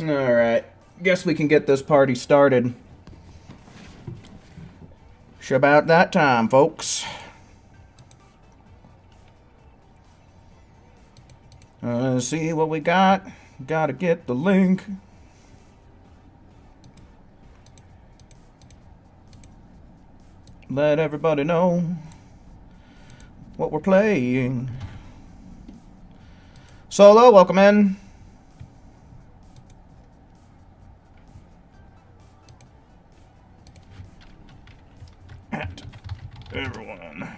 Alright, guess we can get this party started. It's about that time, folks. Let's see what we got. Gotta get the link. Let everybody know what we're playing. Solo, welcome in. At everyone.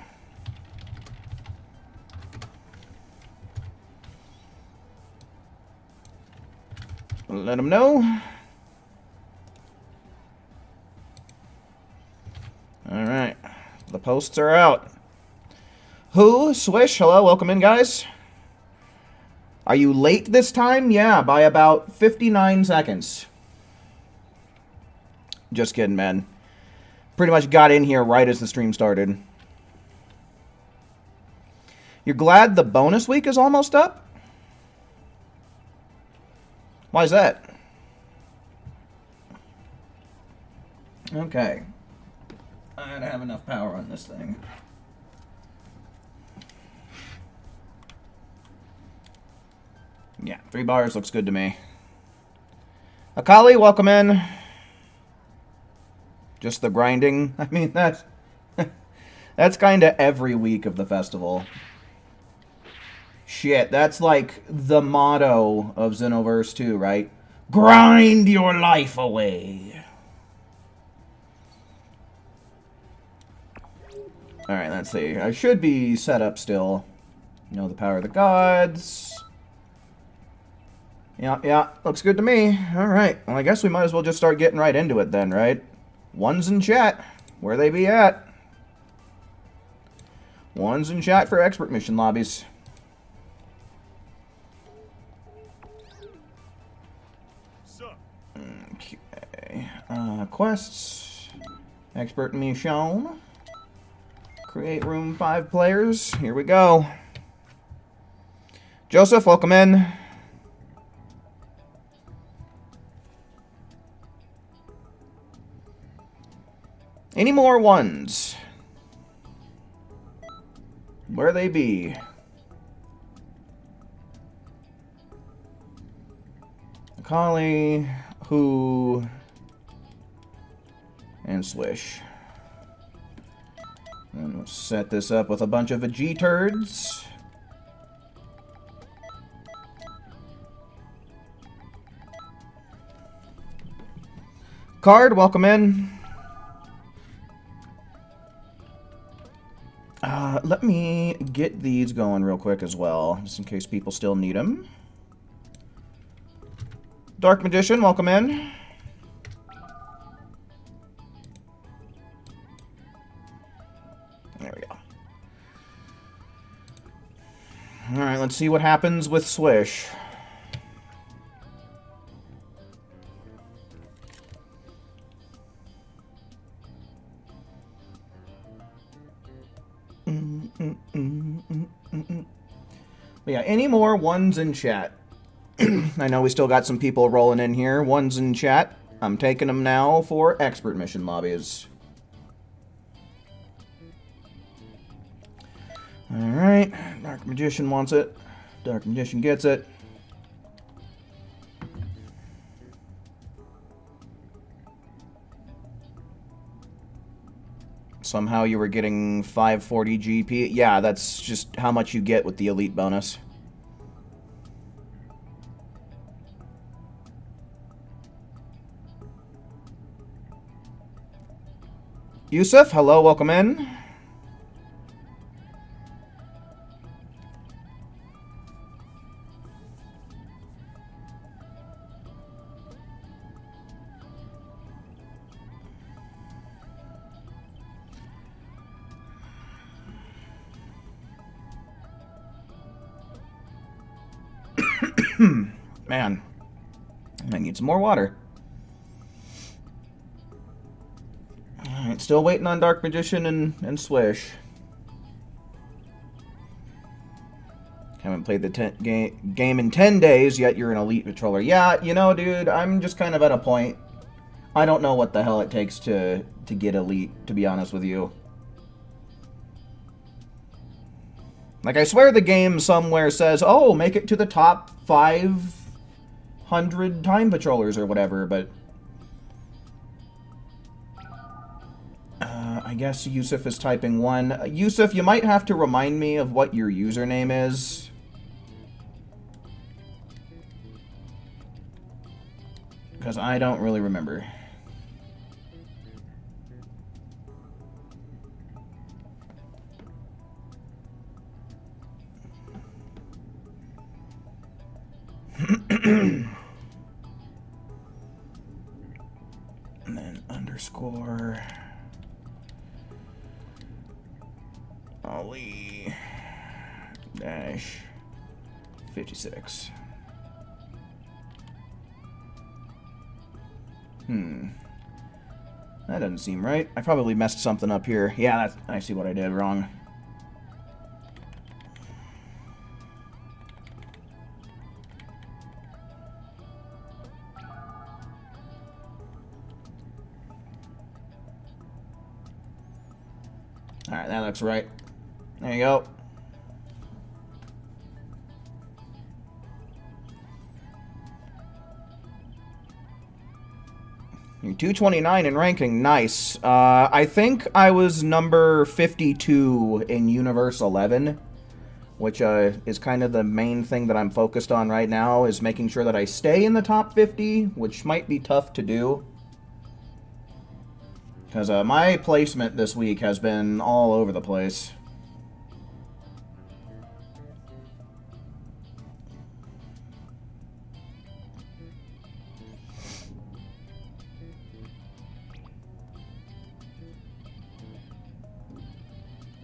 Let them know. Alright. The posts are out. Who? Swish? Hello, welcome in, guys. Are you late this time? Yeah, by about 59 seconds. Just kidding, man. Pretty much got in here right as the stream started. You're glad the bonus week is almost up? Why is that? Okay. I don't have enough power on this thing. Yeah, 3 bars looks good to me. Akali, welcome in. Just the grinding. I mean, that's kind of every week of the festival. Shit, that's like the motto of Xenoverse 2, right? Grind your life away. Alright, let's see. I should be set up still. Know the power of the gods. Yeah, looks good to me. Alright, well I guess we might as well just start getting right into it then, right? Ones in chat. Where they be at? Ones in chat for expert mission lobbies. Okay. Quests. Expert mission. Create room 5 players. Here we go. Joseph, welcome in. Any more ones? Where they be? Akali, Who, and Swish. And we'll set this up with a bunch of G-turds. Card, welcome in. Let me get these going real quick as well, just in case people still need them. Dark Magician, welcome in. There we go. Alright, let's see what happens with Swish. But yeah, any more ones in chat? I know we still got some people rolling in here. Ones in chat. I'm taking them now for expert mission lobbies. Alright. Dark Magician wants it. Dark Magician gets it. Somehow you were getting 540 GP. Yeah, that's just how much you get with the elite bonus. Yusuf, hello, welcome in. Man, I need some more water. Alright, still waiting on Dark Magician and Swish. Haven't played the game in 10 days, yet you're an elite patroller. Yeah, you know, dude, I'm just kind of at a point. I don't know what the hell it takes to get elite, to be honest with you. Like, I swear the game somewhere says, oh, make it to the top 500 time patrollers or whatever, but... I guess Yusuf is typing 1. Yusuf, you might have to remind me of what your username is. Because I don't really remember. And then underscore Ali dash 56. That doesn't seem right. I probably messed something up here. Yeah, I see what I did wrong. Alright, that looks right. There you go. You're 229 in ranking. Nice. I think I was number 52 in Universe 11, which is kind of the main thing that I'm focused on right now, is making sure that I stay in the top 50, which might be tough to do. Because my placement this week has been all over the place.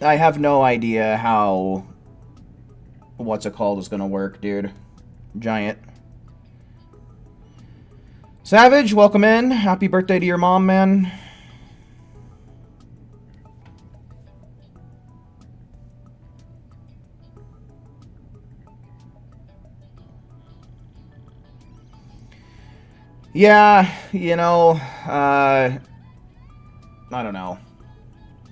I have no idea how what's it called is gonna work, dude. Giant. Savage, welcome in. Happy birthday to your mom, man. Yeah, you know, I don't know.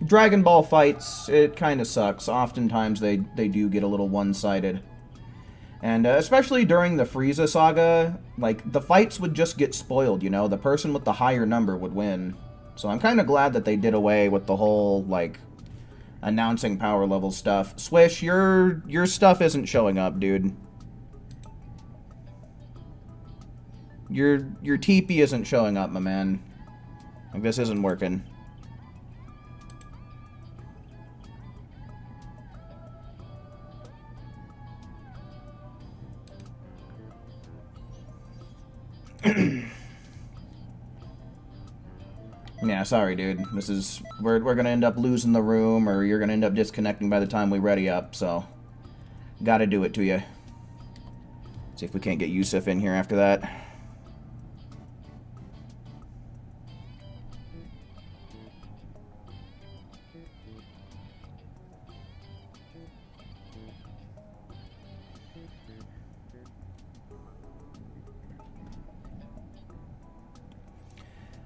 Dragon Ball fights, it kind of sucks. Oftentimes they do get a little one-sided. And especially during the Frieza saga, like, the fights would just get spoiled, you know? The person with the higher number would win. So I'm kind of glad that they did away with the whole, like, announcing power level stuff. Swish, your stuff isn't showing up, dude. Your TP isn't showing up, my man. Like, this isn't working. Yeah, sorry, dude. This is... We're gonna end up losing the room, or you're gonna end up disconnecting by the time we ready up, so... Gotta do it to you. See if we can't get Yusuf in here after that.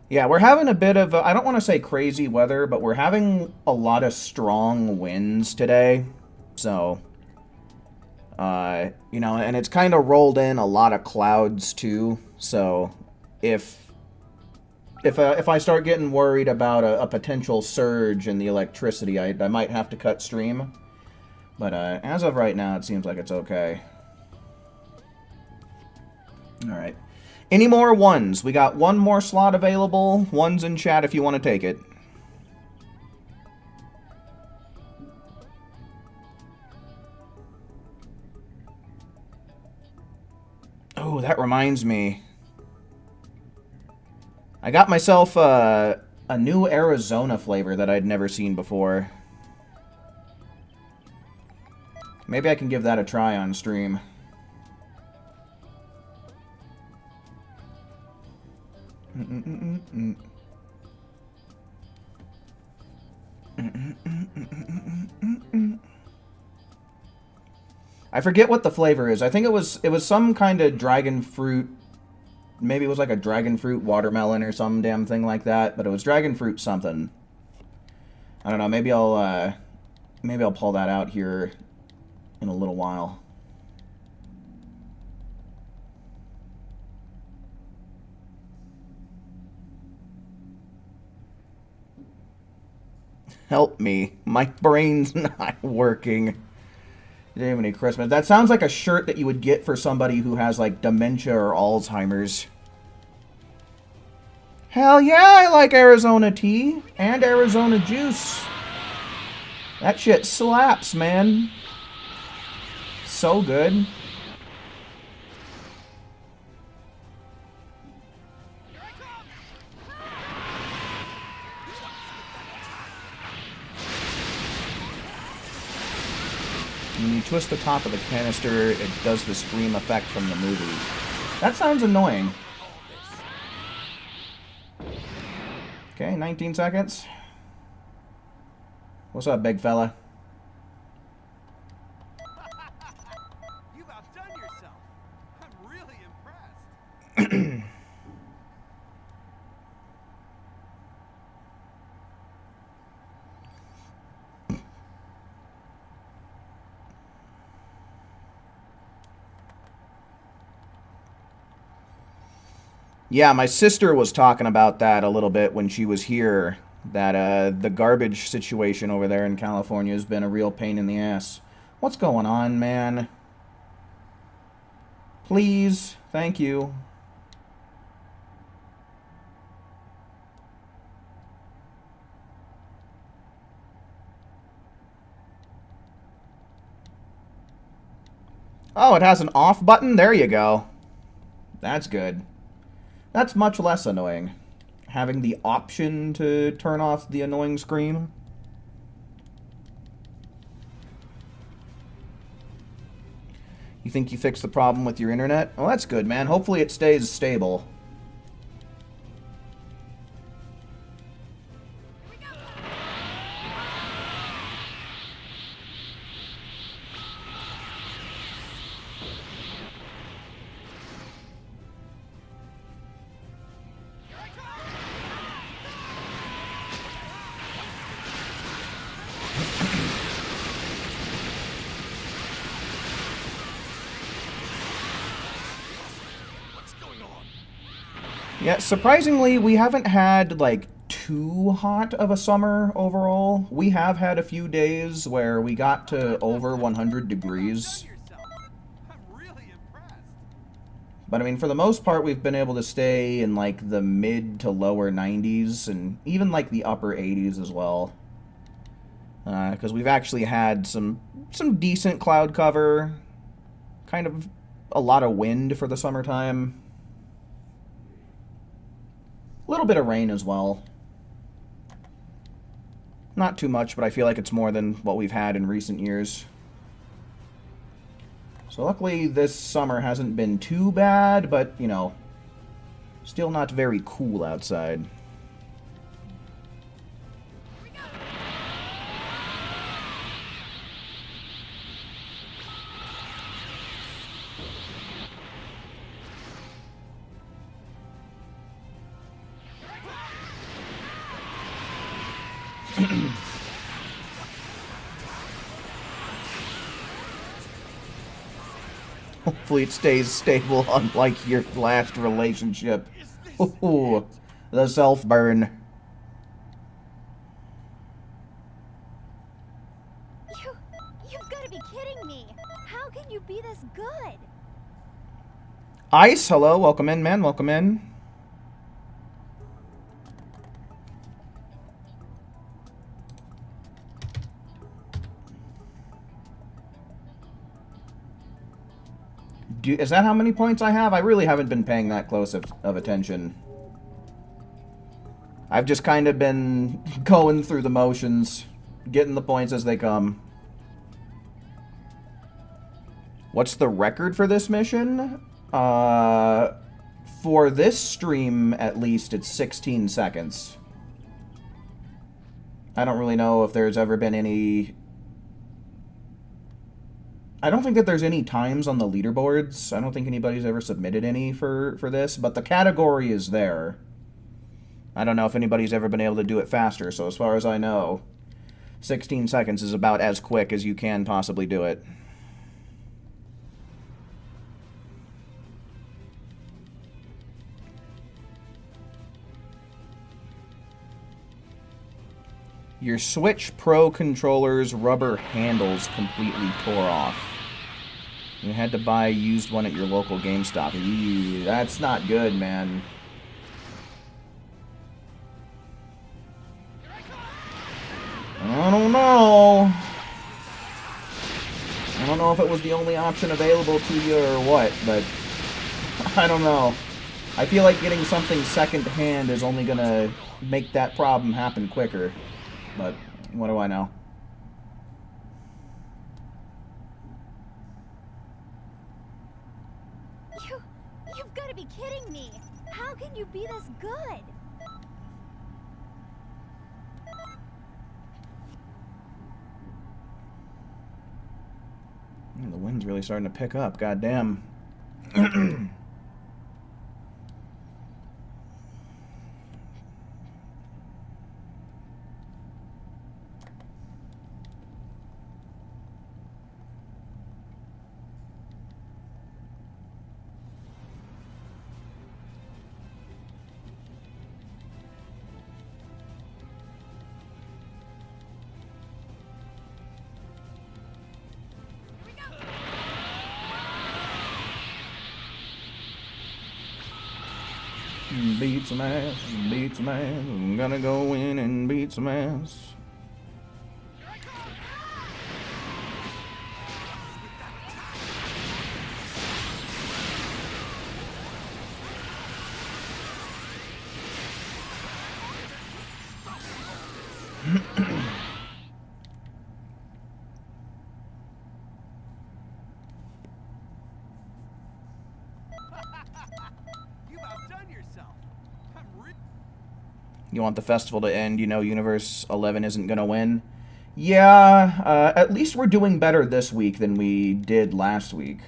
Yeah, we're having a bit of, I don't want to say crazy weather, but we're having a lot of strong winds today. So, you know, and it's kind of rolled in a lot of clouds too. So, if I start getting worried about a potential surge in the electricity, I might have to cut stream. But as of right now, it seems like it's okay. All right. Any more ones? We got one more slot available. One's in chat if you want to take it. Oh, that reminds me. I got myself a new Arizona flavor that I'd never seen before. Maybe I can give that a try on stream. I forget what the flavor is. I think it was some kind of dragon fruit. Maybe it was like a dragon fruit watermelon or some damn thing like that. But it was dragon fruit something. I don't know. Maybe I'll pull that out here in a little while. Help me. My brain's not working. Jiminy Christmas. That sounds like a shirt that you would get for somebody who has, like, dementia or Alzheimer's. Hell yeah, I like Arizona tea. And Arizona juice. That shit slaps, man. So good. When you twist the top of the canister, it does the scream effect from the movie. That sounds annoying. Okay, 19 seconds. What's up, big fella? You've outdone yourself. I'm really impressed. Yeah, my sister was talking about that a little bit when she was here. That the garbage situation over there in California has been a real pain in the ass. What's going on, man? Please. Thank you. Oh, it has an off button? There you go. That's good. That's much less annoying. Having the option to turn off the annoying scream. You think you fixed the problem with your internet? Well, that's good, man. Hopefully it stays stable. Yeah, surprisingly, we haven't had, like, too hot of a summer overall. We have had a few days where we got to over 100 degrees. I'm really impressed. But, I mean, for the most part, we've been able to stay in, like, the mid to lower 90s and even, like, the upper 80s as well. Because we've actually had some decent cloud cover. Kind of a lot of wind for the summertime. A little bit of rain as well. Not too much, but I feel like it's more than what we've had in recent years. So luckily this summer hasn't been too bad, but, you know, still not very cool outside. Hopefully it stays stable, unlike your last relationship. Ooh, the self-burn. You've got to be kidding me. How can you be this good? Ice, hello, welcome in, man, welcome in. Is that how many points I have? I really haven't been paying that close of attention. I've just kind of been going through the motions, getting the points as they come. What's the record for this mission? For this stream, at least, it's 16 seconds. I don't really know if there's ever been any I don't think that there's any times on the leaderboards. I don't think anybody's ever submitted any for this, but the category is there. I don't know if anybody's ever been able to do it faster, so as far as I know, 16 seconds is about as quick as you can possibly do it. Your Switch Pro controller's rubber handles completely tore off. You had to buy a used one at your local GameStop. Eee, that's not good, man. I don't know. I don't know if it was the only option available to you or what, but I don't know. I feel like getting something second-hand is only going to make that problem happen quicker. But what do I know? You've got to be kidding me. How can you be this good? The wind's really starting to pick up. Goddamn. Beat some ass, beat some ass. I'm gonna go in and beat some ass. You want the festival to end, you know Universe 11 isn't going to win? Yeah, at least we're doing better this week than we did last week.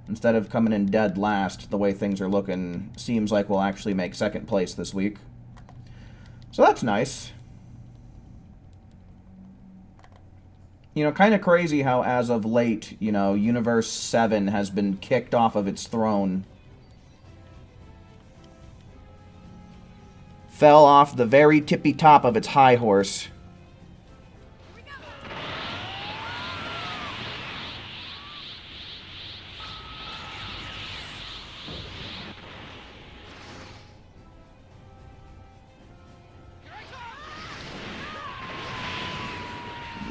Instead of coming in dead last, the way things are looking, seems like we'll actually make second place this week. So that's nice. You know, kind of crazy how as of late, you know, Universe 7 has been kicked off of its throne. Fell off the very tippy top of its high horse.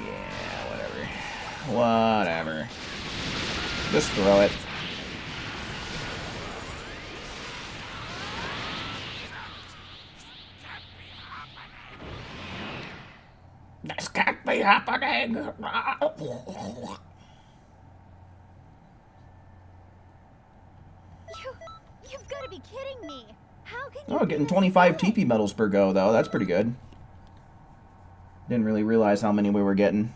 Yeah, whatever. Whatever. Just throw it. This can't be happening. You've got to be kidding me. How can you? Oh, getting 25 TP medals per go, though. That's pretty good. Didn't really realize how many we were getting.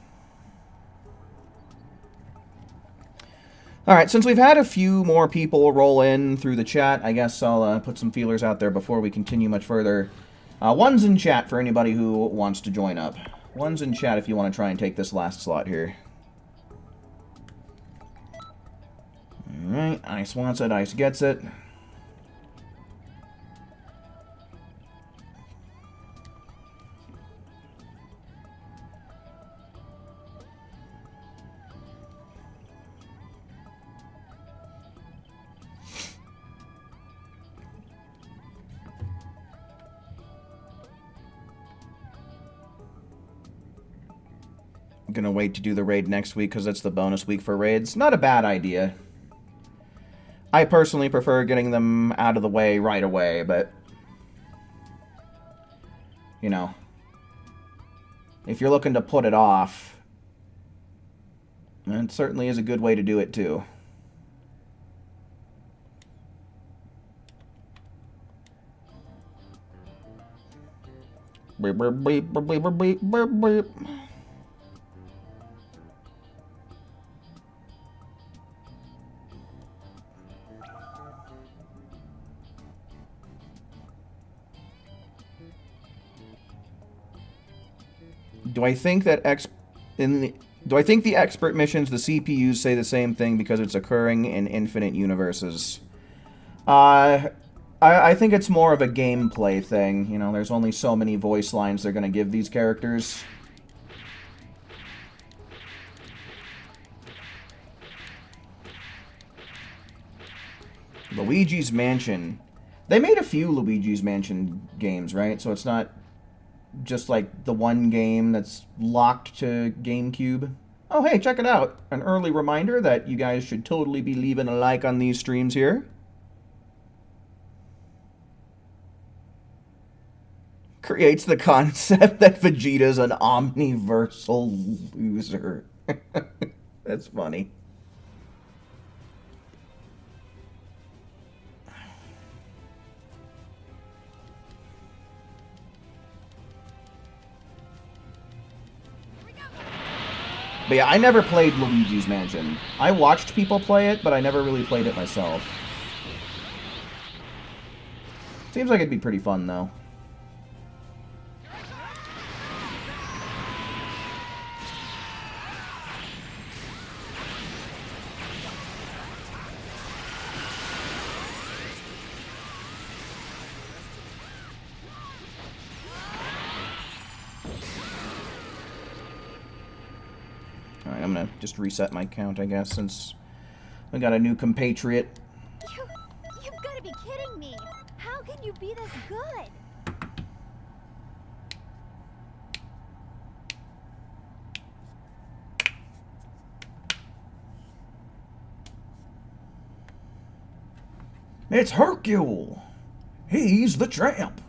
Alright, since we've had a few more people roll in through the chat, I guess I'll put some feelers out there before we continue much further. One's in chat for anybody who wants to join up. One's in chat if you want to try and take this last slot here. Alright, Ice wants it, Ice gets it. I'm gonna wait to do the raid next week because it's the bonus week for raids. Not a bad idea. I personally prefer getting them out of the way right away, but you know, if you're looking to put it off, it certainly is a good way to do it too. Beep, beep, beep, beep, beep, beep, beep. Do I think that do I think the expert missions, the CPUs say the same thing because it's occurring in infinite universes? I think it's more of a gameplay thing. You know, there's only so many voice lines they're going to give these characters. Luigi's Mansion. They made a few Luigi's Mansion games, right? So it's not just like the one game that's locked to GameCube. Oh, hey, check it out. An early reminder that you guys should totally be leaving a like on these streams here. Creates the concept that Vegeta's an omniversal loser. That's funny. But yeah, I never played Luigi's Mansion. I watched people play it, but I never really played it myself. Seems like it'd be pretty fun, though. Alright, I'm gonna just reset my count, I guess, since I got a new compatriot. You've got to be kidding me. How can you be this good? It's Hercule! He's the tramp!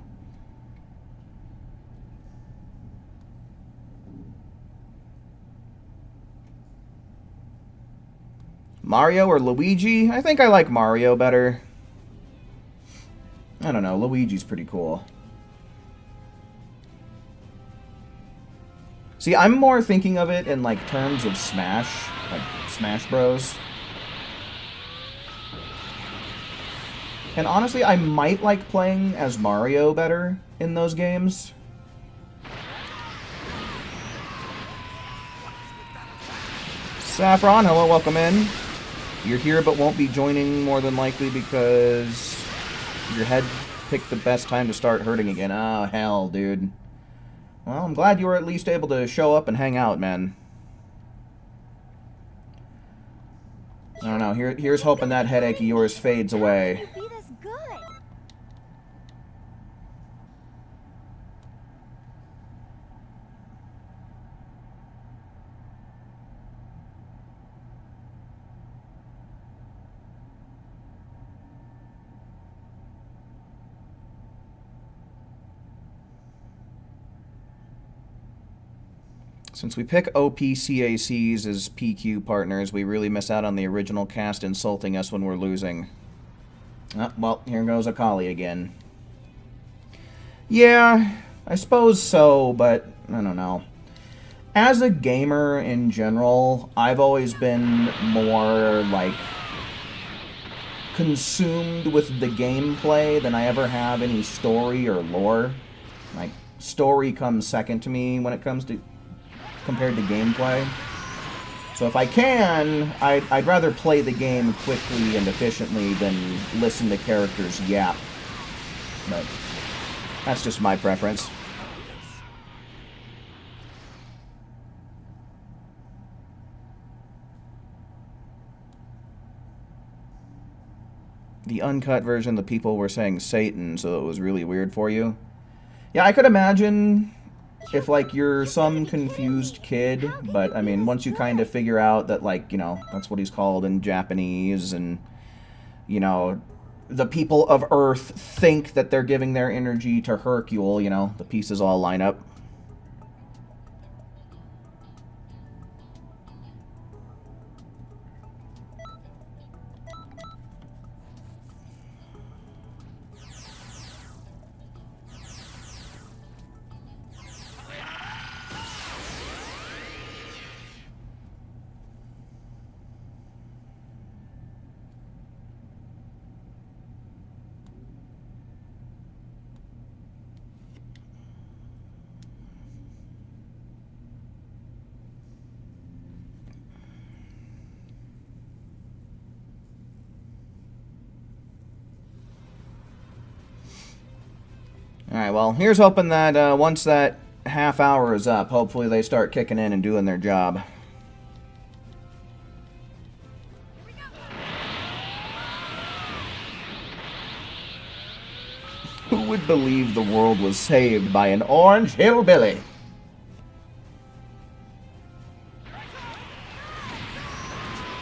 Mario or Luigi? I think I like Mario better. I don't know, Luigi's pretty cool. See, I'm more thinking of it in, like, terms of Smash. Like, Smash Bros. And honestly, I might like playing as Mario better in those games. Saffron, hello, welcome in. You're here but won't be joining more than likely because your head picked the best time to start hurting again. Oh, hell, dude. Well, I'm glad you were at least able to show up and hang out, man. I don't know, here's hoping that headache of yours fades away. How can you be this good? Since we pick OPCACs as PQ partners, we really miss out on the original cast insulting us when we're losing. Oh, well, here goes Akali again. Yeah, I suppose so, but I don't know. As a gamer in general, I've always been more, like, consumed with the gameplay than I ever have any story or lore. Like, story comes second to me when it comes to compared to gameplay. So if I can, I'd rather play the game quickly and efficiently than listen to characters yap. But that's just my preference. The uncut version, the people were saying Satan, so it was really weird for you. Yeah, I could imagine if, like, you're some confused kid, but, I mean, once you kind of figure out that, like, you know, that's what he's called in Japanese, and, you know, the people of Earth think that they're giving their energy to Hercule, you know, the pieces all line up. Alright, well, here's hoping that once that half hour is up, hopefully they start kicking in and doing their job. Who would believe the world was saved by an orange hillbilly?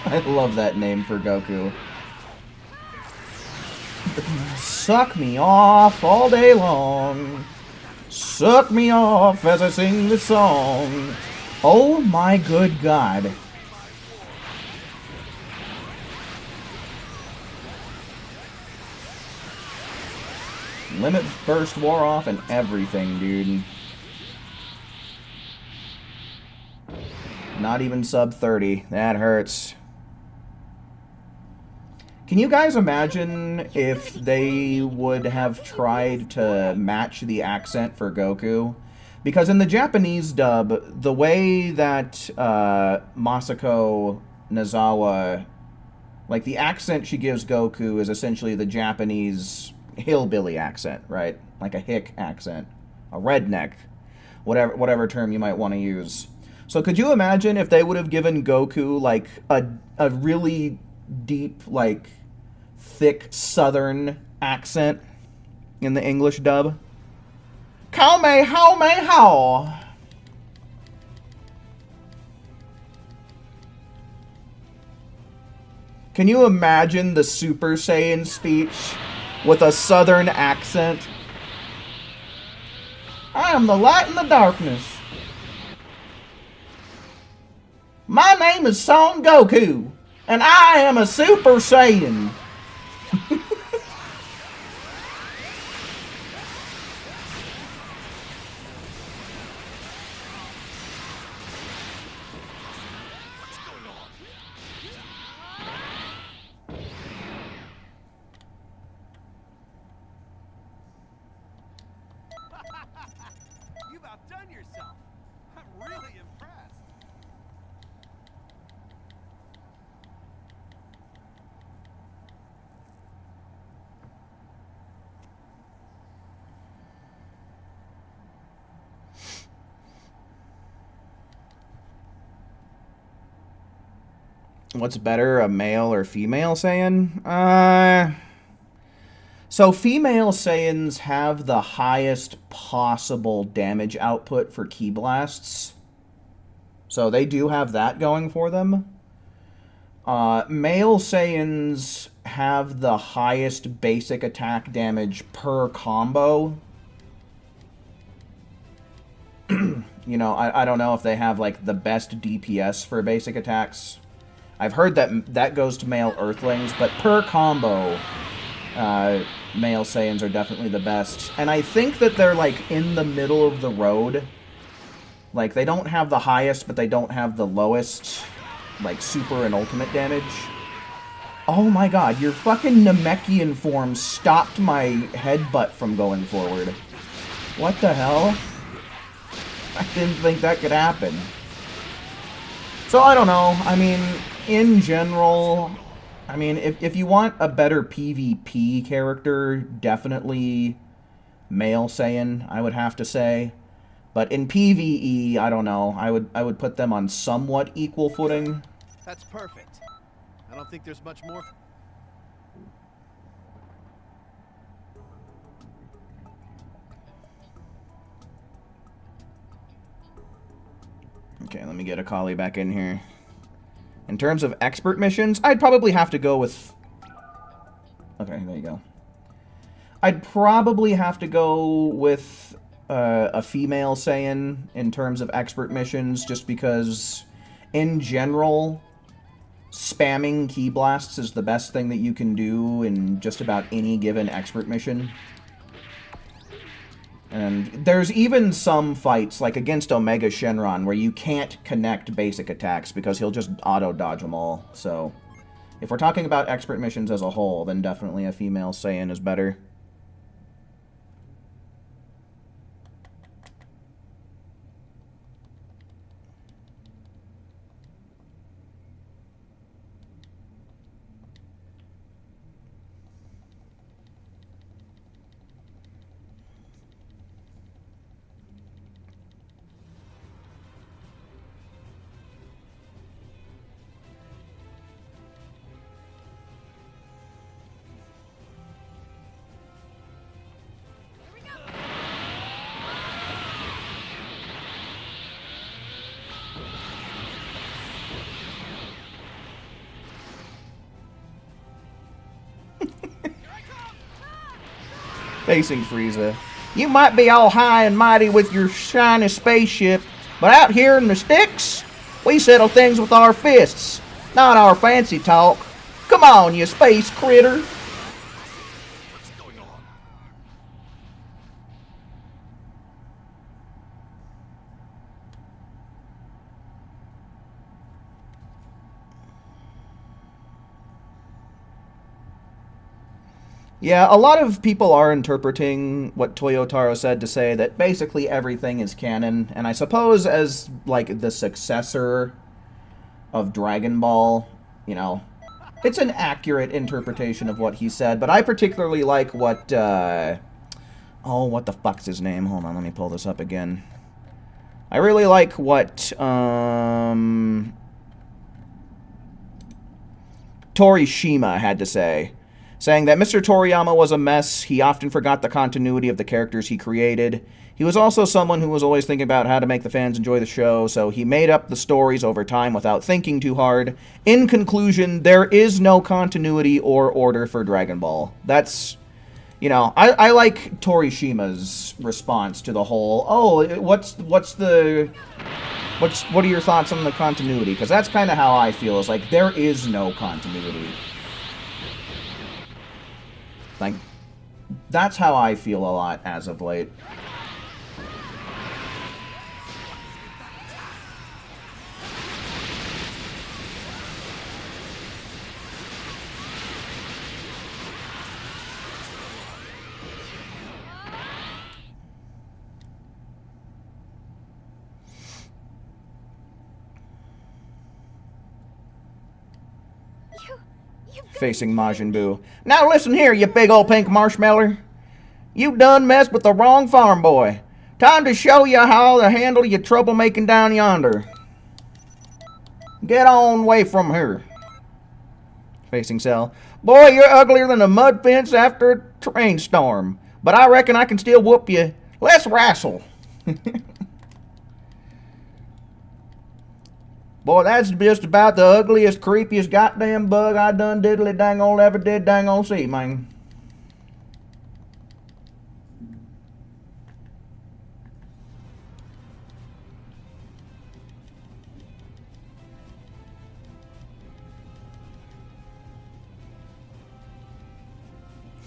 I love that name for Goku. Suck me off all day long. Suck me off as I sing this song. Oh my good God. Limit burst wore off and everything, dude. Not even sub 30. That hurts. Can you guys imagine if they would have tried to match the accent for Goku? Because in the Japanese dub, the way that Masako Nozawa, like the accent she gives Goku is essentially the Japanese hillbilly accent, right? Like a hick accent, a redneck, whatever term you might want to use. So could you imagine if they would have given Goku like a really deep, like thick southern accent in the English dub? Kamehameha! Can you imagine the Super Saiyan speech with a southern accent? I am the light in the darkness. My name is Son Goku, and I am a Super Saiyan. You've outdone yourself. I'm really impressed. What's better, a male or female Saiyan? So female Saiyans have the highest possible damage output for ki blasts. So they do have that going for them. Male Saiyans have the highest basic attack damage per combo. You know, I don't know if they have, like, the best DPS for basic attacks. I've heard that that goes to male Earthlings, but per combo, male Saiyans are definitely the best. And I think that they're, like, in the middle of the road. Like, they don't have the highest, but they don't have the lowest, like, super and ultimate damage. Oh my god, your fucking Namekian form stopped my headbutt from going forward. What the hell? I didn't think that could happen. So, I don't know. I mean, in general, I mean, if you want a better PvP character, definitely male Saiyan, I would have to say. But in PvE, I don't know. I would put them on somewhat equal footing. That's perfect. I don't think there's much more. Okay, let me get Akali back in here. In terms of expert missions, I'd probably have to go with... Okay, there you go. I'd probably have to go with a female Saiyan in terms of expert missions, just because, in general, spamming ki blasts is the best thing that you can do in just about any given expert mission. And there's even some fights, like against Omega Shenron, where you can't connect basic attacks because he'll just auto-dodge them all. So, if we're talking about expert missions as a whole, then definitely a female Saiyan is better. Facing Frieza. You might be all high and mighty with your shiny spaceship, but out here in the sticks, we settle things with our fists, not our fancy talk. Come on, you space critter. What's going on? Yeah, a lot of people are interpreting what Toyotaro said to say that basically everything is canon, and I suppose as, like, the successor of Dragon Ball, you know, it's an accurate interpretation of what he said, but I particularly like what, oh, what the fuck's his name? Hold on, let me pull this up again. I really like what, Torishima had to say. Saying that Mr. Toriyama was a mess, he often forgot the continuity of the characters he created. He was also someone who was always thinking about how to make the fans enjoy the show, so he made up the stories over time without thinking too hard. In conclusion, there is no continuity or order for Dragon Ball. That's, you know, I like Torishima's response to the whole, oh, what are your thoughts on the continuity? Because that's kind of how I feel, is like, there is no continuity. Like, that's how I feel a lot as of late. Facing Majin Buu. Now listen here, you big old pink marshmallow. You done messed with the wrong farm boy. Time to show you how to handle your troublemaking down yonder. Get on away from here. Facing Cell. Boy, you're uglier than a mud fence after a rainstorm. But I reckon I can still whoop you. Let's wrestle. Boy, that's just about the ugliest, creepiest goddamn bug I done diddly dang on ever did dang on see, man.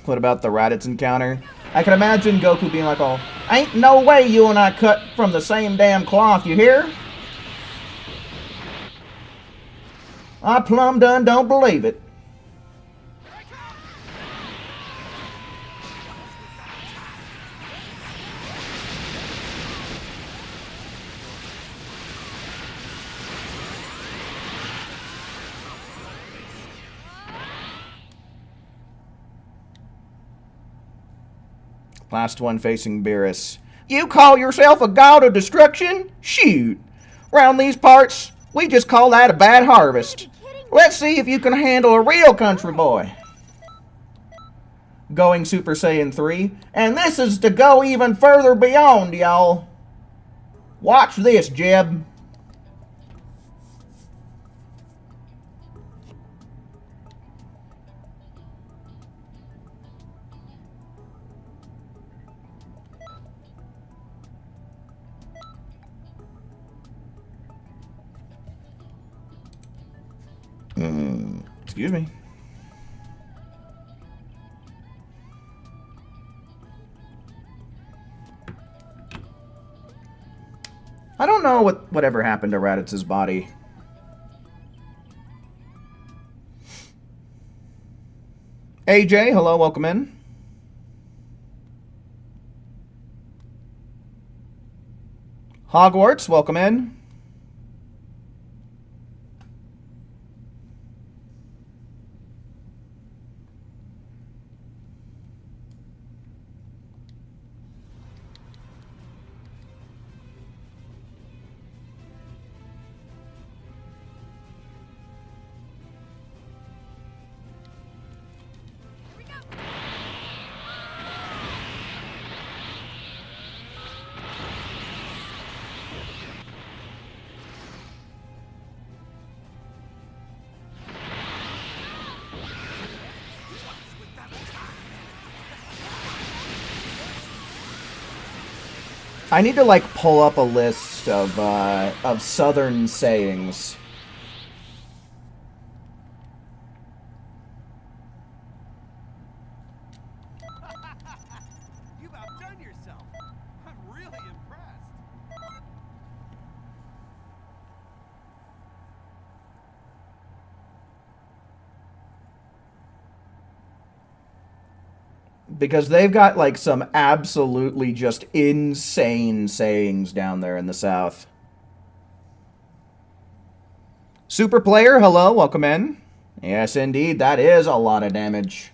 What about the Raditz encounter? I can imagine Goku being like, oh, ain't no way you and I cut from the same damn cloth, you hear? I plumb done don't believe it. Last one facing Beerus. You call yourself a god of destruction? Shoot. Round these parts, we just call that a bad harvest. Let's see if you can handle a real country boy. Going Super Saiyan 3. And this is to go even further beyond, y'all. Watch this, Jeb. Excuse me. I don't know whatever happened to Raditz's body. AJ, hello, welcome in. Hogwarts, welcome in. I need to, like, pull up a list of Southern sayings. You've outdone yourself. I'm really impressed. Because they've got, like, some absolutely just insane sayings down there in the South. Super player, hello, welcome in. Yes, indeed, that is a lot of damage.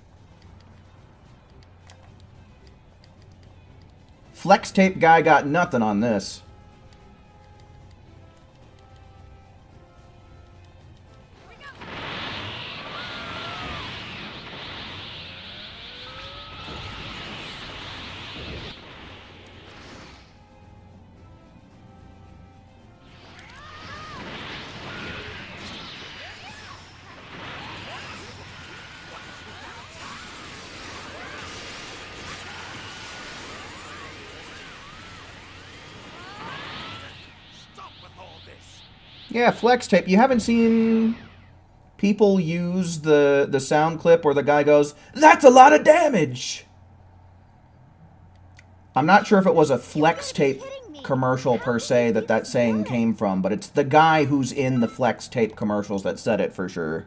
Flex tape guy got nothing on this. Stop with all this. Yeah, flex tape. You haven't seen people use the sound clip where the guy goes, "That's a lot of damage." I'm not sure if it was a flex tape commercial per se that saying came from, but it's the guy who's in the flex tape commercials that said it for sure.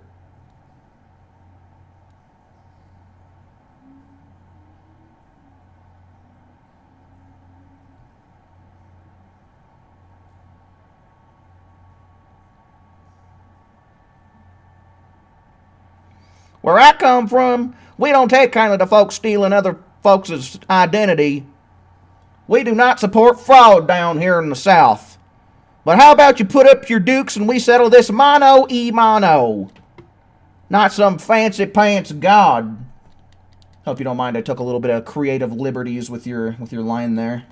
Where I come from, we don't take kindly to folks stealing other folks' identity. We do not support fraud down here in the South. But how about you put up your dukes and we settle this mano y mano? Not some fancy pants god. Hope you don't mind I took a little bit of creative liberties with your line there.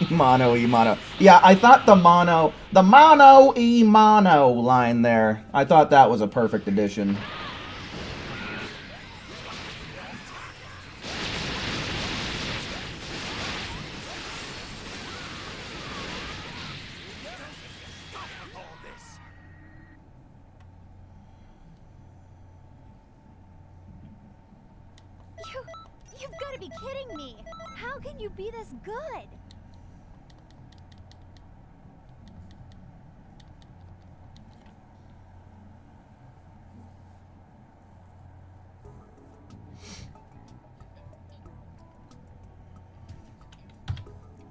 Mono y mono. Yeah, I thought the mono y mono line there, I thought that was a perfect addition. Stop with all this. You've got to be kidding me. How can you be this good?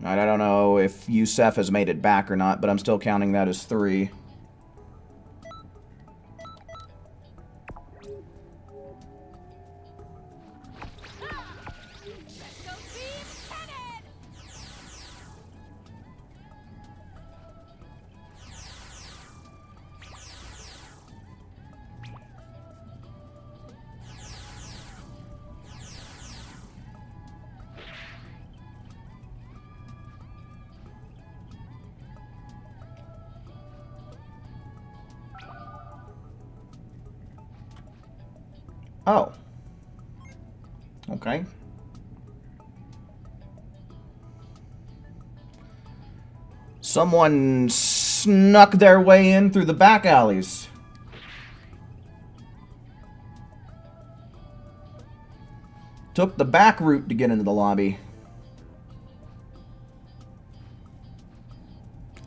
I don't know if Yusef has made it back or not, but I'm still counting that as 3. Oh. Okay. Someone snuck their way in through the back alleys. Took the back route to get into the lobby.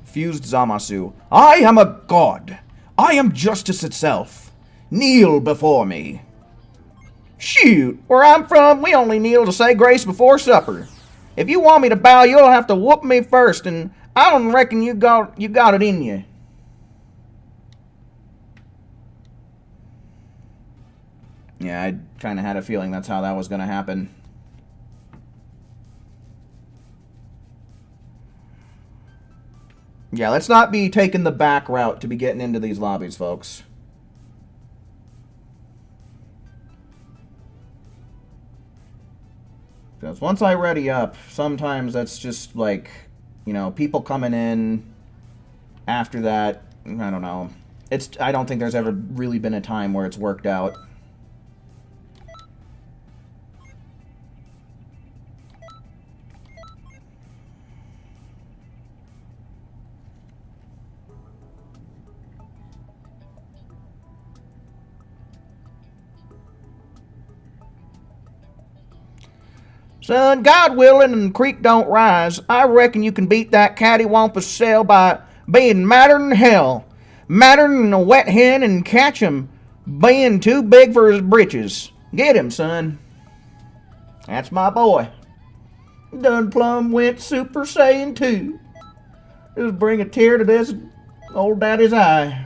Fused Zamasu. I am a god. I am justice itself. Kneel before me. Shoot, where I'm from, we only kneel to say grace before supper. If you want me to bow, you'll have to whoop me first, and I don't reckon you got it in you. Yeah, I kind of had a feeling that's how that was going to happen. Yeah, let's not be taking the back route to be getting into these lobbies, folks. Because once I ready up, sometimes that's just like, you know, people coming in after that. I don't know. I don't think there's ever really been a time where it's worked out. Son, God willing and the creek don't rise, I reckon you can beat that cattywampus cell by being madder than hell. Madder than a wet hen and catch him being too big for his britches. Get him, son. That's my boy. Done plumb went Super Saiyan 2. Just bring a tear to this old daddy's eye.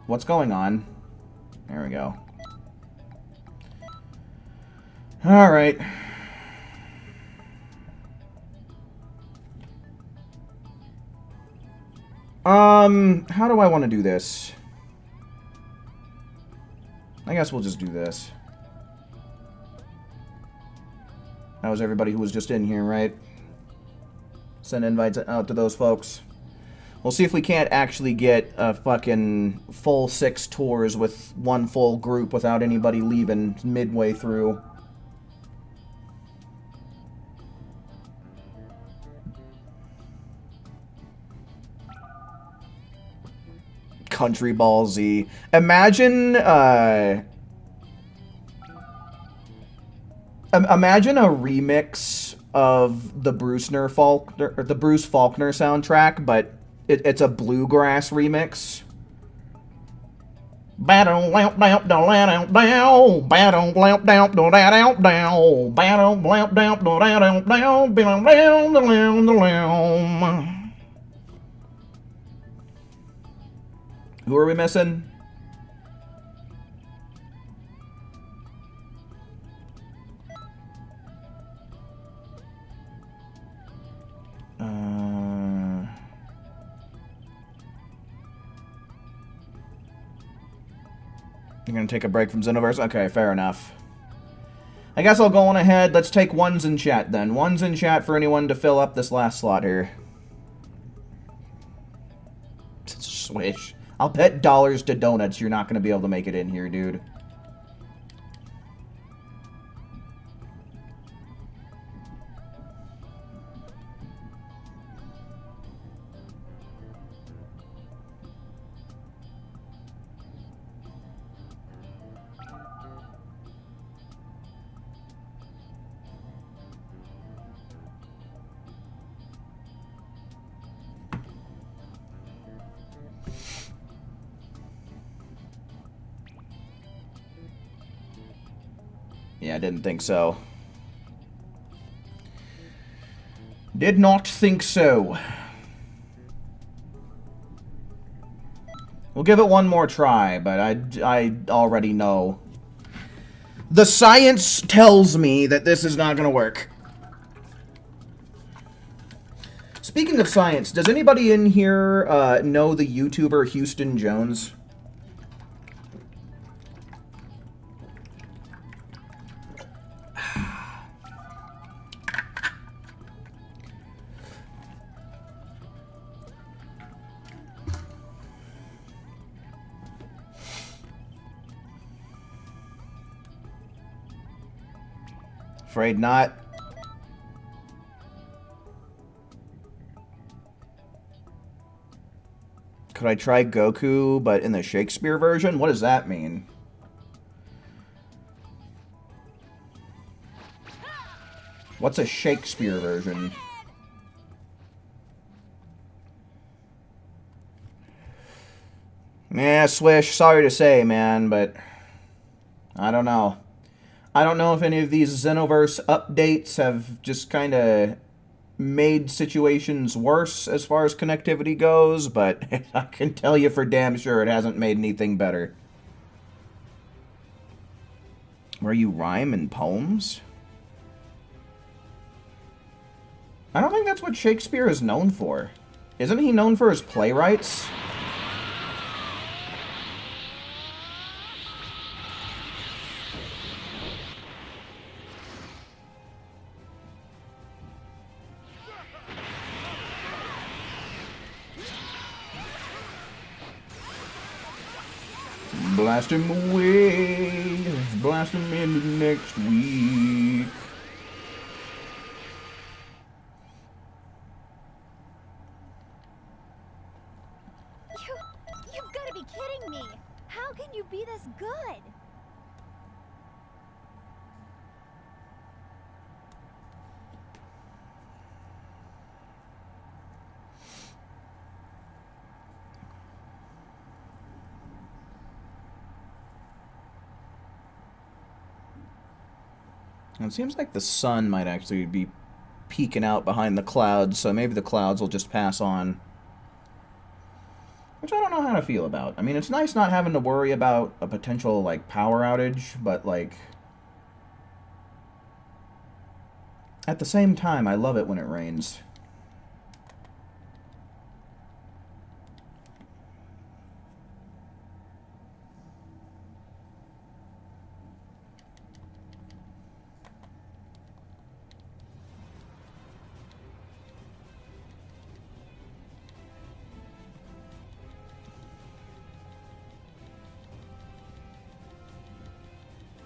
What's going on? There we go. Alright. How do I want to do this? I guess we'll just do this. That was everybody who was just in here, right? Send invites out to those folks. We'll see if we can't actually get a fucking full 6 tours with one full group without anybody leaving midway through. Country Ball Z. Imagine, imagine a remix of the Bruce Faulkner soundtrack, but it's a bluegrass remix. Who are we missing? You're gonna take a break from Xenoverse? Okay, fair enough. I guess I'll go on ahead. Let's take ones in chat then. Ones in chat for anyone to fill up this last slot here. Swish. I'll bet dollars to donuts you're not gonna be able to make it in here, dude. Yeah, I didn't think so. Did not think so. We'll give it one more try, but I already know. The science tells me that this is not going to work. Speaking of science, does anybody in here know the YouTuber Houston Jones? Afraid not. Could I try Goku, but in the Shakespeare version? What does that mean? What's a Shakespeare version? Yeah, Swish, sorry to say, man, but I don't know. I don't know if any of these Xenoverse updates have just kind of made situations worse as far as connectivity goes, but I can tell you for damn sure it hasn't made anything better. Where you rhyme in poems? I don't think that's what Shakespeare is known for. Isn't he known for his playwrights? Blast him away. Blast him into next week. You've got to be kidding me. How can you be this good? It seems like the sun might actually be peeking out behind the clouds, so maybe the clouds will just pass on. Which I don't know how to feel about. I mean, it's nice not having to worry about a potential, like, power outage, but, like... at the same time, I love it when it rains.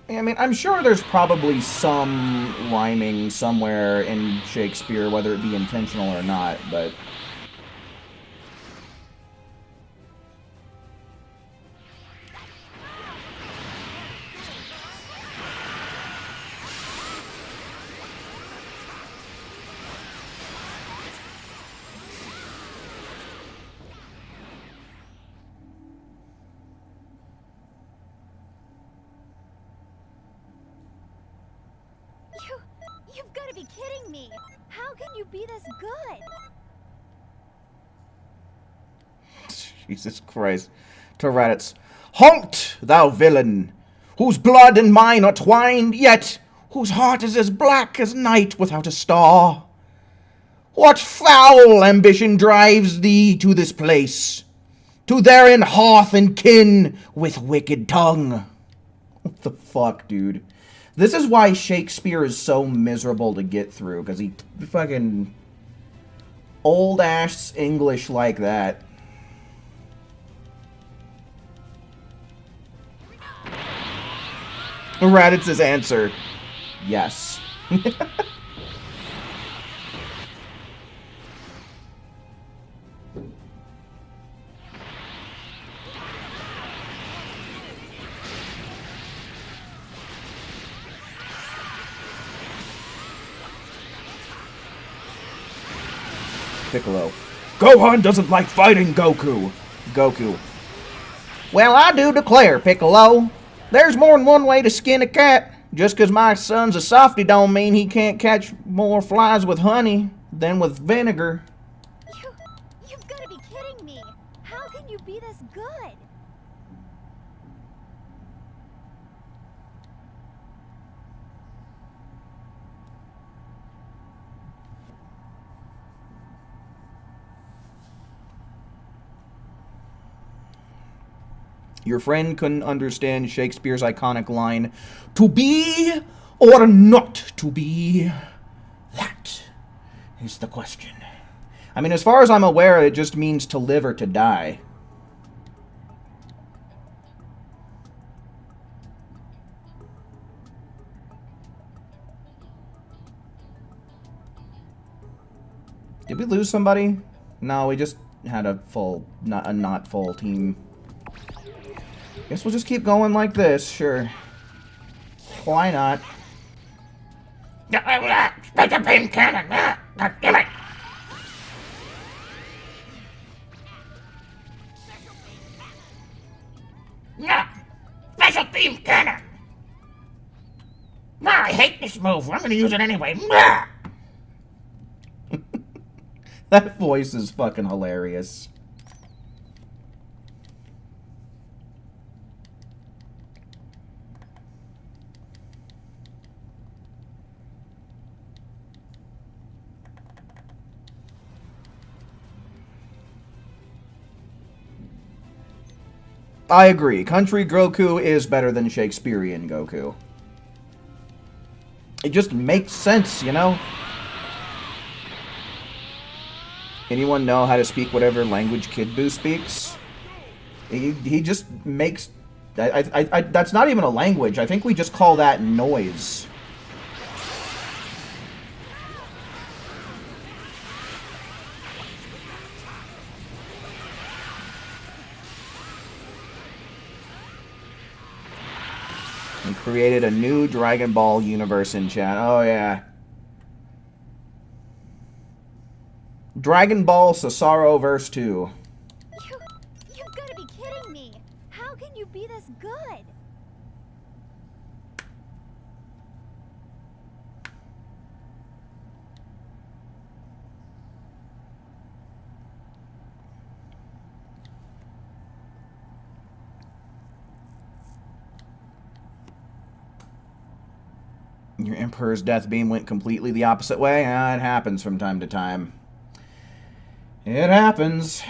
I mean, I'm sure there's probably some rhyming somewhere in Shakespeare, whether it be intentional or not, but... You've got to be kidding me. How can you be this good? Jesus Christ. Tourette's. Halt, thou villain, whose blood and mine are twined, yet whose heart is as black as night without a star. What foul ambition drives thee to this place, to therein hearth and kin with wicked tongue? What the fuck, dude? This is why Shakespeare is so miserable to get through, because he fucking old-ass English like that. Raditz' answer, yes. Piccolo. Gohan doesn't like fighting Goku. Goku. Well, I do declare, Piccolo. There's more than one way to skin a cat. Just 'cause my son's a softy don't mean he can't catch more flies with honey than with vinegar. You've got to be kidding me. How can you be this good? Your friend couldn't understand Shakespeare's iconic line, "To be or not to be? That is the question." I mean, as far as I'm aware, it just means to live or to die. Did we lose somebody? No, we just had a full, not full team. Guess we'll just keep going like this, sure. Why not? Special beam cannon! God damn it! Special beam cannon! I hate this move. I'm gonna use it anyway. That voice is fucking hilarious. I agree. Country Goku is better than Shakespearean Goku. It just makes sense, you know? Anyone know how to speak whatever language Kid Buu speaks? He just makes... that's not even a language. I think we just call that noise. And created a new Dragon Ball universe in chat. Oh, yeah. Dragon Ball Cesaro Verse 2. You've got to be kidding me. How can you be this good? Your Emperor's Death Beam went completely the opposite way? Ah, it happens from time to time. It happens.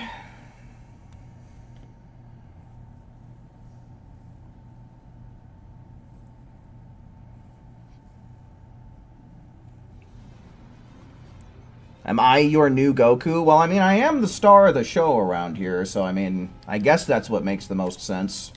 Am I your new Goku? Well, I mean, I am the star of the show around here, so I mean, I guess that's what makes the most sense.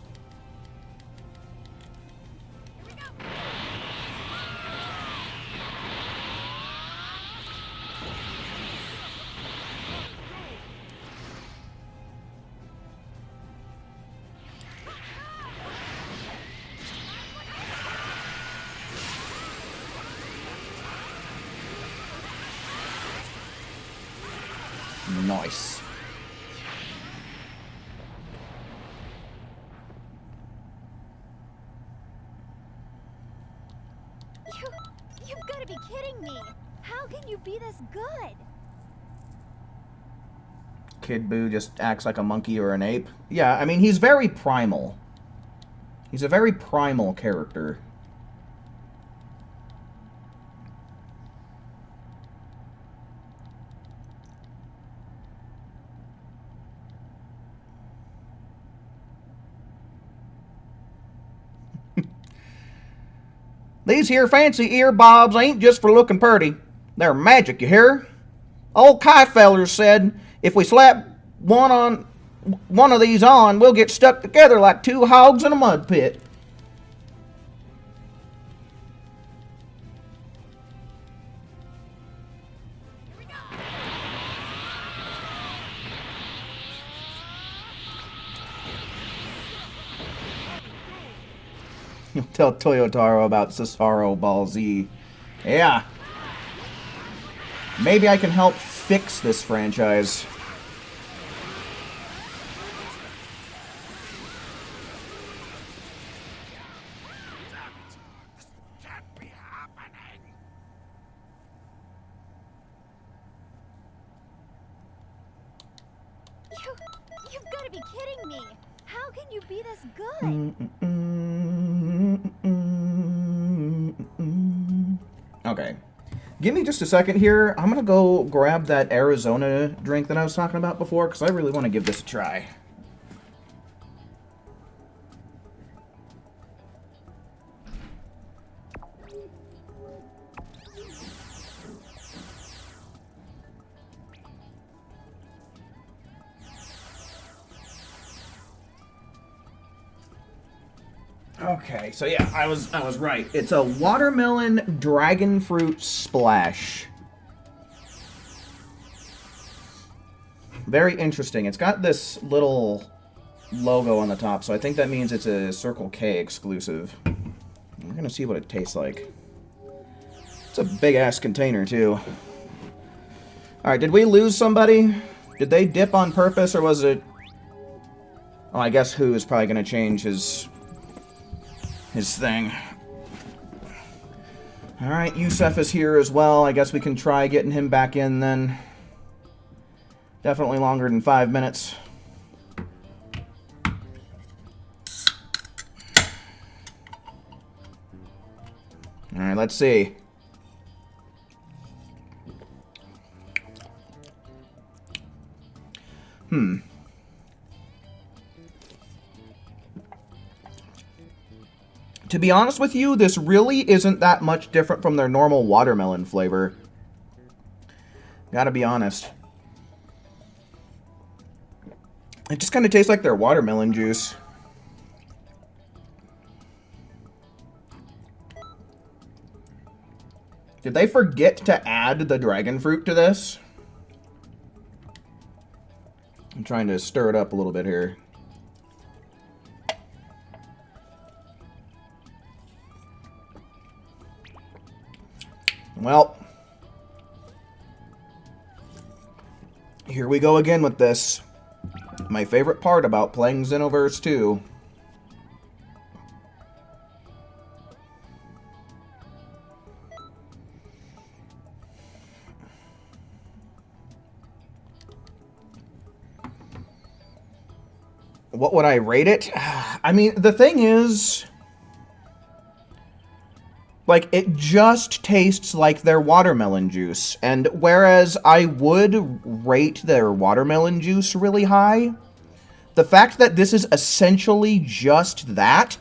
Nice. You've got to be kidding me. How can you be this good? Kid Buu just acts like a monkey or an ape. Yeah, I mean, he's very primal. He's a very primal character. These here fancy earbobs ain't just for looking purty. They're magic, you hear? Old Kai fellers said if we slap one of these on, we'll get stuck together like two hogs in a mud pit. You'll tell Toyotaro about Cesaro Ball Z. Yeah. Maybe I can help fix this franchise. You've got to be kidding me. How can you be this good? Okay. Give me just a second here. I'm going to go grab that Arizona drink that I was talking about before, because I really want to give this a try. Okay, so yeah, I was right. It's a watermelon dragon fruit splash. Very interesting. It's got this little logo on the top, so I think that means it's a Circle K exclusive. We're gonna see what it tastes like. It's a big-ass container, too. Alright, did we lose somebody? Did they dip on purpose, or was it... Oh, I guess Who is probably gonna change his thing. Alright, Yusef is here as well. I guess we can try getting him back in then. Definitely longer than 5 minutes. Alright, let's see. To be honest with you, this really isn't that much different from their normal watermelon flavor. Gotta be honest. It just kind of tastes like their watermelon juice. Did they forget to add the dragon fruit to this? I'm trying to stir it up a little bit here. Well, here we go again with this. My favorite part about playing Xenoverse 2. What would I rate it? I mean, the thing is, like, it just tastes like their watermelon juice. And whereas I would rate their watermelon juice really high, the fact that this is essentially just that,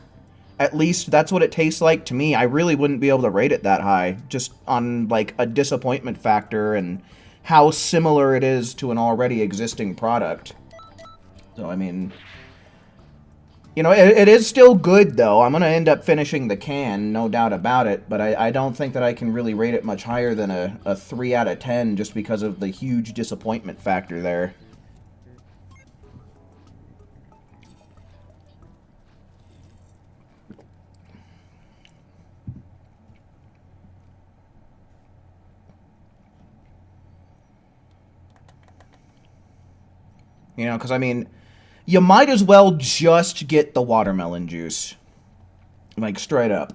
at least that's what it tastes like to me, I really wouldn't be able to rate it that high, just on, like, a disappointment factor and how similar it is to an already existing product. So, I mean, you know, it is still good, though. I'm going to end up finishing the can, no doubt about it, but I don't think that I can really rate it much higher than a 3 out of 10 just because of the huge disappointment factor there. You know, because, I mean, you might as well just get the watermelon juice. Like, straight up.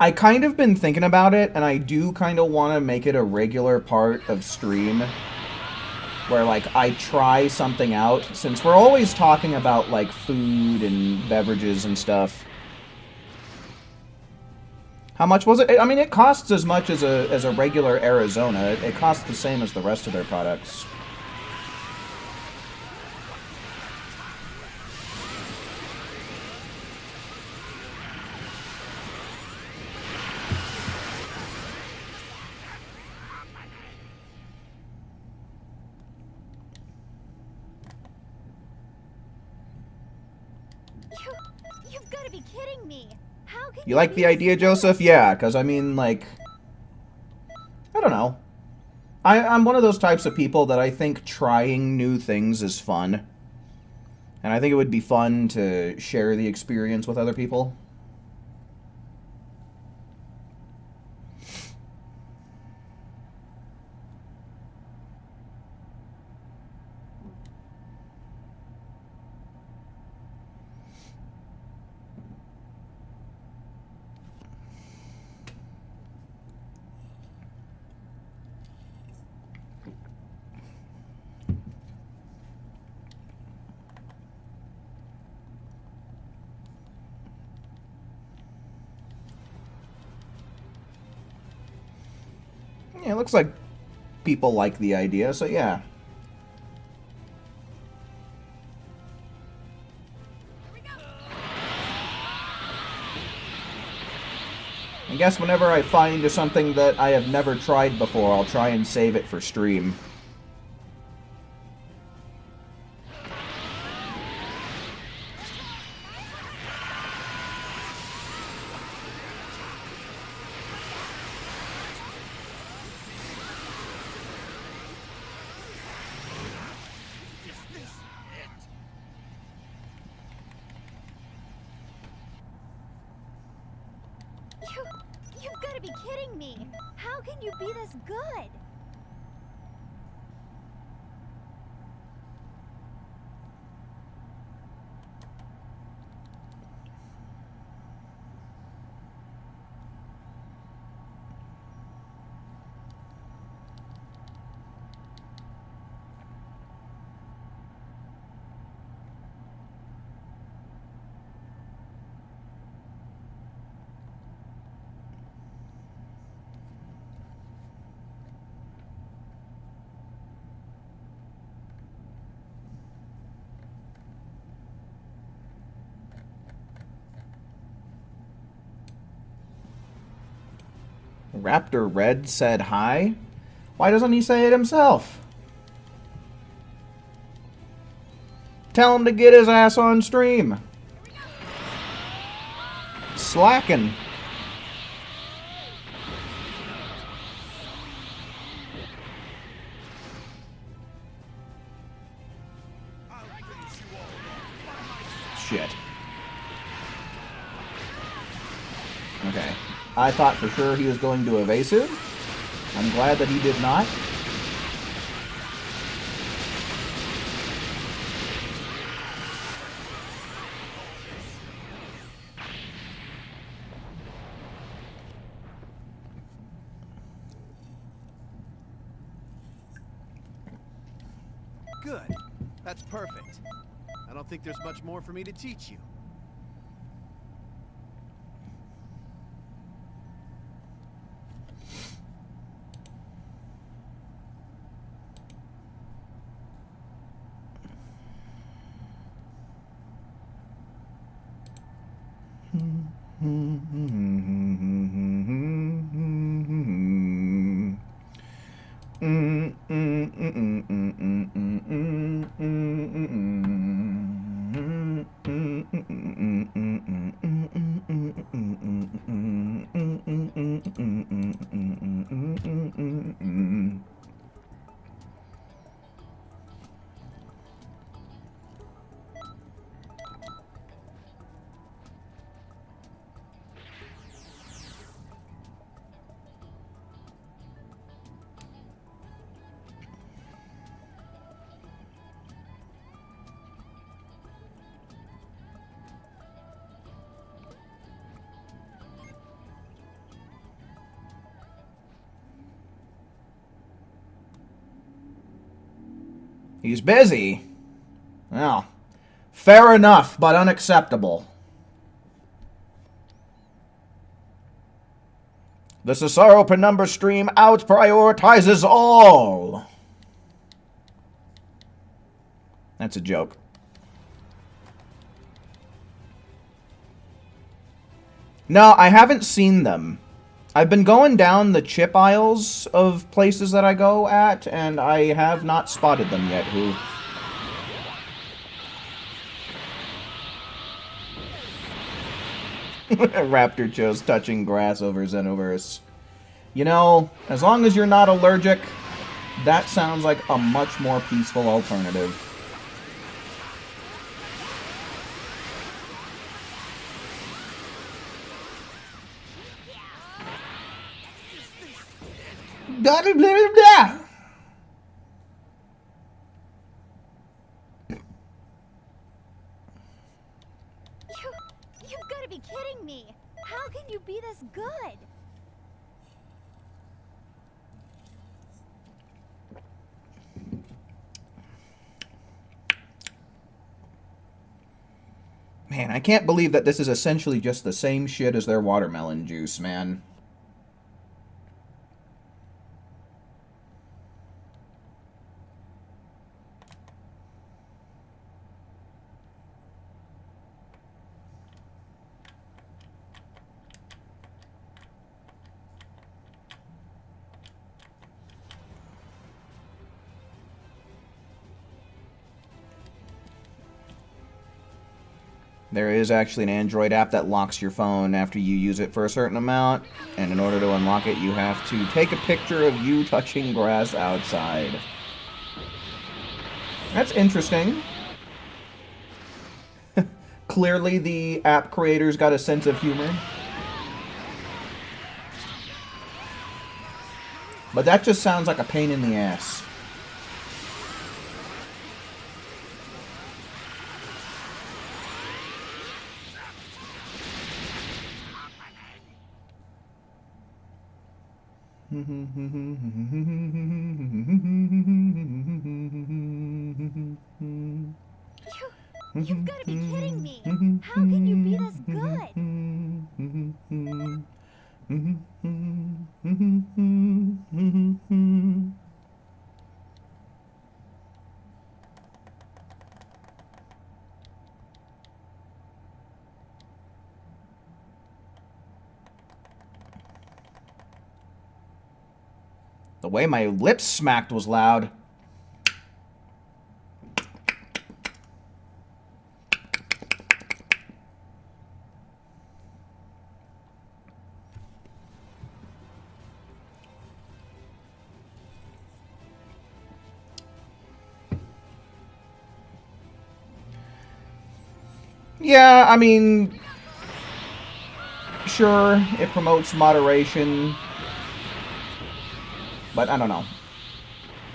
I kind of been thinking about it, and I do kind of want to make it a regular part of stream. Where, like, I try something out, since we're always talking about, like, food and beverages and stuff. How much was it? I mean, it costs as much as a regular Arizona. It costs the same as the rest of their products. You've got to be kidding me. How can You like the idea, Joseph? Yeah, because, I mean, like, I don't know. I'm one of those types of people that I think trying new things is fun. And I think it would be fun to share the experience with other people. Yeah, it looks like people like the idea, so yeah. I guess whenever I find something that I have never tried before, I'll try and save it for stream. You've got to be kidding me. How can you be this good? Raptor Red said hi. Why doesn't he say it himself? Tell him to get his ass on stream. Slacking. Shit. Okay. I thought for sure he was going to evasive. I'm glad that he did not. Good. That's perfect. I don't think there's much more for me to teach you. He's busy. Well, fair enough, but unacceptable. The Cesaro Penumbra stream out-prioritizes all. That's a joke. No, I haven't seen them. I've been going down the chip aisles of places that I go at, and I have not spotted them yet. Who? Raptor chose touching grass over Xenoverse. You know, as long as you're not allergic, that sounds like a much more peaceful alternative. Blah, blah, blah, blah. You've got to be kidding me. How can you be this good? Man, I can't believe that this is essentially just the same shit as their watermelon juice, man. There is actually an Android app that locks your phone after you use it for a certain amount, and in order to unlock it, you have to take a picture of you touching grass outside. That's interesting. Clearly the app creators got a sense of humor. But that just sounds like a pain in the ass. You've got to be kidding me. How can you be this good? The way my lips smacked was loud. Yeah, I mean, sure, it promotes moderation, but I don't know.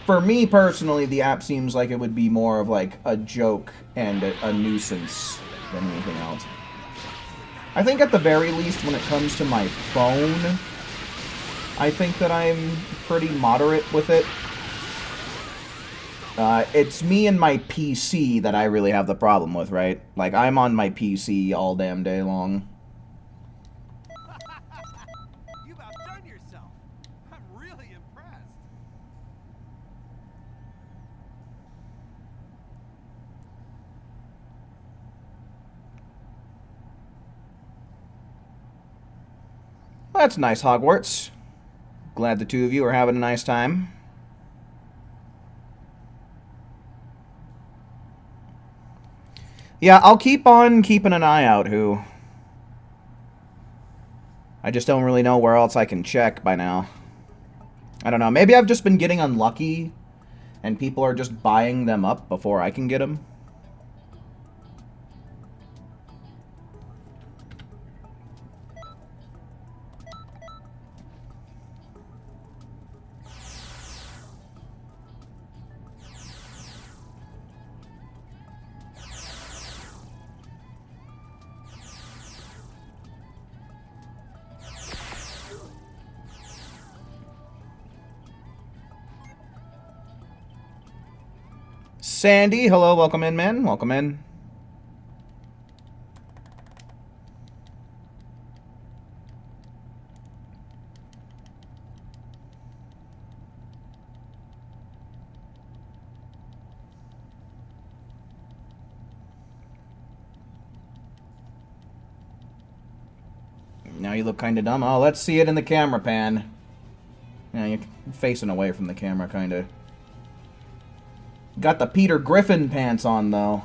For me personally, the app seems like it would be more of like a joke and a nuisance than anything else. I think at the very least when it comes to my phone, I think that I'm pretty moderate with it. It's me and my PC that I really have the problem with, right? Like, I'm on my PC all damn day long. You've outdone yourself. I'm really impressed. That's nice, Hogwarts. Glad the two of you are having a nice time. Yeah, I'll keep on keeping an eye out, Who. I just don't really know where else I can check by now. I don't know. Maybe I've just been getting unlucky, and people are just buying them up before I can get them. Sandy, hello, welcome in, man. Welcome in. Now you look kind of dumb. Oh, let's see it in the camera pan. Yeah, you're facing away from the camera, kind of. Got the Peter Griffin pants on, though.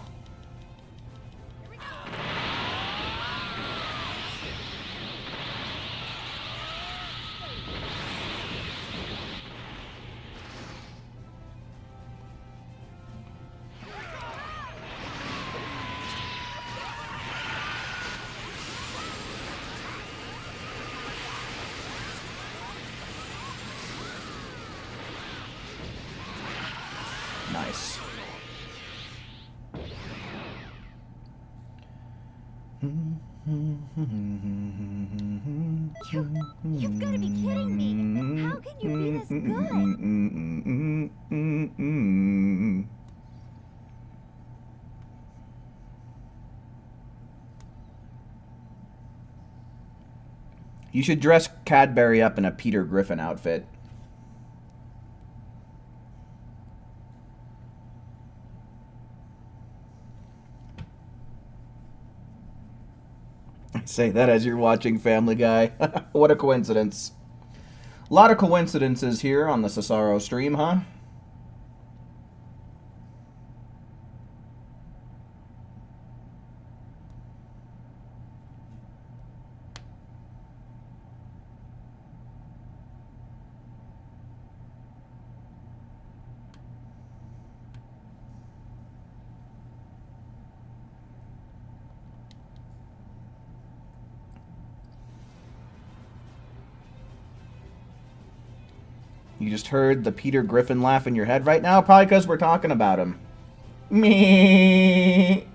Nice. You've got to be kidding me. How can you be this good? You should dress Cadbury up in a Peter Griffin outfit. Say that as you're watching Family Guy. What a coincidence. A lot of coincidences here on the Cesaro stream, huh? You just heard the Peter Griffin laugh in your head right now? Probably because we're talking about him. Me.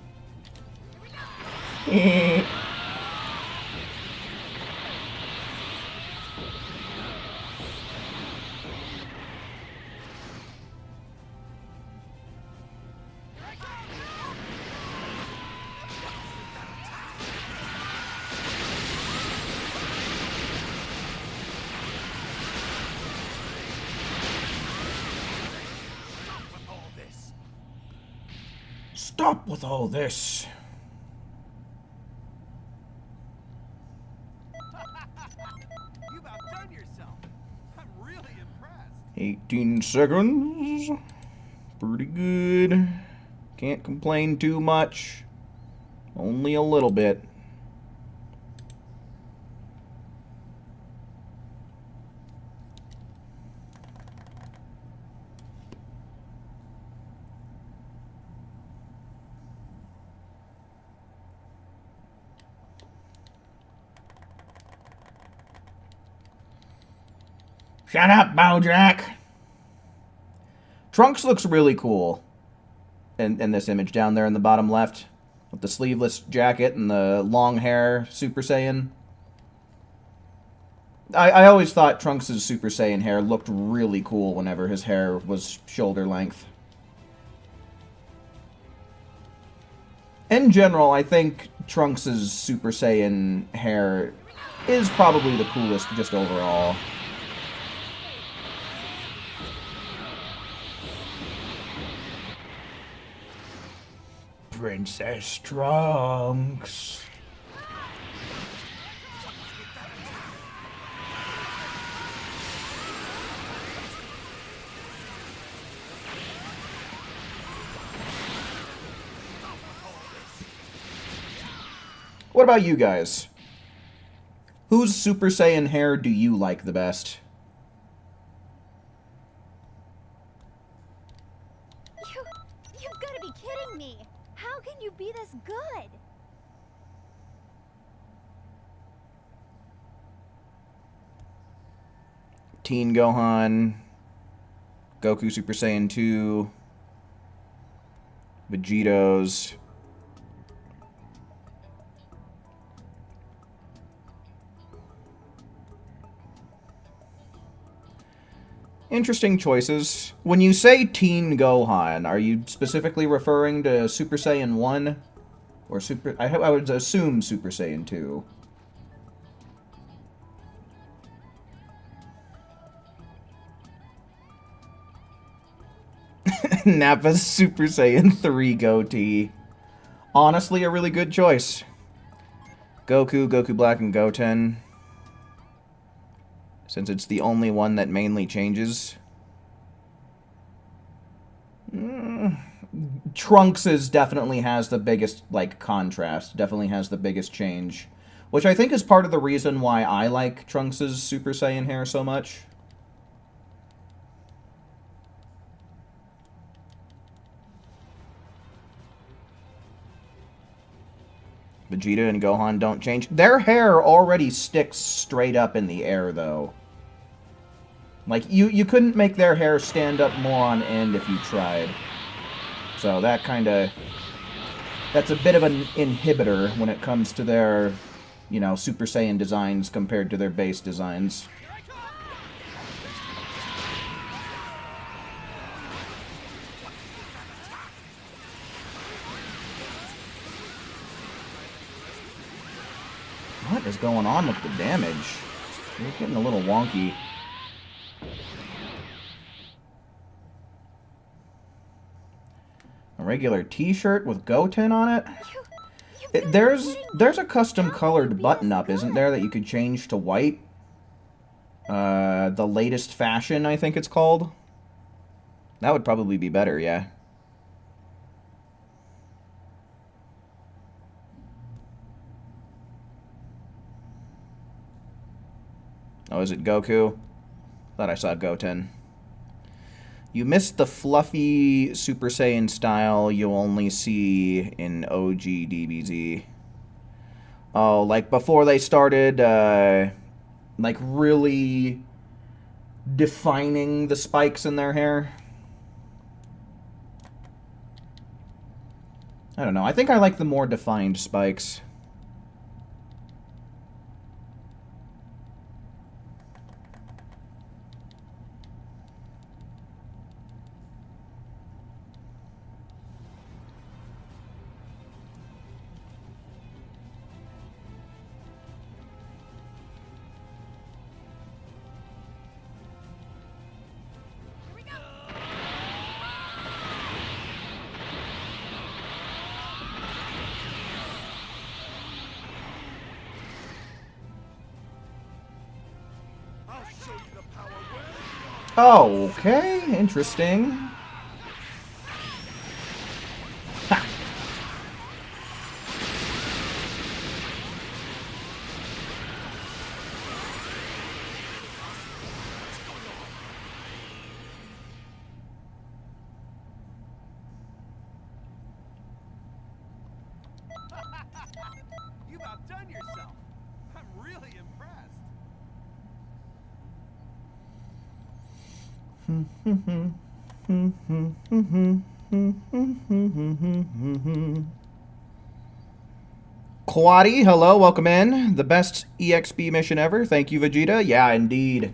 Stop with all this. You've outdone yourself. I'm really impressed. 18 seconds. Pretty good. Can't complain too much. Only a little bit. Shut up, Bojack! Trunks looks really cool in this image down there in the bottom left. With the sleeveless jacket and the long hair Super Saiyan. I always thought Trunks' Super Saiyan hair looked really cool whenever his hair was shoulder length. In general, I think Trunks' Super Saiyan hair is probably the coolest just overall. Princess Trunks. What about you guys? Whose Super Saiyan hair do you like the best? You've got to be kidding me. How can you be this good? Teen Gohan, Goku Super Saiyan 2, Vegeto's. Interesting choices. When you say Teen Gohan, are you specifically referring to Super Saiyan 1? Or Super... I would assume Super Saiyan 2. Nappa's Super Saiyan 3 goatee. Honestly, a really good choice. Goku, Goku Black, and Goten. Since it's the only one that mainly changes. Trunks' definitely has the biggest, like, contrast. Definitely has the biggest change. Which I think is part of the reason why I like Trunks' Super Saiyan hair so much. Vegeta and Gohan don't change. Their hair already sticks straight up in the air, though. Like, you couldn't make their hair stand up more on end if you tried. So that kind of... That's a bit of an inhibitor when it comes to their, you know, Super Saiyan designs compared to their base designs. What is going on with the damage? It's getting a little wonky. A regular t-shirt with Goten on it? There's a custom colored button-up, isn't there, that you could change to white? The latest fashion, I think it's called. That would probably be better, yeah. Oh, is it Goku? Thought I saw Goten. You missed the fluffy Super Saiyan style you'll only see in OG DBZ. Oh, like before they started, like really defining the spikes in their hair? I don't know. I think I like the more defined spikes. Oh, okay. Interesting. Ha. You've outdone yourself. I'm really impressed. Quaddy, hello, welcome in. The best EXP mission ever. Thank you, Vegeta. Yeah, indeed.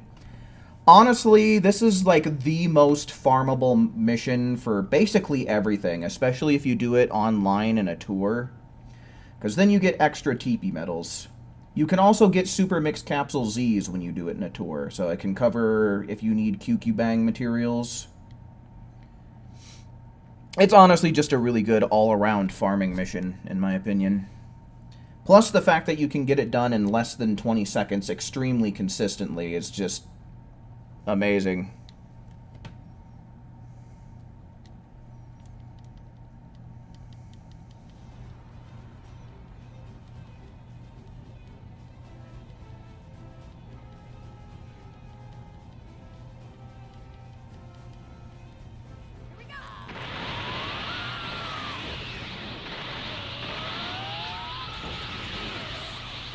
Honestly, this is like the most farmable mission for basically everything, especially if you do it online in a tour. Because then you get extra TP medals. You can also get Super Mixed Capsule Zs when you do it in a tour, so it can cover if you need QQ Bang materials. It's honestly just a really good all-around farming mission, in my opinion. Plus, the fact that you can get it done in less than 20 seconds extremely consistently is just amazing.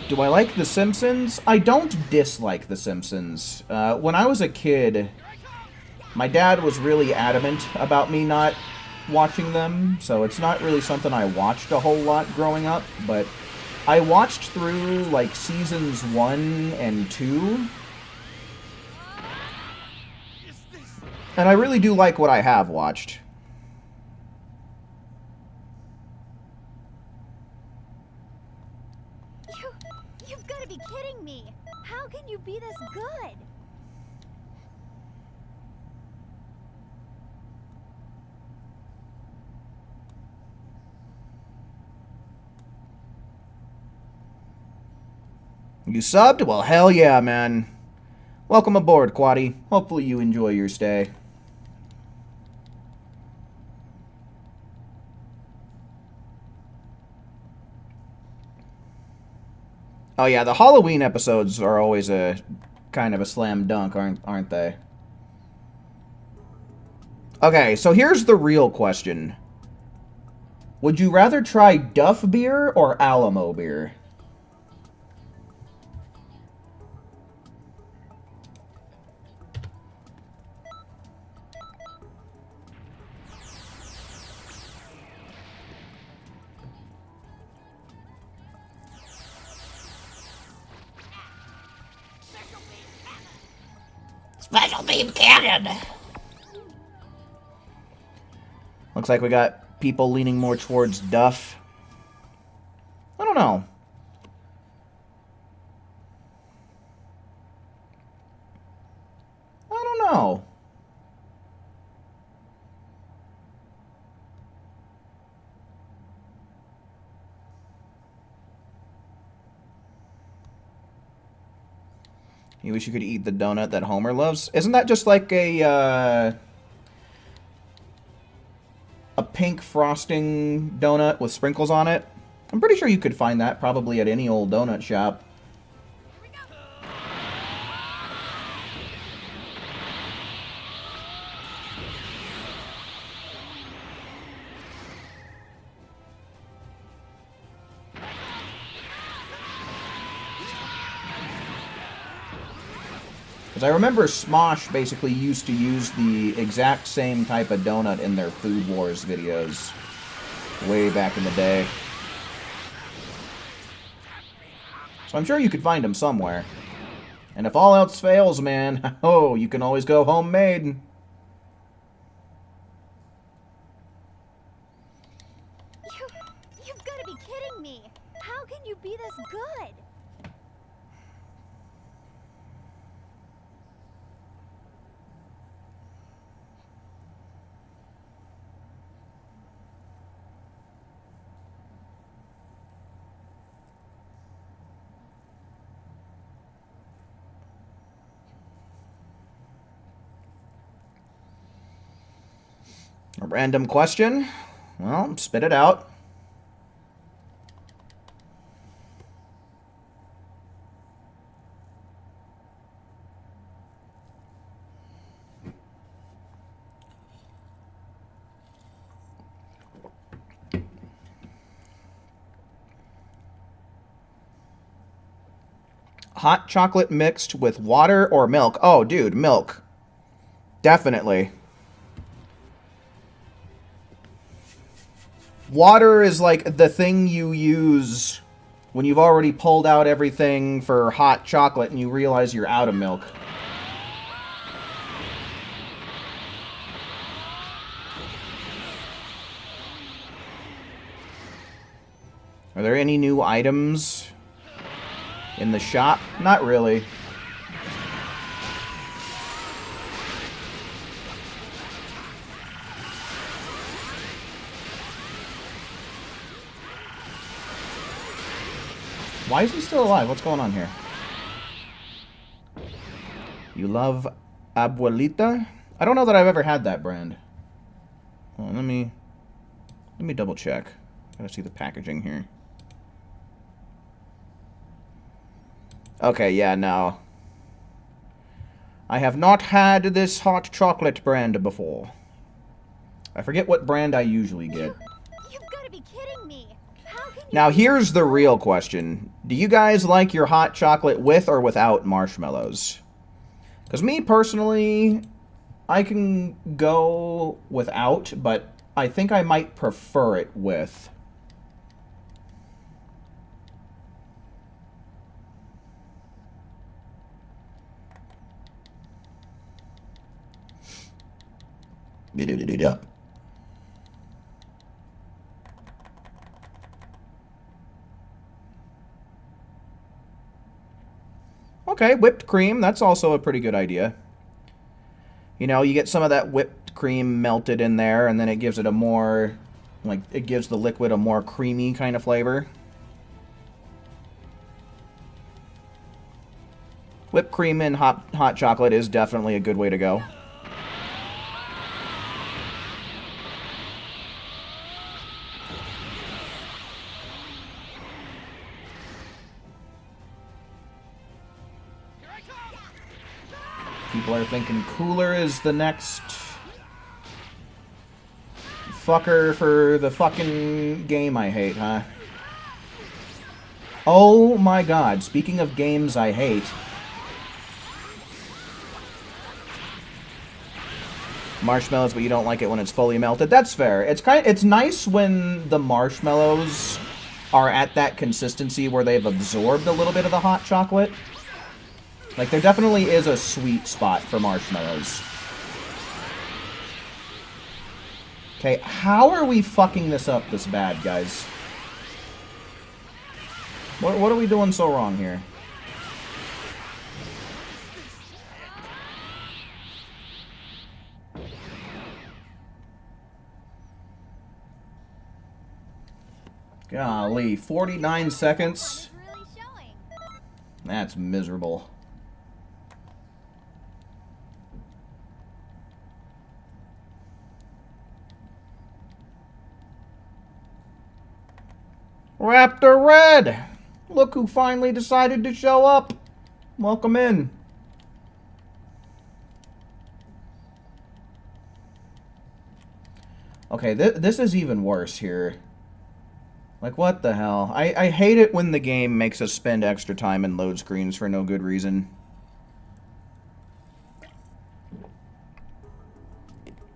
Do I like The Simpsons? I don't dislike The Simpsons. When I was a kid, my dad was really adamant about me not watching them, so it's not really something I watched a whole lot growing up, but I watched through, like, seasons 1 and 2, and I really do like what I have watched. You've got to be kidding me. How can you be this good? You subbed? Well, hell yeah, man. Welcome aboard, Quaddy. Hopefully you enjoy your stay. Oh yeah, the Halloween episodes are always a kind of a slam dunk, aren't they? Okay, so here's the real question. Would you rather try Duff beer or Alamo beer? Special beam cannon! Looks like we got people leaning more towards Duff. I don't know. I don't know. You wish you could eat the donut that Homer loves? Isn't that just like a pink frosting donut with sprinkles on it? I'm pretty sure you could find that probably at any old donut shop. Because I remember Smosh basically used to use the exact same type of donut in their Food Wars videos way back in the day. So I'm sure you could find them somewhere. And if all else fails, man, oh, you can always go homemade. You've got to be kidding me. How can you be this good? A random question. Well, spit it out. Hot chocolate mixed with water or milk? Oh, dude, milk. Definitely. Water is like the thing you use when you've already pulled out everything for hot chocolate and you realize you're out of milk. Are there any new items in the shop? Not really. Why is he still alive? What's going on here? You love Abuelita? I don't know that I've ever had that brand. Well, let me double check. Gotta see the packaging here. Okay, yeah, no. I have not had this hot chocolate brand before. I forget what brand I usually get. You've got to be kidding me. How can you Now, here's the real question. Do you guys like your hot chocolate with or without marshmallows? Because me, personally, I can go without, but I think I might prefer it with. Okay, whipped cream. That's also a pretty good idea. You know, you get some of that whipped cream melted in there, and then it gives it a more, like, it gives the liquid a more creamy kind of flavor. Whipped cream in hot chocolate is definitely a good way to go. People are thinking Cooler is the next fucker for the fucking game I hate, huh? Oh my god, speaking of games I hate. Marshmallows, but you don't like it when it's fully melted. That's fair. It's nice when the marshmallows are at that consistency where they've absorbed a little bit of the hot chocolate. Like, there definitely is a sweet spot for marshmallows. Okay, how are we fucking this up this bad, guys? What are we doing so wrong here? Golly, 49 seconds? really showing? That's miserable. Raptor Red! Look who finally decided to show up. Welcome in. Okay, this is even worse here. Like, what the hell? I hate it when the game makes us spend extra time in load screens for no good reason.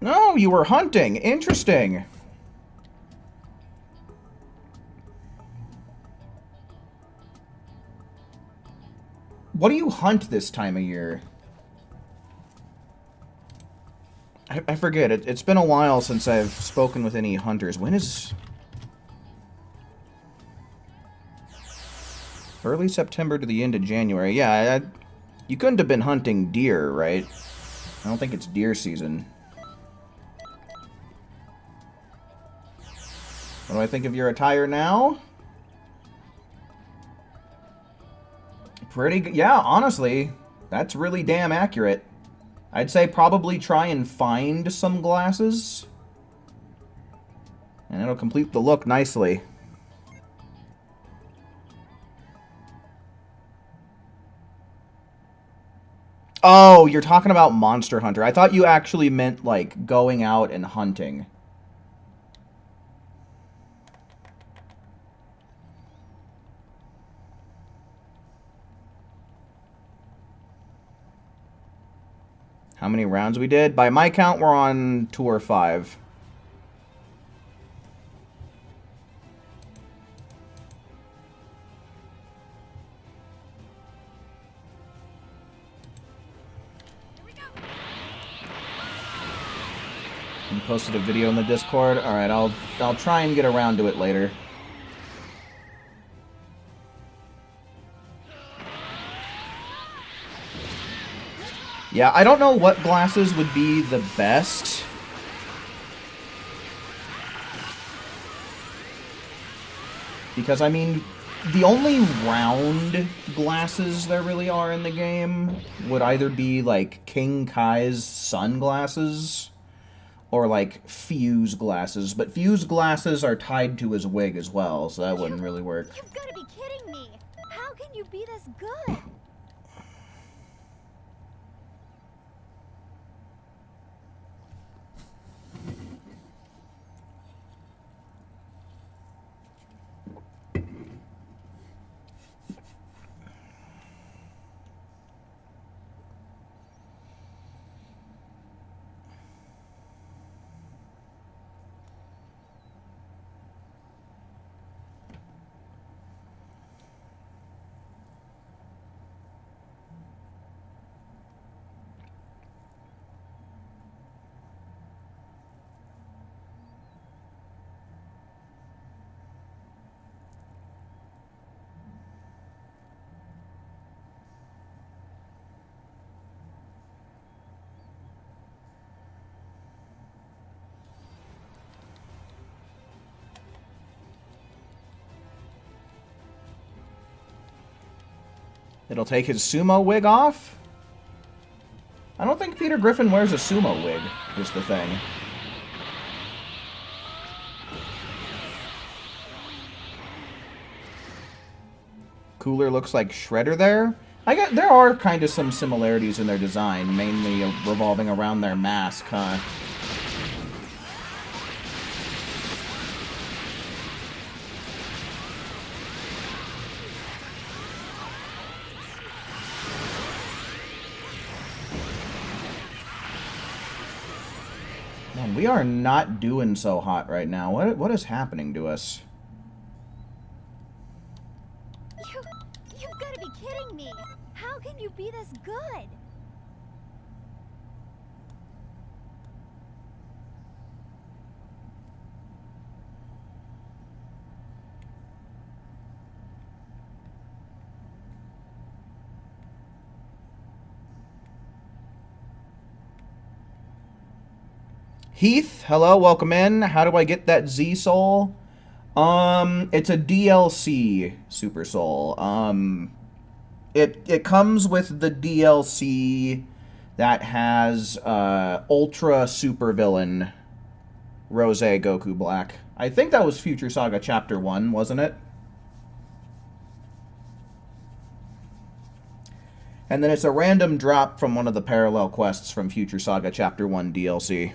No, you were hunting. Interesting. What do you hunt this time of year? I forget. It's been a while since I've spoken with any hunters. When is... Early September to the end of January. Yeah, you couldn't have been hunting deer, right? I don't think it's deer season. What do I think of your attire now? Pretty good. Yeah, honestly, that's really damn accurate. I'd say probably try and find some glasses. And it'll complete the look nicely. Oh, you're talking about Monster Hunter. I thought you actually meant, like, going out and hunting. How many rounds we did? By my count, we're on tour 5. You posted a video in the Discord? Alright, I'll try and get around to it later. Yeah, I don't know what glasses would be the best. Because, I mean, the only round glasses there really are in the game would either be, like, King Kai's sunglasses or, like, Fuse glasses. But Fuse glasses are tied to his wig as well, so that wouldn't really work. You've got to be kidding me. How can you be this good? It'll take his sumo wig off? I don't think Peter Griffin wears a sumo wig, is the thing. Cooler looks like Shredder there. There are kind of some similarities in their design, mainly revolving around their mask, huh? Man, we are not doing so hot right now. What is happening to us? You've got to be kidding me. How can you be this good? Heath, hello, welcome in. How do I get that Z Soul? It's a DLC Super Soul. It comes with the DLC that has Ultra Super Villain Rose Goku Black. I think that was Future Saga Chapter 1, wasn't it? And then it's a random drop from one of the parallel quests from Future Saga Chapter 1 DLC.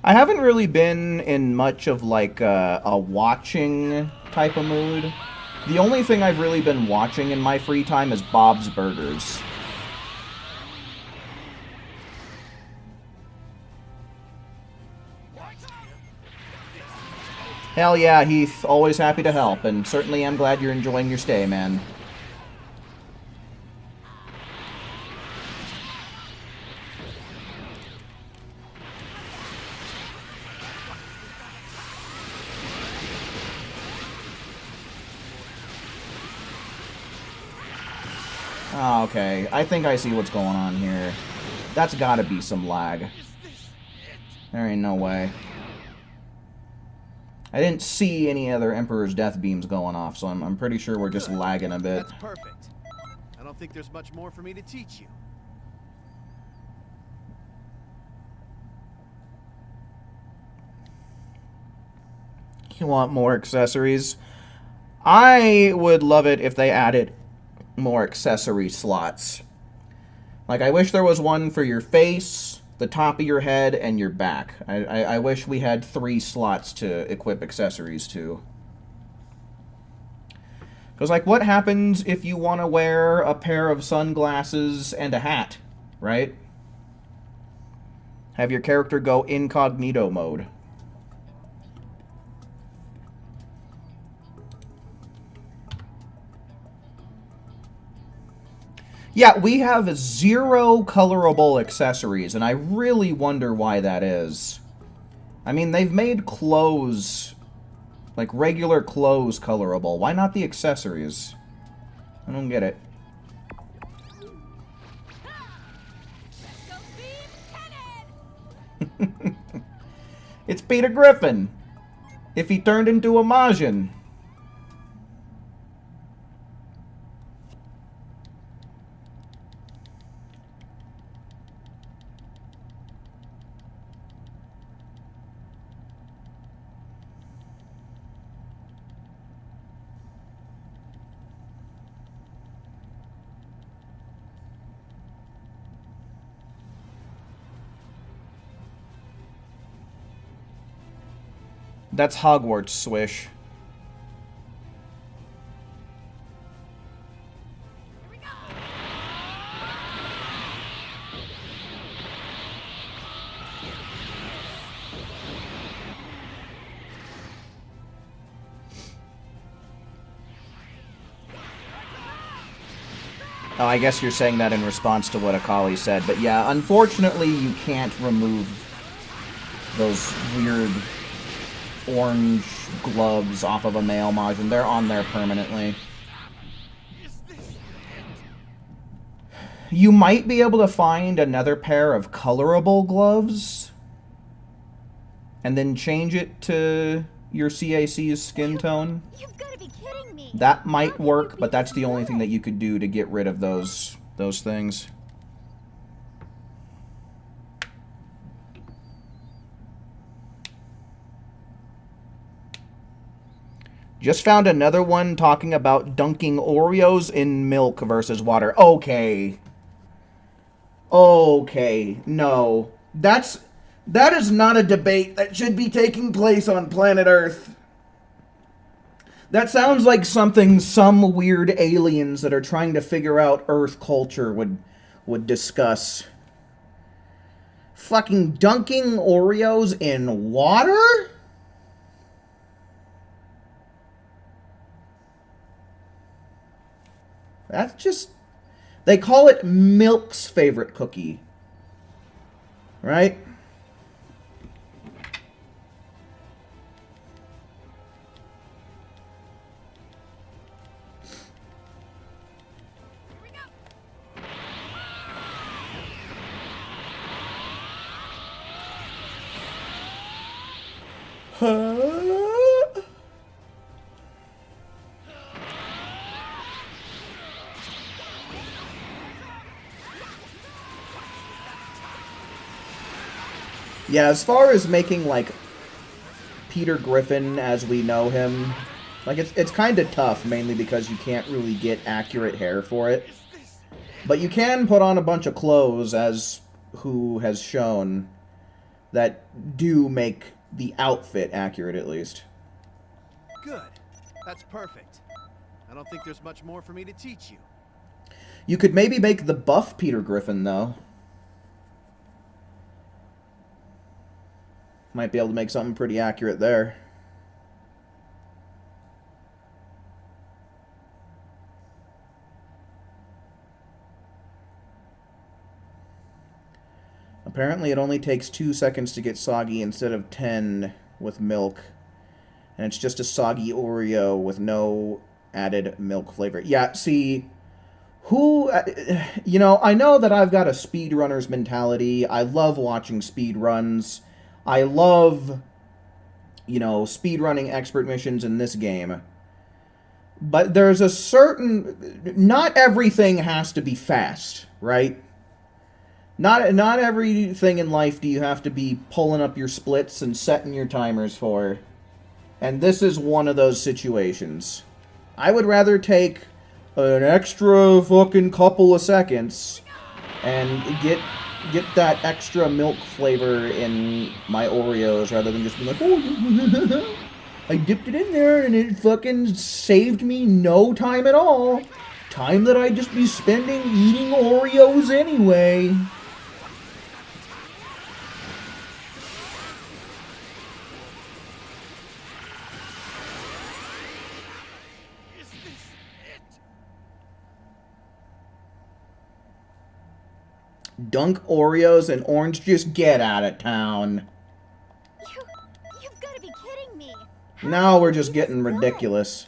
I haven't really been in much of like a watching type of mood. The only thing I've really been watching in my free time is Bob's Burgers. Hell yeah, Heath. Always happy to help, and certainly am glad you're enjoying your stay, man. Oh, okay. I think I see what's going on here. That's gotta be some lag. There ain't no way. I didn't see any other Emperor's Death Beams going off, so I'm pretty sure we're just Good. lagging a bit. That's perfect. I don't think there's much more for me to teach you. You want more accessories? I would love it if they added more accessory slots. Like, I wish there was one for your face, the top of your head, and your back. I wish we had 3 slots to equip accessories to. Because, like, what happens if you want to wear a pair of sunglasses and a hat, right? Have your character go incognito mode. Yeah, we have 0 colorable accessories, and I really wonder why that is. I mean, they've made clothes, like regular clothes, colorable. Why not the accessories? I don't get it. It's Peter Griffin. If he turned into a Majin. That's Hogwarts, Swish. Here we go. Oh, I guess you're saying that in response to what Akali said. But yeah, unfortunately, you can't remove those weird orange gloves off of a male Majin. They're on there permanently. You might be able to find another pair of colorable gloves and then change it to your CAC's skin tone. You've got to be kidding me. That might work, but that's the only thing that you could do to get rid of those things. Just found another one talking about dunking Oreos in milk versus water. Okay. Okay. No. That is not a debate that should be taking place on planet Earth. That sounds like something some weird aliens that are trying to figure out Earth culture would discuss. Fucking dunking Oreos in water? That's just... They call it Milk's favorite cookie. Right? Here we go. Huh? Yeah, as far as making, like, Peter Griffin as we know him, like, it's kind of tough, mainly because you can't really get accurate hair for it. But you can put on a bunch of clothes, as who has shown, that do make the outfit accurate, at least. Good. That's perfect. I don't think there's much more for me to teach you. You could maybe make the buff Peter Griffin, though. Might be able to make something pretty accurate there. Apparently it only takes 2 seconds to get soggy instead of 10 with milk. And it's just a soggy Oreo with no added milk flavor. Yeah, see, who... you know, I know that I've got a speedrunner's mentality. I love watching speedruns. I love you know, speedrunning expert missions in this game. But there's a certain... Not everything has to be fast, right? Not everything in life do you have to be pulling up your splits and setting your timers for. And this is one of those situations. I would rather take an extra fucking couple of seconds and get that extra milk flavor in my Oreos rather than just being like, oh, I dipped it in there and it fucking saved me no time at all. Time that I'd just be spending eating Oreos anyway. Dunk Oreos and orange juice, get out of town. You've got to be kidding me. Now we're just getting ridiculous.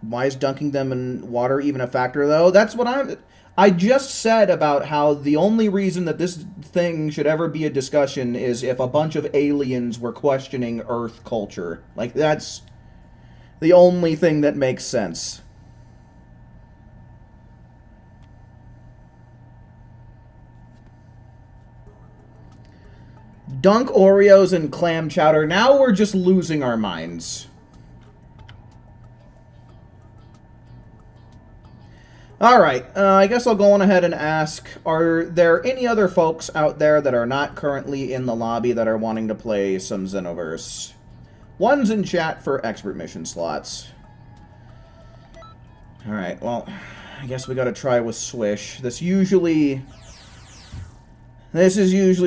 Why is dunking them in water even a factor, though? That's what I just said about how the only reason that this thing should ever be a discussion is if a bunch of aliens were questioning Earth culture. Like, that's the only thing that makes sense. Dunk Oreos and clam chowder. Now we're just losing our minds. Alright, I guess I'll go on ahead and ask, are there any other folks out there that are not currently in the lobby that are wanting to play some Xenoverse? One's in chat for expert mission slots. Alright, well, I guess we gotta try with Swish. This is usually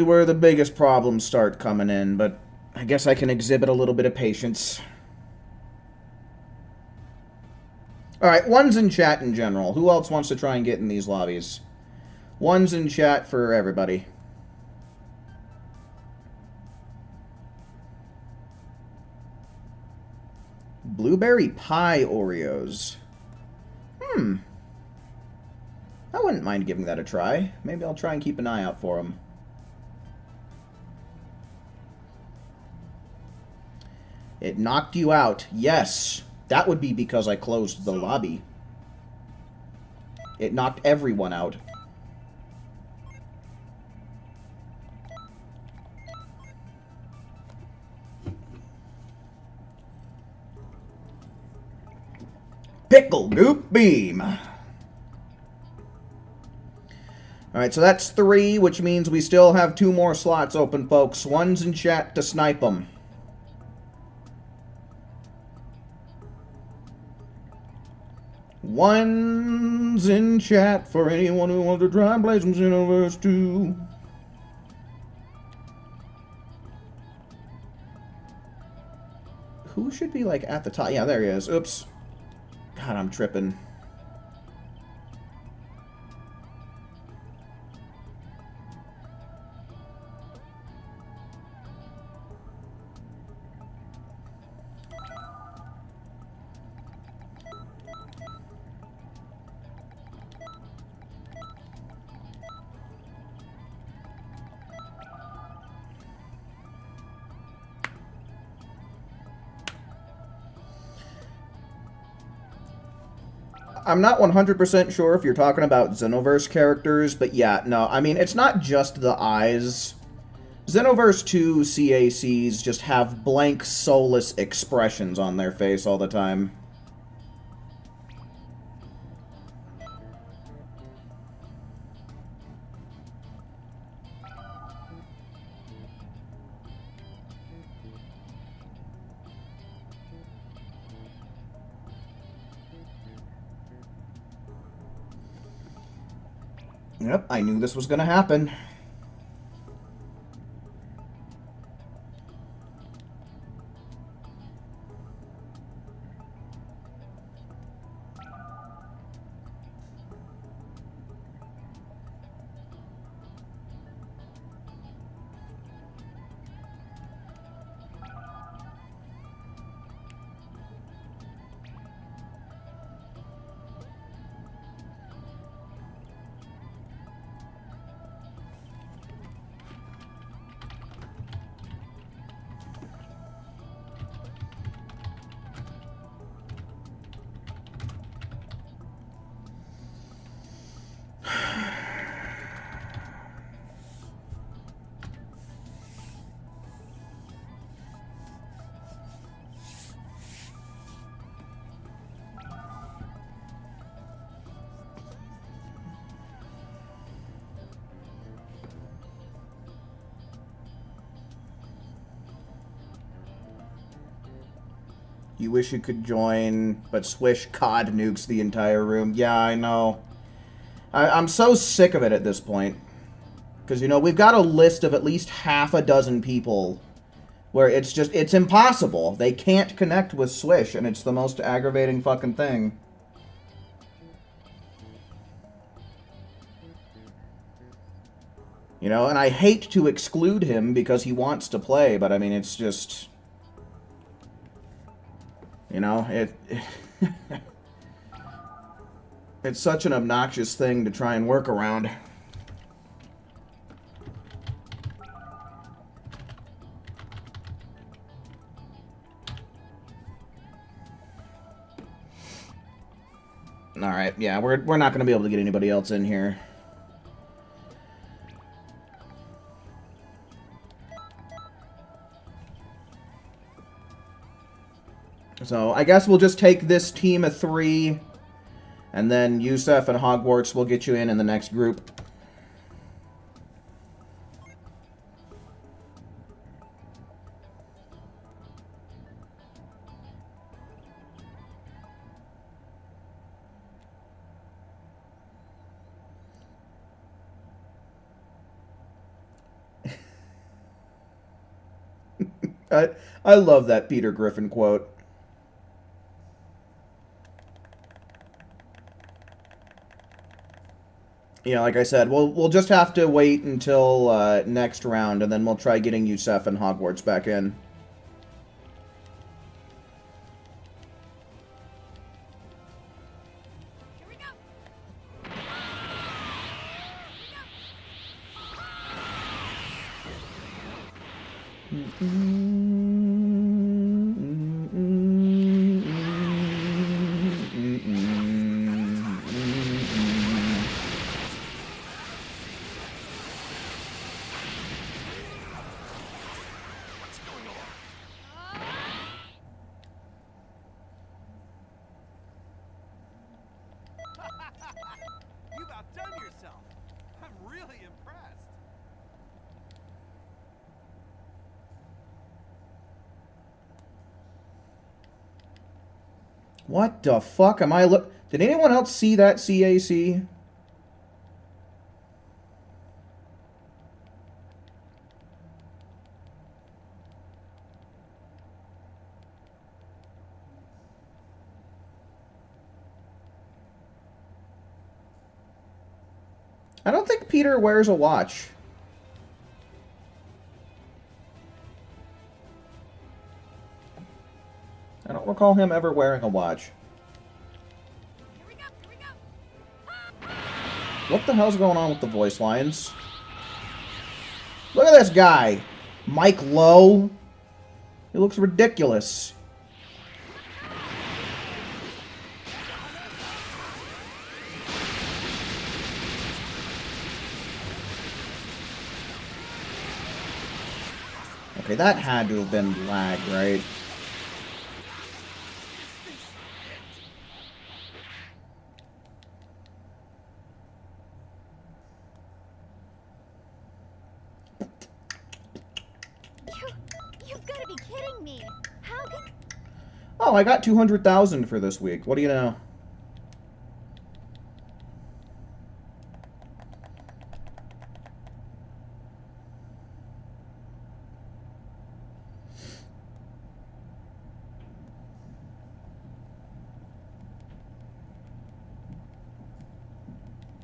where the biggest problems start coming in, but I guess I can exhibit a little bit of patience. Alright, one's in chat in general. Who else wants to try and get in these lobbies? One's in chat for everybody. Blueberry pie Oreos. I wouldn't mind giving that a try. Maybe I'll try and keep an eye out for them. It knocked you out. Yes. That would be because I closed the lobby. It knocked everyone out. Pickle Goop Beam. Alright, so that's 3, which means we still have 2 more slots open, folks. One's in chat to snipe them. One's in chat for anyone who wants to try and play some Xenoverse 2. Who should be, like, at the top? Yeah, there he is. Oops. God, I'm tripping. I'm not 100% sure if you're talking about Xenoverse characters, but yeah, no, I mean, it's not just the eyes. Xenoverse 2 CACs just have blank, soulless expressions on their face all the time. Yep, I knew this was going to happen. You wish you could join, but Swish COD nukes the entire room. Yeah, I know. I'm so sick of it at this point. Because, you know, we've got a list of at least half a dozen people where it's just, it's impossible. They can't connect with Swish, and it's the most aggravating fucking thing. You know, and I hate to exclude him because he wants to play, but I mean, it's just... You know, it's such an obnoxious thing to try and work around. Alright, yeah, we're not going to be able to get anybody else in here. So, I guess we'll just take this team of 3, and then Yusef and Hogwarts will get you in the next group. I love that Peter Griffin quote. Yeah, like I said, we'll just have to wait until next round, and then we'll try getting Yusef and Hogwarts back in. Here we go. You've outdone yourself. I'm really impressed. What the fuck am I look? Did anyone else see that CAC? I don't think Peter wears a watch. I don't recall him ever wearing a watch. Here we go. Here we go. What the hell's going on with the voice lines? Look at this guy. Mike Lowe. He looks ridiculous. Okay, that had to have been lag, right? You've got to be kidding me. How can... Oh, I got 200,000 for this week. What do you know?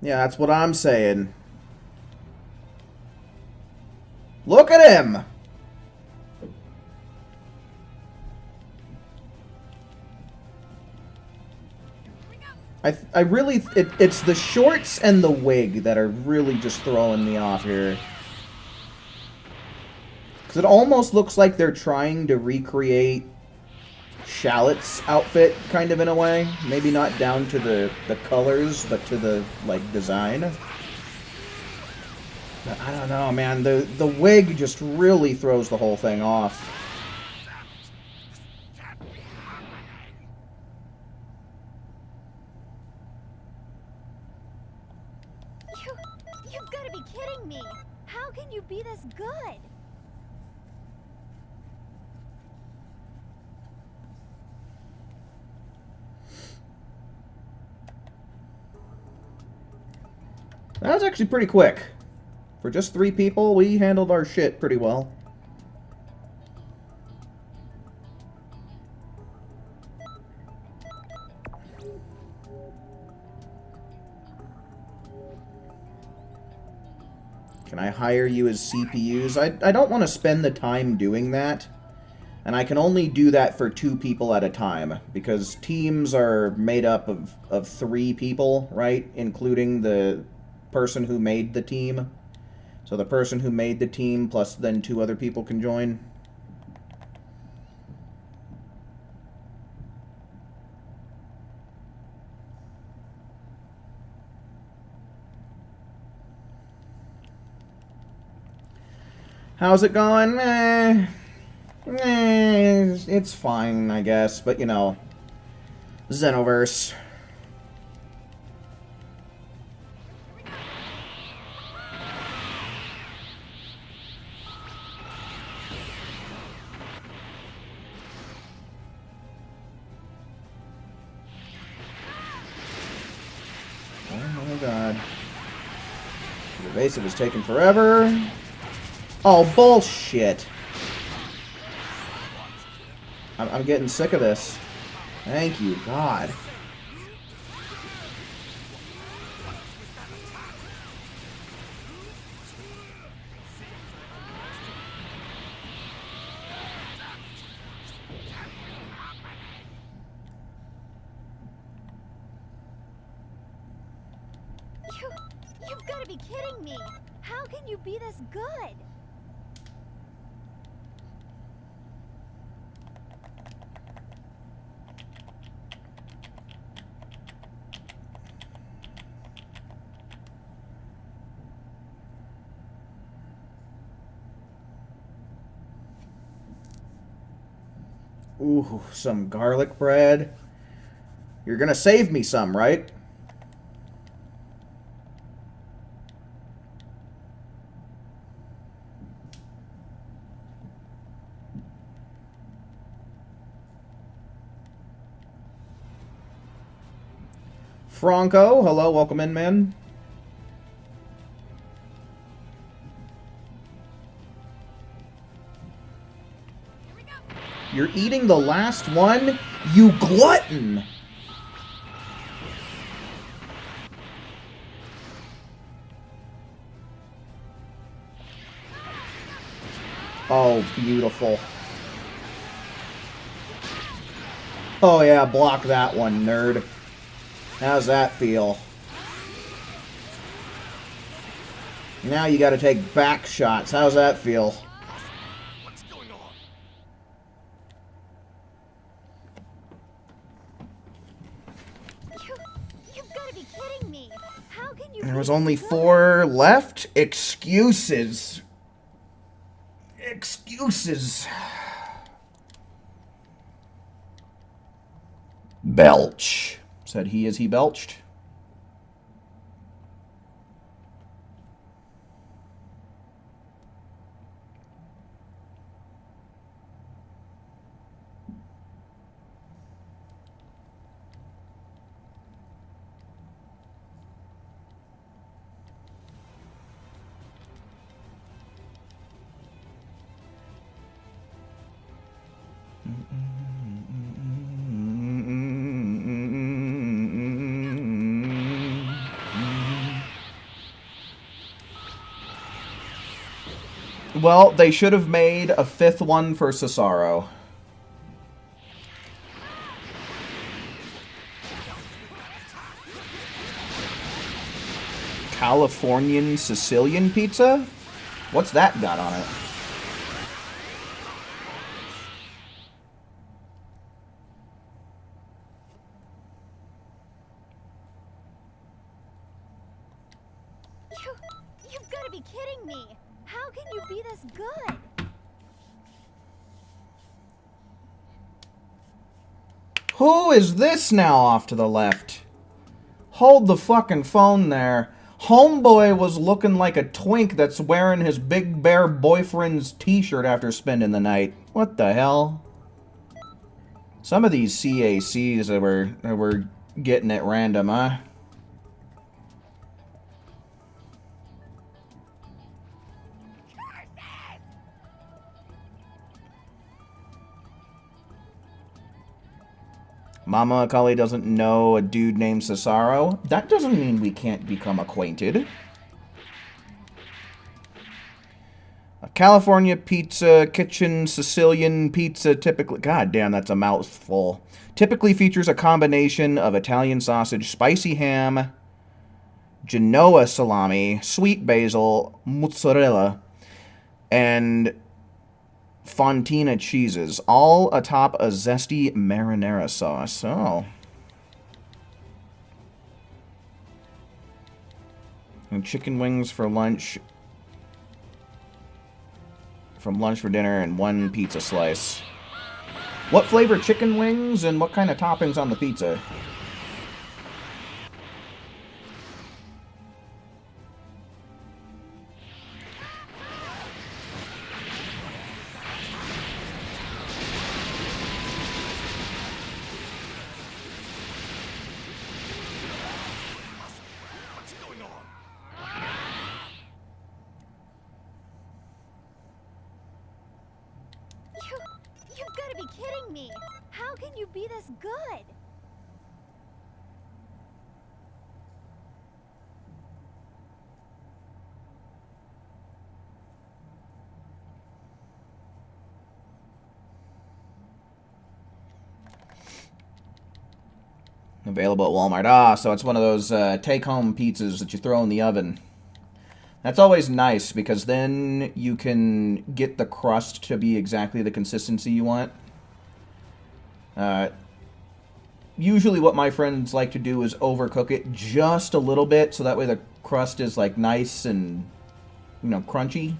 Yeah, that's what I'm saying. Look at him! I really... It's the shorts and the wig that are really just throwing me off here. Because it almost looks like they're trying to recreate Shallot's outfit, kind of, in a way. Maybe not down to the colors, but to the, like, design. But I don't know, man. The wig just really throws the whole thing off. You've got to be kidding me. How can you be this good? That was actually pretty quick. For just 3 people, we handled our shit pretty well. Can I hire you as CPUs? I don't want to spend the time doing that. And I can only do that for 2 people at a time, because teams are made up of 3 people, right? Including the person who made the team. So the person who made the team plus then 2 other people can join. How's it going? It's fine, I guess, but you know, Xenoverse. Oh my god. The evasive is taking forever. Oh, bullshit. I'm getting sick of this. Thank you, God. You've got to be kidding me. How can you be this good? Ooh, some garlic bread. You're gonna save me some, right? Franco, hello, welcome in, man. You're eating the last one? You glutton! Oh, beautiful. Oh yeah, block that one, nerd. How's that feel? Now you gotta take back shots. How's that feel? There was only 4 left? Excuses. Excuses. Belch, said he as he belched. Well, they should have made a 5th one for Cesaro. Californian Sicilian pizza? What's that got on it? You've got to be kidding me. How can you be this good? Who is this now off to the left? Hold the fucking phone there. Homeboy was looking like a twink that's wearing his big bear boyfriend's t-shirt after spending the night. What the hell? Some of these CACs that we're getting at random, huh? Mama Akali doesn't know a dude named Cesaro. That doesn't mean we can't become acquainted. A California pizza kitchen, Sicilian pizza typically... God damn, that's a mouthful. Typically features a combination of Italian sausage, spicy ham, Genoa salami, sweet basil, mozzarella, and Fontina cheeses, all atop a zesty marinara sauce. Oh. And chicken wings for lunch. From lunch for dinner, and 1 pizza slice. What flavor chicken wings and what kind of toppings on the pizza? You've got to be kidding me! How can you be this good? Available at Walmart. Ah, so it's one of those take-home pizzas that you throw in the oven. That's always nice, because then you can get the crust to be exactly the consistency you want. Usually what my friends like to do is overcook it just a little bit, so that way the crust is, like, nice and, you know, crunchy.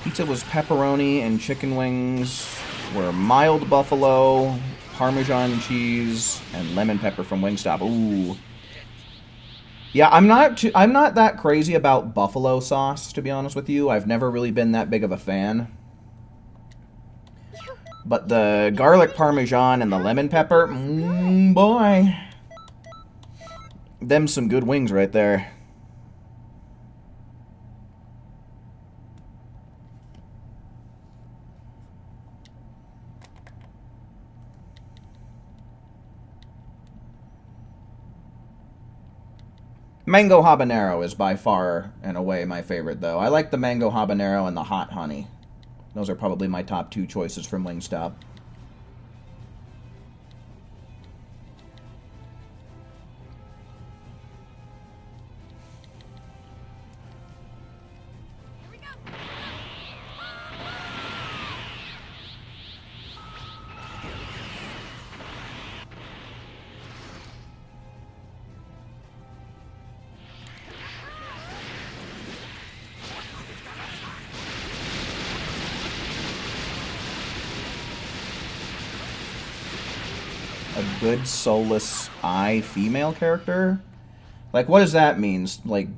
Pizza was pepperoni, and chicken wings were mild buffalo, Parmesan cheese, and lemon pepper from Wingstop. Ooh. Yeah, I'm not that crazy about buffalo sauce, to be honest with you. I've never really been that big of a fan. But the garlic Parmesan and the lemon pepper, boy. Them's some good wings right there. Mango habanero is by far and away my favorite, though. I like the mango habanero and the hot honey. Those are probably my top 2 choices from Wingstop. A good soulless eye female character? Like, what does that mean? Like,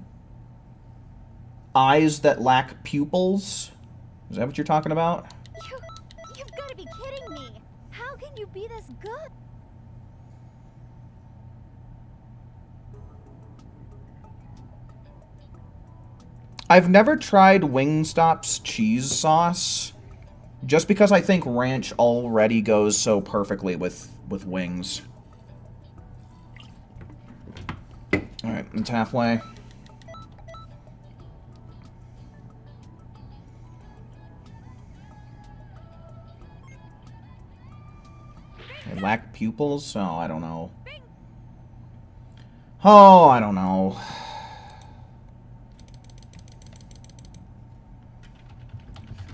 eyes that lack pupils? Is that what you're talking about? You've got to be kidding me! How can you be this good? I've never tried Wingstop's cheese sauce, just because I think ranch already goes so perfectly with wings. Alright, it's halfway. They lack pupils? Oh, I don't know. Oh, I don't know.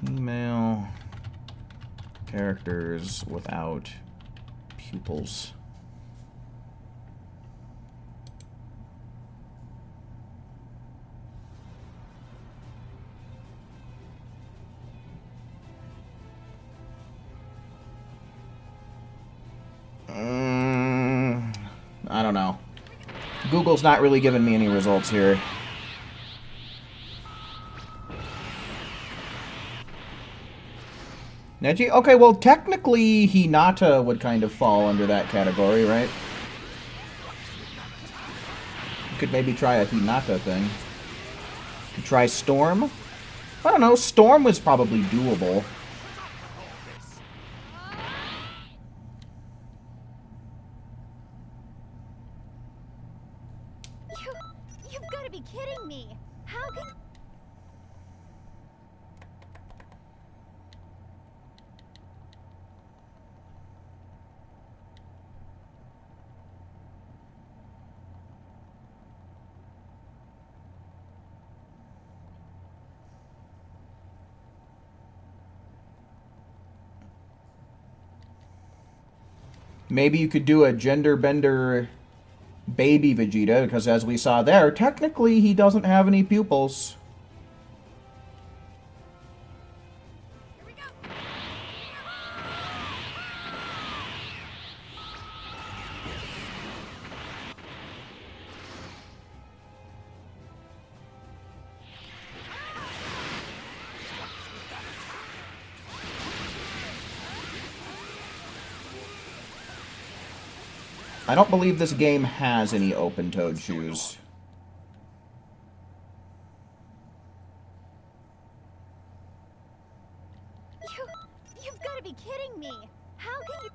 Female characters without pupils. I don't know. Google's not really giving me any results here. Neji? Okay, well, technically, Hinata would kind of fall under that category, right? You could maybe try a Hinata thing. Could try Storm? I don't know, Storm was probably doable. You've got to be kidding me. How can... Maybe you could do a gender bender baby Vegeta, because as we saw there, technically he doesn't have any pupils. Here we go. I don't believe this game has any open-toed shoes. You've got to be kidding me. How can you...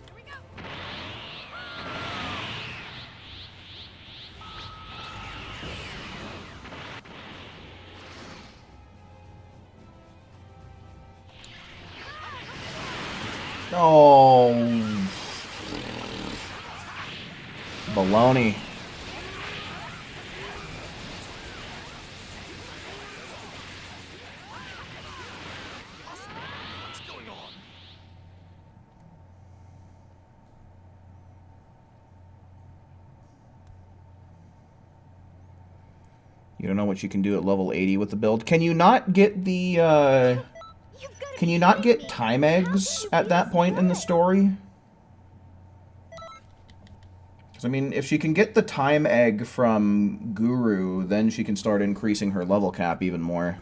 Here we go. Oh. Baloney. What's going on? You don't know what you can do at level 80 with the build. Can you not get the, You've got to Can be you not kidding get me. time How eggs can you at be that this point in the good? story? Because, I mean, if she can get the time egg from Guru, then she can start increasing her level cap even more.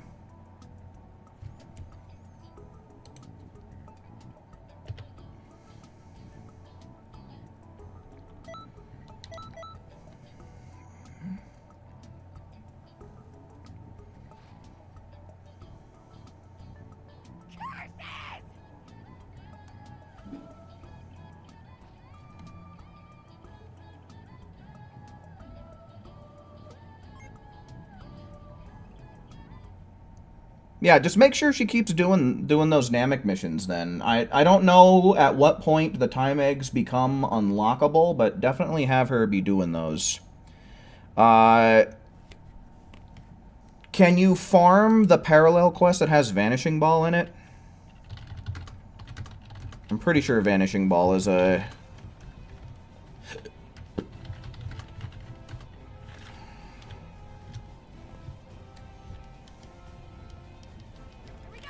Yeah, just make sure she keeps doing those Namek missions then. I don't know at what point the time eggs become unlockable, but definitely have her be doing those. Can you farm the parallel quest that has Vanishing Ball in it? I'm pretty sure Vanishing Ball is a... Here we go.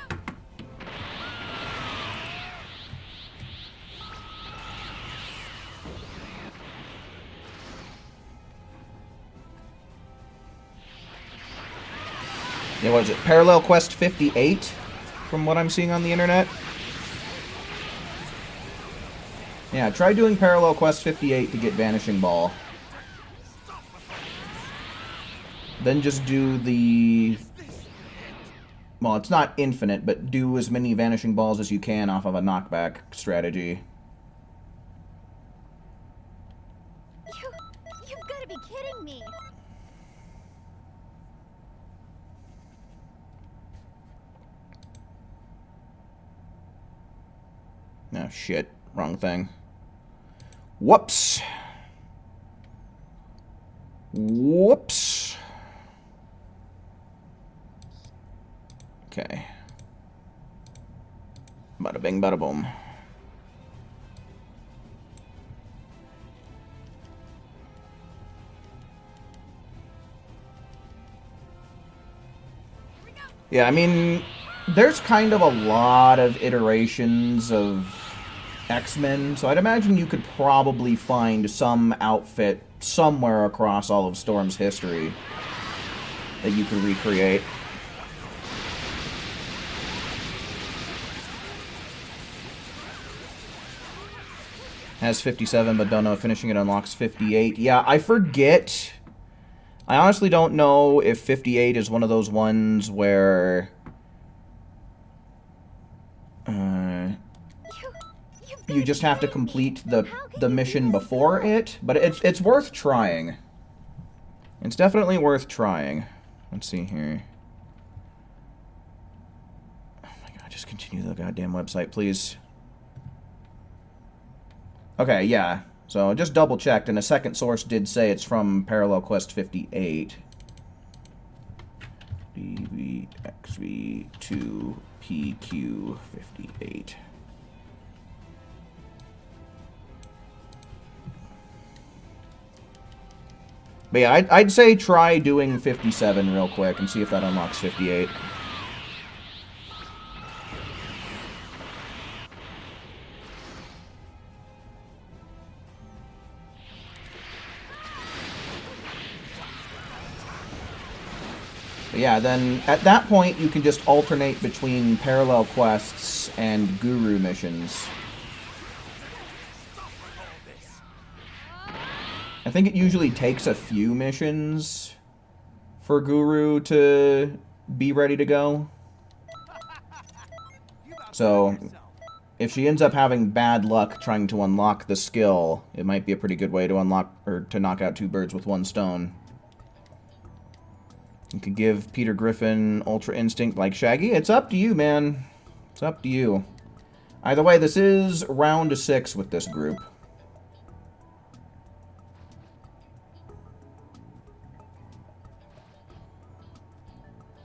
Yeah, what is it? Parallel Quest 58, from what I'm seeing on the internet. Yeah, try doing Parallel Quest 58 to get Vanishing Ball. Then just do the... Well, it's not infinite, but do as many Vanishing Balls as you can off of a knockback strategy. You've got to be kidding me. Oh, shit. Wrong thing. Whoops. Whoops. Bada bing, bada boom. Yeah, I mean, there's kind of a lot of iterations of X-Men, so I'd imagine you could probably find some outfit somewhere across all of Storm's history that you could recreate. Has 57, but don't know if finishing it unlocks 58. Yeah, I forget. I honestly don't know if 58 is one of those ones where you just have to complete the mission before it, but it's worth trying. It's definitely worth trying. Let's see here. Oh my god, just continue the goddamn website, please. Okay, yeah. So just double checked, and a second source did say it's from Parallel Quest 58. DBXV2 PQ 58. But yeah, I'd say try doing 57 real quick and see if that unlocks 58. But yeah, then at that point you can just alternate between parallel quests and guru missions. I think it usually takes a few missions for Guru to be ready to go. So, if she ends up having bad luck trying to unlock the skill, it might be a pretty good way to unlock, or to knock out two birds with one stone. You could give Peter Griffin Ultra Instinct like Shaggy. It's up to you, man. It's up to you. Either way, this is round 6 with this group.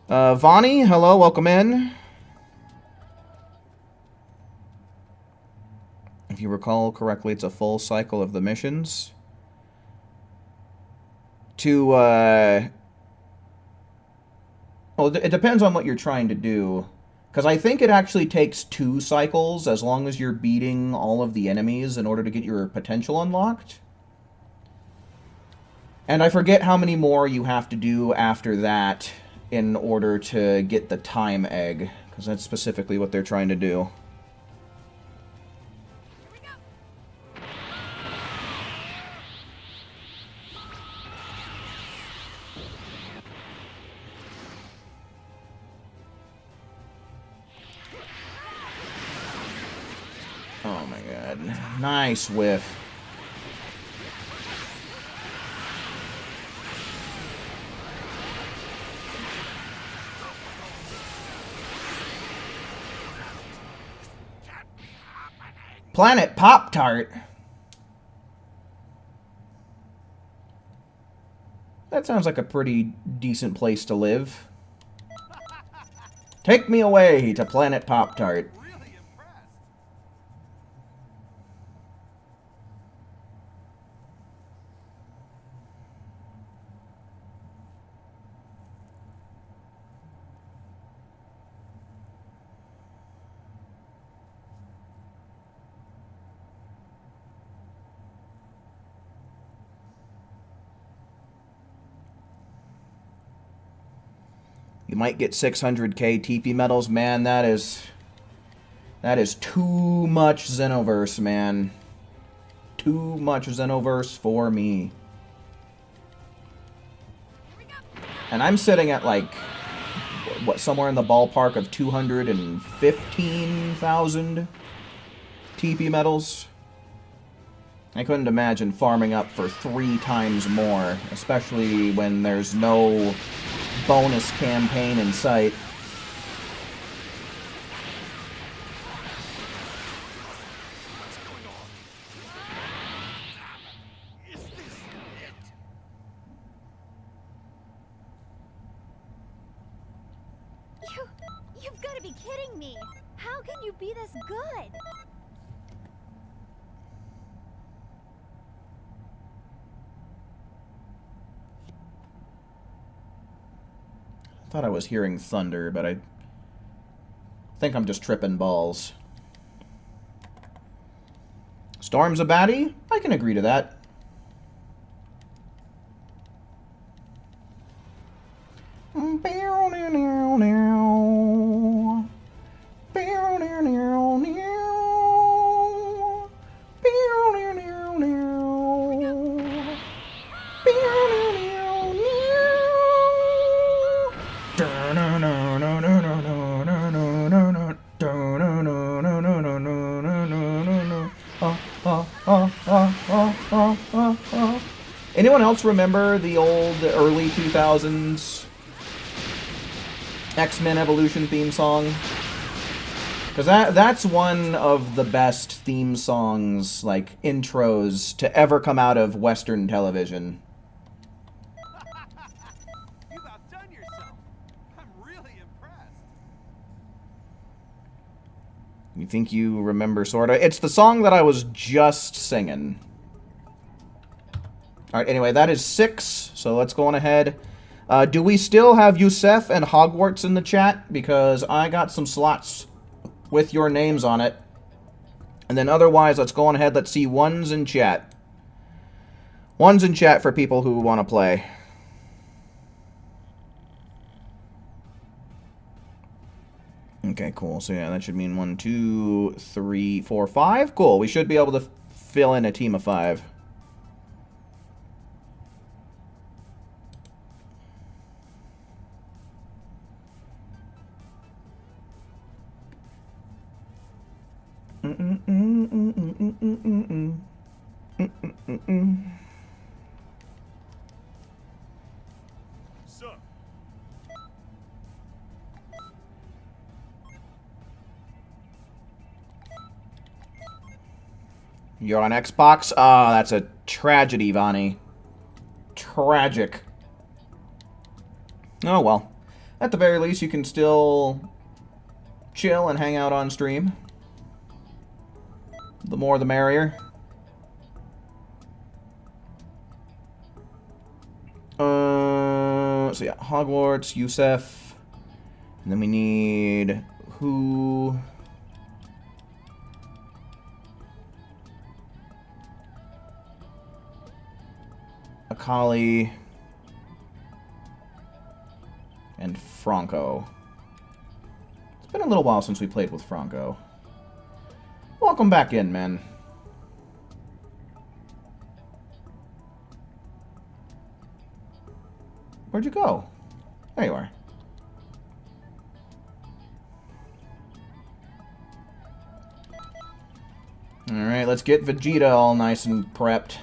Vani, hello, welcome in. If you recall correctly, it's a full cycle of the missions. Well, it depends on what you're trying to do. Because I think it actually takes 2 cycles as long as you're beating all of the enemies in order to get your potential unlocked. And I forget how many more you have to do after that in order to get the time egg, because that's specifically what they're trying to do. Oh my god. Nice whiff. Planet Pop-Tart. That sounds like a pretty decent place to live. Take me away to Planet Pop-Tart. Really impressed. You might get 600k TP medals. Man, that is too much Xenoverse, man. Too much Xenoverse for me. And I'm sitting at, like, what, somewhere in the ballpark of 215,000 TP medals. I couldn't imagine farming up for 3 times more, especially when there's no bonus campaign in sight. What's going on? Is this it? You've got to be kidding me. How can you be this good? I thought I was hearing thunder, but I think I'm just tripping balls. Storm's a baddie? I can agree to that. Anyone else remember the old early 2000s X-Men Evolution theme song? Because that's one of the best theme songs, like intros, to ever come out of Western television. You've outdone yourself. I'm really impressed. You think you remember, sorta? It's the song that I was just singing. Alright, anyway, that is 6, so let's go on ahead. Do we still have Yusef and Hogwarts in the chat? Because I got some slots with your names on it. And then otherwise, let's go on ahead. Let's see ones in chat. Ones in chat for people who want to play. Okay, cool. So yeah, that should mean 1, 2, 3, 4, 5. Cool. We should be able to fill in a team of 5. So, You're on Xbox? Ah, that's a tragedy, Vonnie. Tragic. Oh, well. At the very least, you can still chill and hang out on stream. The more the merrier. So yeah, Hogwarts, Yusef. And then we need... who... Akali. And Franco. It's been a little while since we played with Franco. Welcome back in, man. Where'd you go? There you are. Alright, let's get Vegeta all nice and prepped.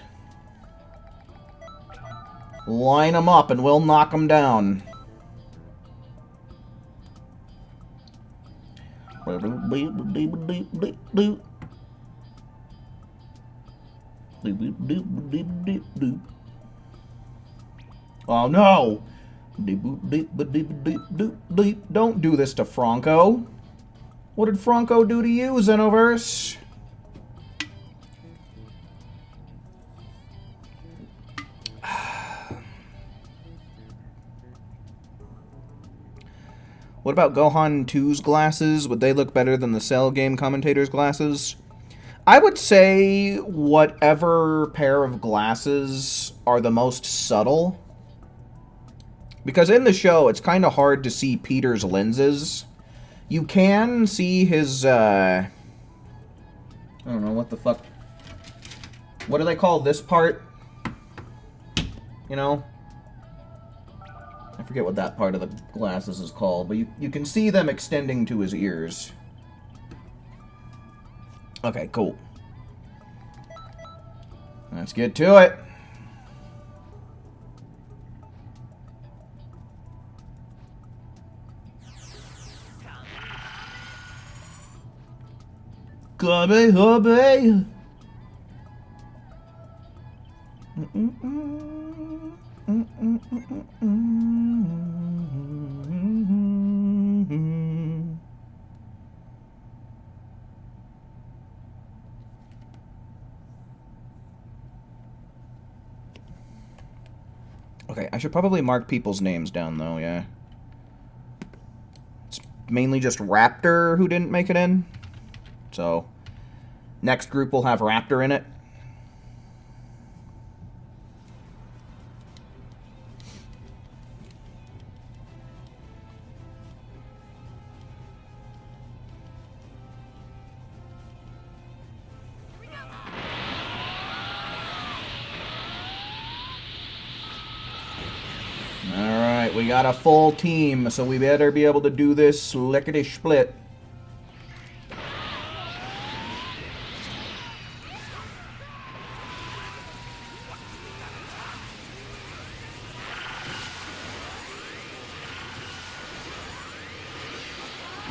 Line them up and we'll knock them down. Oh no! Don't do this to Franco. What did Franco do to you, Xenoverse? What about Gohan 2's glasses? Would they look better than the Cell game commentator's glasses? I would say whatever pair of glasses are the most subtle. Because in the show, it's kind of hard to see Peter's lenses. You can see his, I don't know, what the fuck. What do they call this part? You know? I forget what that part of the glasses is called, but you can see them extending to his ears. Okay, cool. Let's get to it. Hubby, hubby. Okay, I should probably mark people's names down, though, yeah. It's mainly just Raptor who didn't make it in. So, next group will have Raptor in it. Alright, we got a full team, so we better be able to do this lickety-split.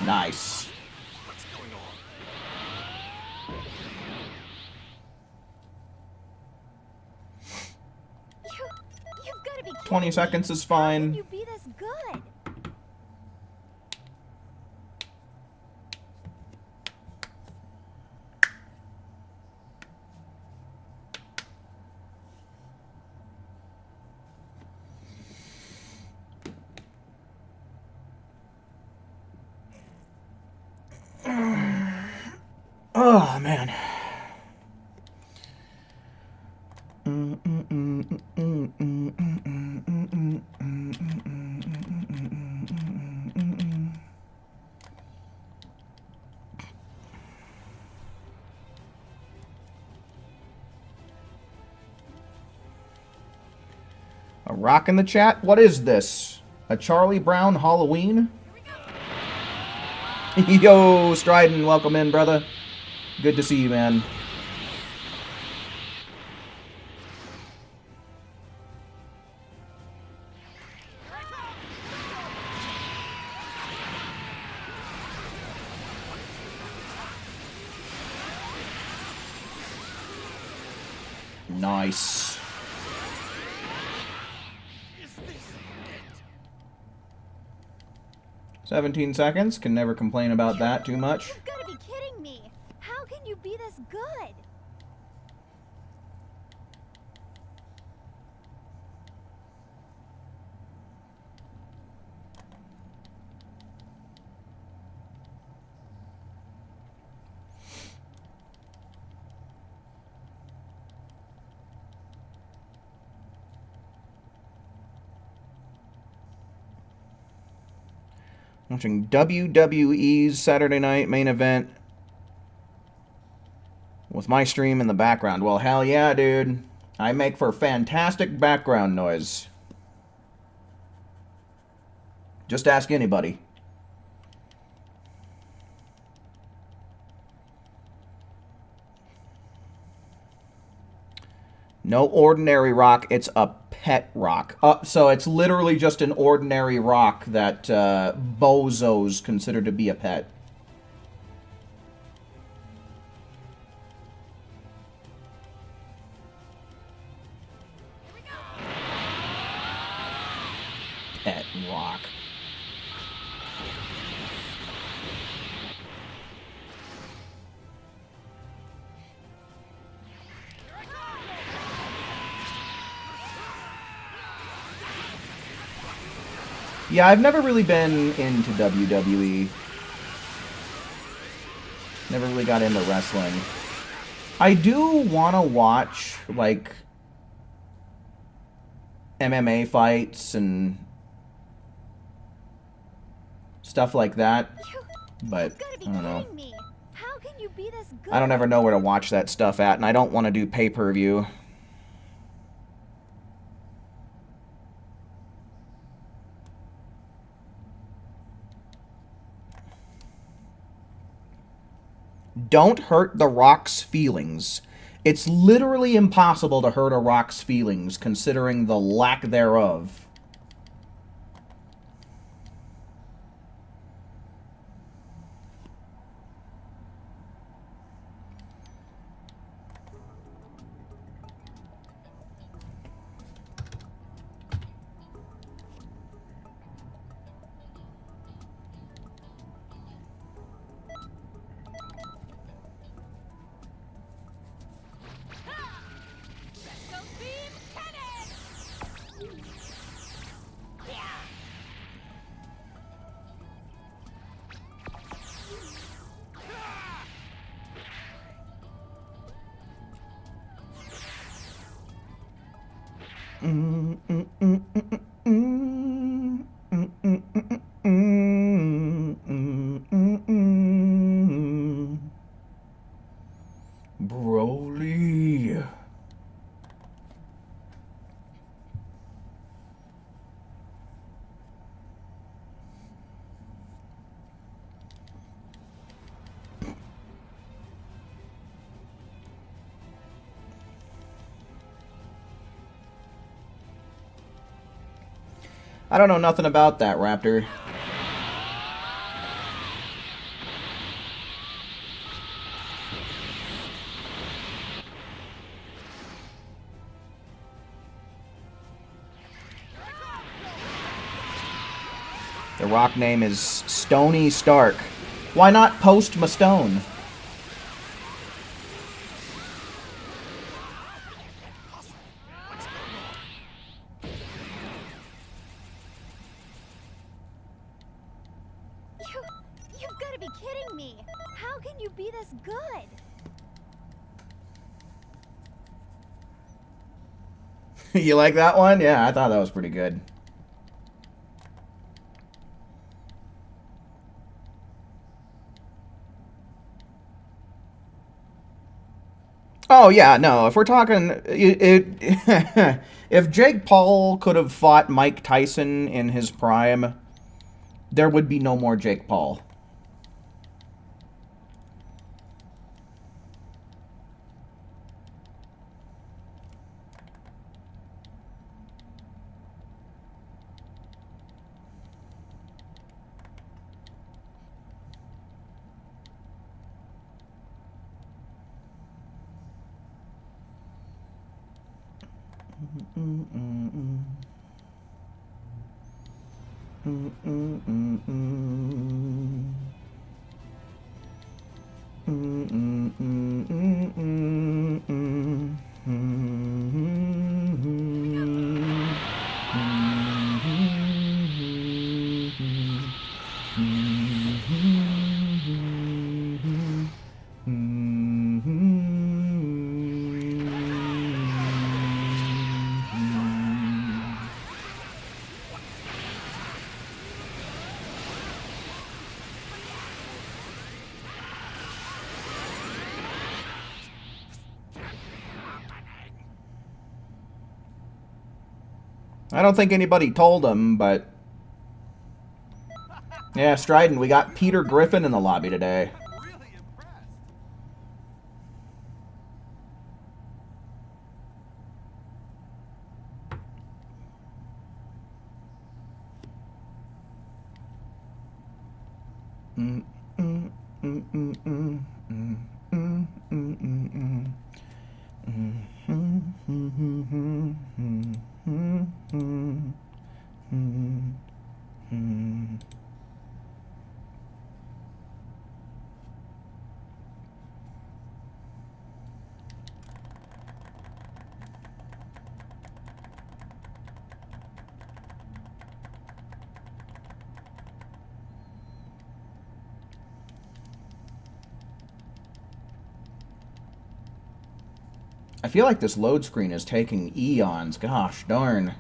Nice. What's going on? You've got to be kidding 20 seconds is me. How can fine. you be this good? Oh, man. A rock in the chat? What is this? A Charlie Brown Halloween? Yo, Stridon, welcome in, brother. Good to see you, man. Nice. Is this it? 17 seconds. Can never complain about that too much. You've got to be kidding me. How can you be this good? Watching WWE's Saturday night main event with my stream in the background. Well, hell yeah, dude. I make for fantastic background noise. Just ask anybody. No ordinary rock, it's a pet rock. So it's literally just an ordinary rock that bozos consider to be a pet. Pet rock. Yeah, I've never really been into WWE. Never really got into wrestling. I do want to watch, like, MMA fights and stuff like that. But, You've got to be I don't know. kidding me. How can you be this good? I don't ever know where to watch that stuff at, and I don't want to do pay-per-view. Don't hurt the rock's feelings. It's literally impossible to hurt a rock's feelings, considering the lack thereof. Broly. I don't know nothing about that, Raptor. The rock name is Stony Stark. Why not Post Stone? You've got to be kidding me. How can you be this good? You like that one? Yeah, I thought that was pretty good. Oh, yeah, no, if we're talking... if Jake Paul could have fought Mike Tyson in his prime, there would be no more Jake Paul. I don't think anybody told him, but... Yeah, Strident, we got Peter Griffin in the lobby today. I'm really impressed. I feel like this load screen is taking eons. Gosh darn.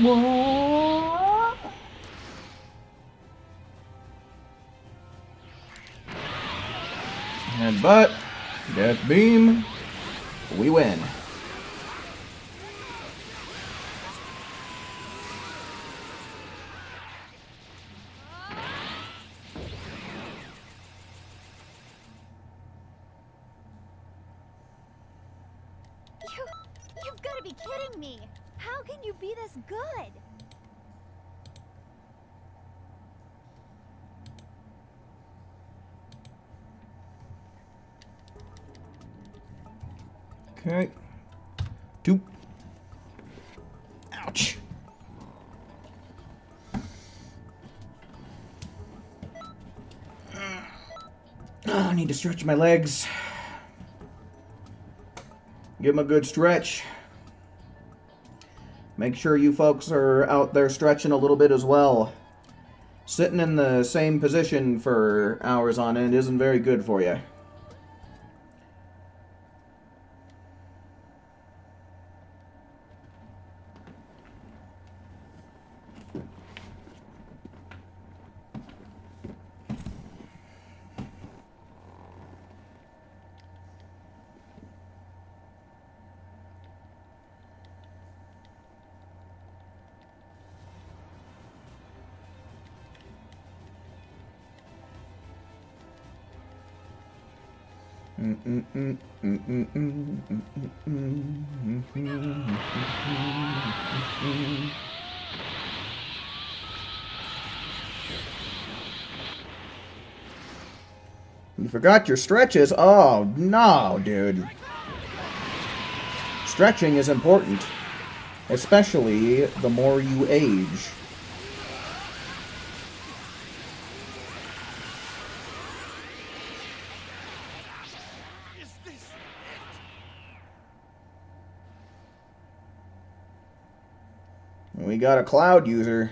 What? Headbutt. Death beam. We win. You've got to be kidding me. How can you be this good? Okay. Two. Ouch. I need to stretch my legs. Give them a good stretch. Make sure you folks are out there stretching a little bit as well. Sitting in the same position for hours on end isn't very good for you. You forgot your stretches? Oh, no, dude. Stretching is important, especially the more you age. We got a cloud user.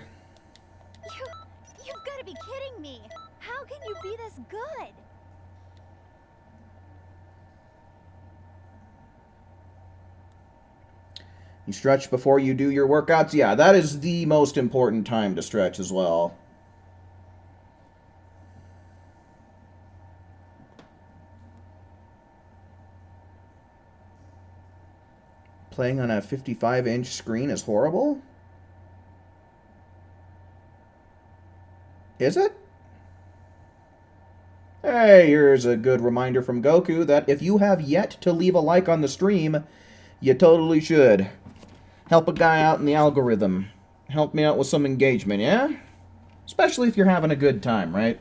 You've got to be kidding me. How can you be this good? You stretch before you do your workouts? Yeah, that is the most important time to stretch as well. Playing on a 55-inch screen is horrible? Is it? Hey, here's a good reminder from Goku that if you have yet to leave a like on the stream, you totally should. Help a guy out in the algorithm. Help me out with some engagement, yeah? Especially if you're having a good time, right?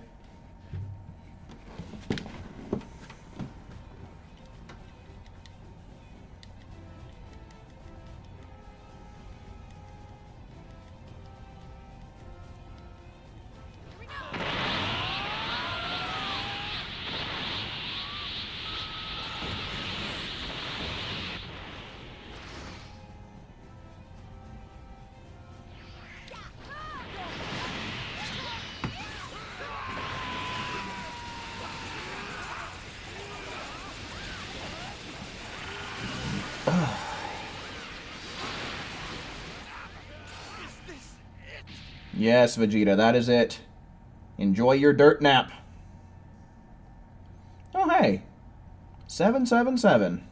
Yes, Vegeta, that is it. Enjoy your dirt nap. Oh, hey. 777.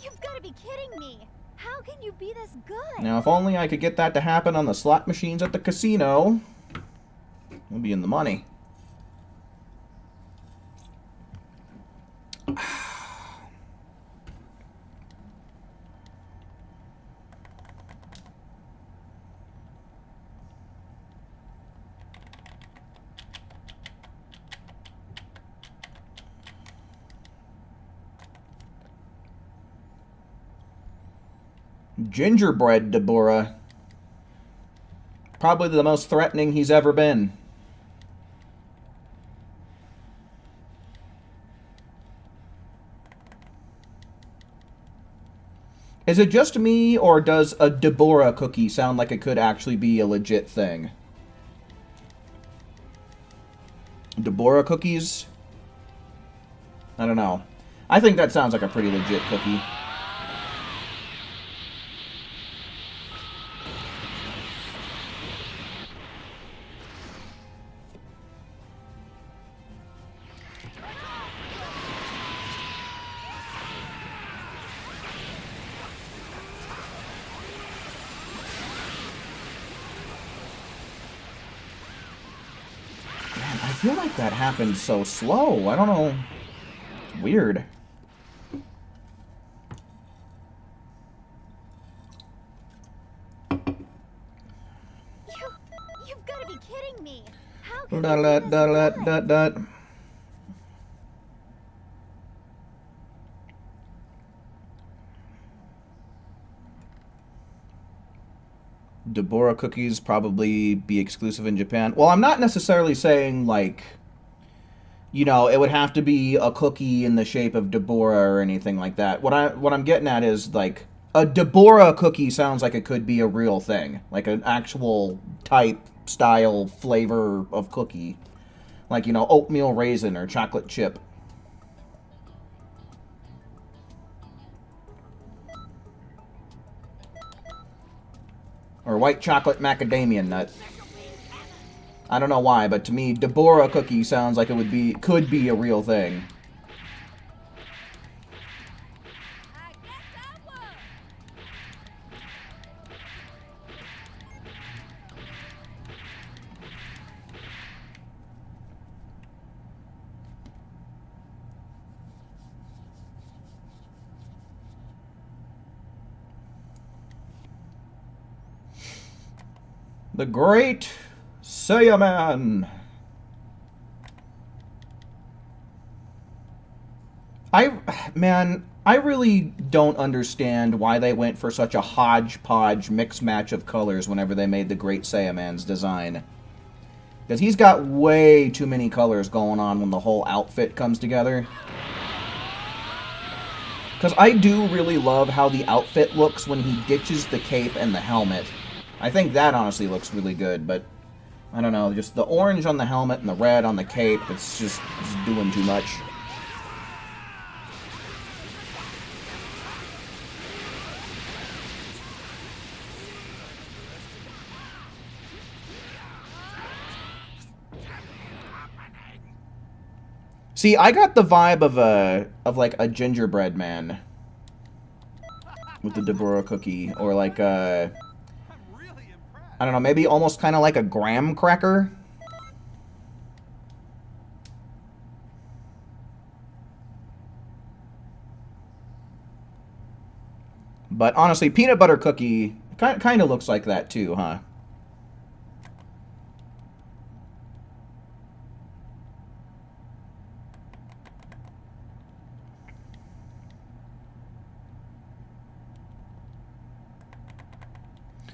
You've got to be kidding me. How can you be this good? Now, if only I could get that to happen on the slot machines at the casino, we'll be in the money. Gingerbread Deborah. Probably the most threatening he's ever been. Is it just me, or does a Deborah cookie sound like it could actually be a legit thing? Deborah cookies? I don't know. I think that sounds like a pretty legit cookie. I feel like that happened so slow. I don't know. It's weird. You've got to be kidding me. How can you be this good? Deborah cookies probably be exclusive in Japan. Well, I'm not necessarily saying, like, you know, it would have to be a cookie in the shape of Deborah or anything like that. What I'm getting at is, like, A Deborah cookie sounds like it could be a real thing. Like an actual type, style, flavor of cookie. Like, you know, oatmeal raisin or chocolate chip. Or white chocolate macadamia nut. I don't know why, but to me, Deborah cookie sounds like it could be a real thing. I guess I was. The Great Saiyaman. I really don't understand why they went for such a hodgepodge mix match of colors whenever they made the Great Saiyaman's design. Because he's got way too many colors going on when the whole outfit comes together. Because I do really love how the outfit looks when he ditches the cape and the helmet. I think that honestly looks really good, but I don't know, just the orange on the helmet and the red on the cape, it's just doing too much. See, I got the vibe of like a gingerbread man with the Deborah cookie, or like a, I don't know, maybe almost kind of like a graham cracker. But honestly, peanut butter cookie kind of looks like that too, huh?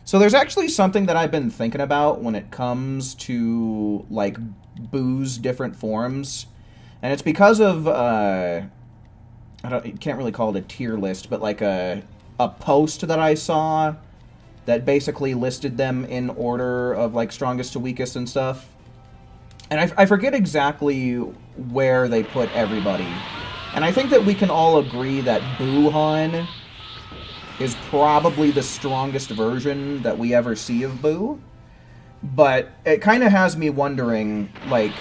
So there's actually something that I've been thinking about when it comes to, like, Boo's different forms. And it's because of, you can't really call it a tier list, but like a post that I saw that basically listed them in order of, like, strongest to weakest and stuff. And I forget exactly where they put everybody. And I think that we can all agree that Boo-Han is probably the strongest version that we ever see of Boo. But it kind of has me wondering, like,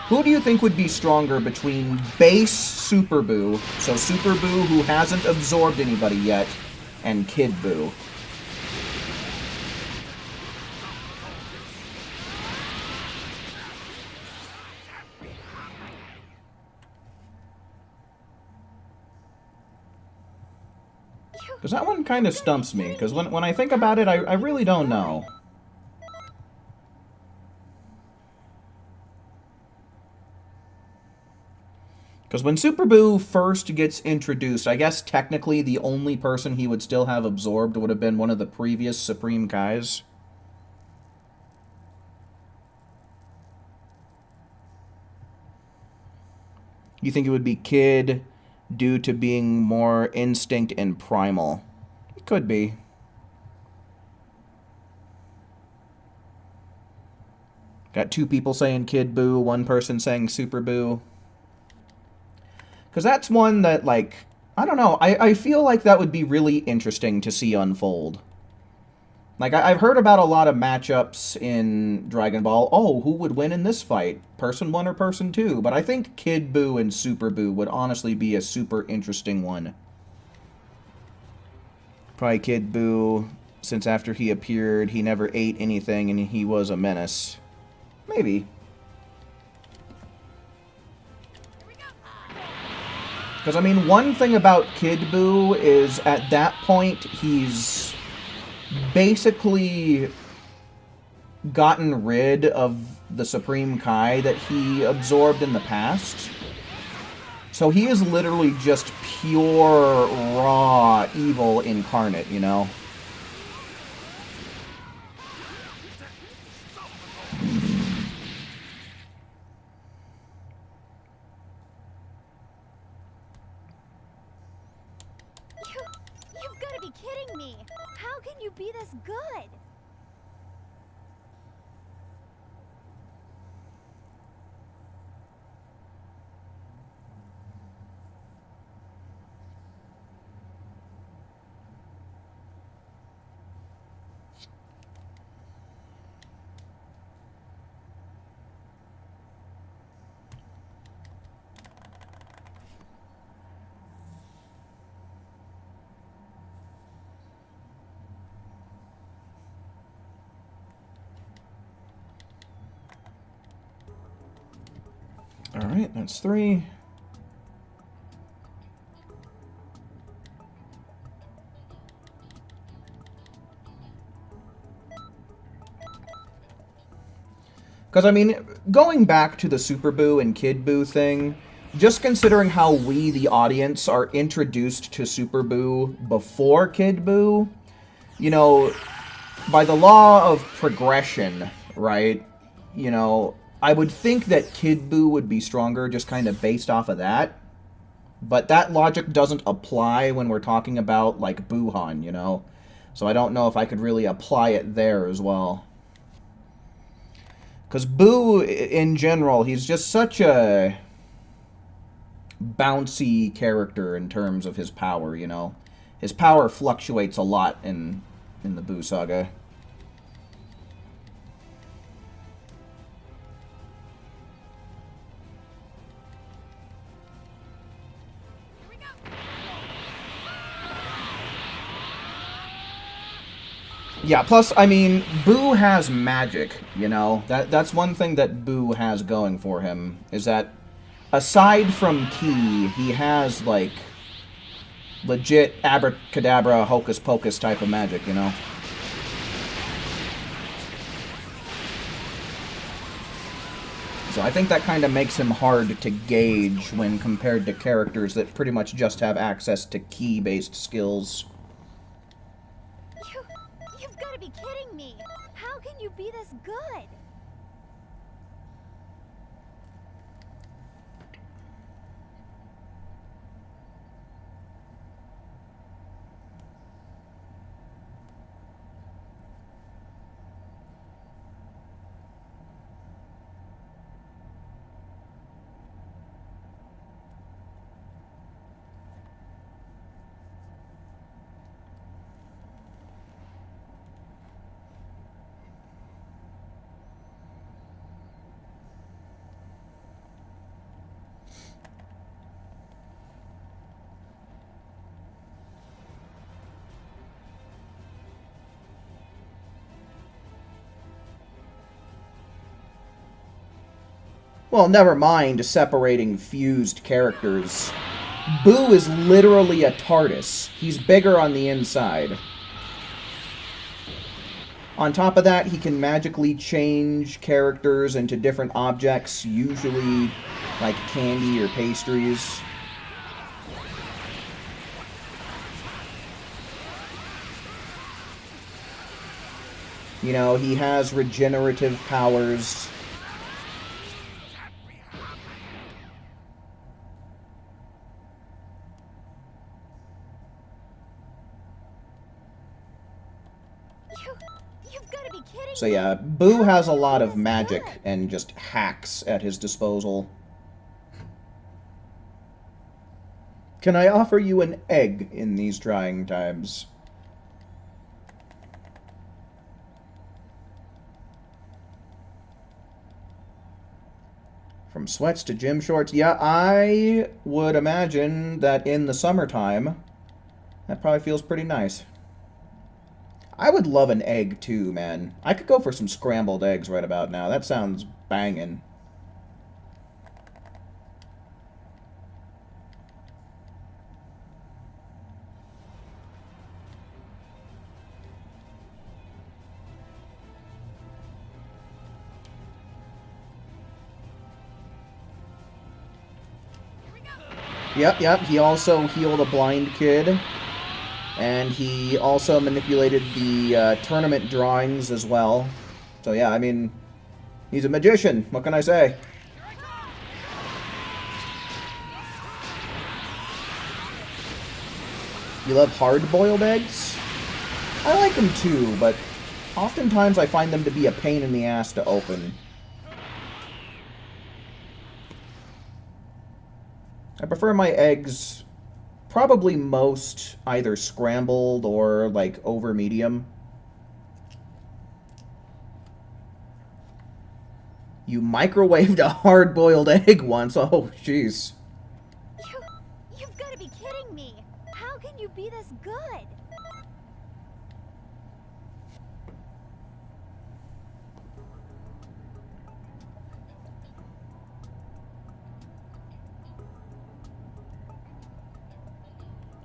who do you think would be stronger between base Super Boo, so Super Boo who hasn't absorbed anybody yet, and Kid Boo? Because that one kind of stumps me, because when I think about it, I really don't know. Because when Super Boo first gets introduced, I guess technically the only person he would still have absorbed would have been one of the previous Supreme Kais. You think it would be Kid due to being more instinct and primal? It could be. Got two people saying Kid Boo, one person saying Super Boo. Because that's one that, like, I don't know, I feel like that would be really interesting to see unfold. Like, I've heard about a lot of matchups in Dragon Ball. Oh, who would win in this fight? Person 1 or Person 2? But I think Kid Boo and Super Boo would honestly be a super interesting one. Probably Kid Boo, since after he appeared, he never ate anything and he was a menace. Maybe. Because, I mean, one thing about Kid Boo is at that point, he's basically gotten rid of the Supreme Kai that he absorbed in the past. So he is literally just pure, raw evil incarnate, you know? You've got to be kidding me! How can you be this good? Alright, that's 3. Because, I mean, going back to the Super Boo and Kid Boo thing, just considering how we, the audience, are introduced to Super Boo before Kid Boo, you know, by the law of progression, right, you know, I would think that Kid Boo would be stronger just kind of based off of that. But that logic doesn't apply when we're talking about, like, Boo-Han, you know? So I don't know if I could really apply it there as well. Because Boo, in general, he's just such a bouncy character in terms of his power, you know? His power fluctuates a lot in the Boo saga. Yeah, plus, I mean, Boo has magic, you know? That's one thing that Boo has going for him, is that aside from Ki, he has, like, legit abracadabra, hocus-pocus type of magic, you know? So I think that kind of makes him hard to gauge when compared to characters that pretty much just have access to Ki-based skills. You've got to be kidding me! How can you be this good? Well, never mind separating fused characters. Boo is literally a TARDIS. He's bigger on the inside. On top of that, he can magically change characters into different objects, usually like candy or pastries. You know, he has regenerative powers. You've got to be kidding So me! yeah, Boo has a lot of magic and just hacks at his disposal. Can I offer you an egg in these trying times? From sweats to gym shorts. Yeah, I would imagine that in the summertime, that probably feels pretty nice. I would love an egg too, man. I could go for some scrambled eggs right about now. That sounds banging. Yep, he also healed a blind kid. And he also manipulated the tournament drawings as well. So yeah, I mean, he's a magician. What can I say? You love hard-boiled eggs? I like them too, but oftentimes I find them to be a pain in the ass to open. I prefer my eggs probably most either scrambled or, like, over medium. You microwaved a hard-boiled egg once? Oh, jeez. You've got to be kidding me. How can you be this good?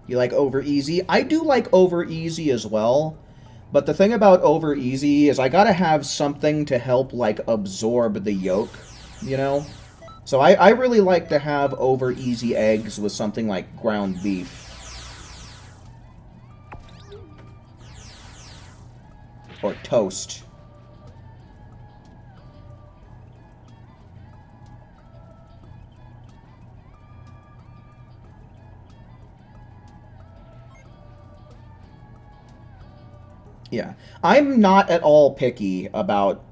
You like over easy? I do like over easy as well. But the thing about over easy is I gotta have something to help, like, absorb the yolk, you know? So I really like to have over easy eggs with something like ground beef. Or toast. Yeah. I'm not at all picky about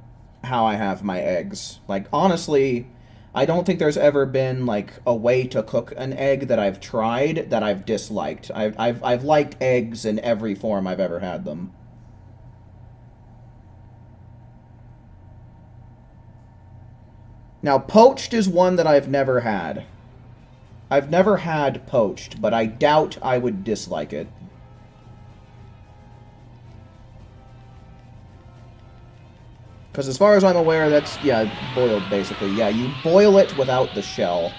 how I have my eggs. Like, honestly, I don't think there's ever been, like, a way to cook an egg that I've tried that I've disliked. I've liked eggs in every form I've ever had them. Now, poached is one that I've never had. I've never had poached, but I doubt I would dislike it. Because as far as I'm aware, that's, yeah, boiled, basically. Yeah, you boil it without the shell.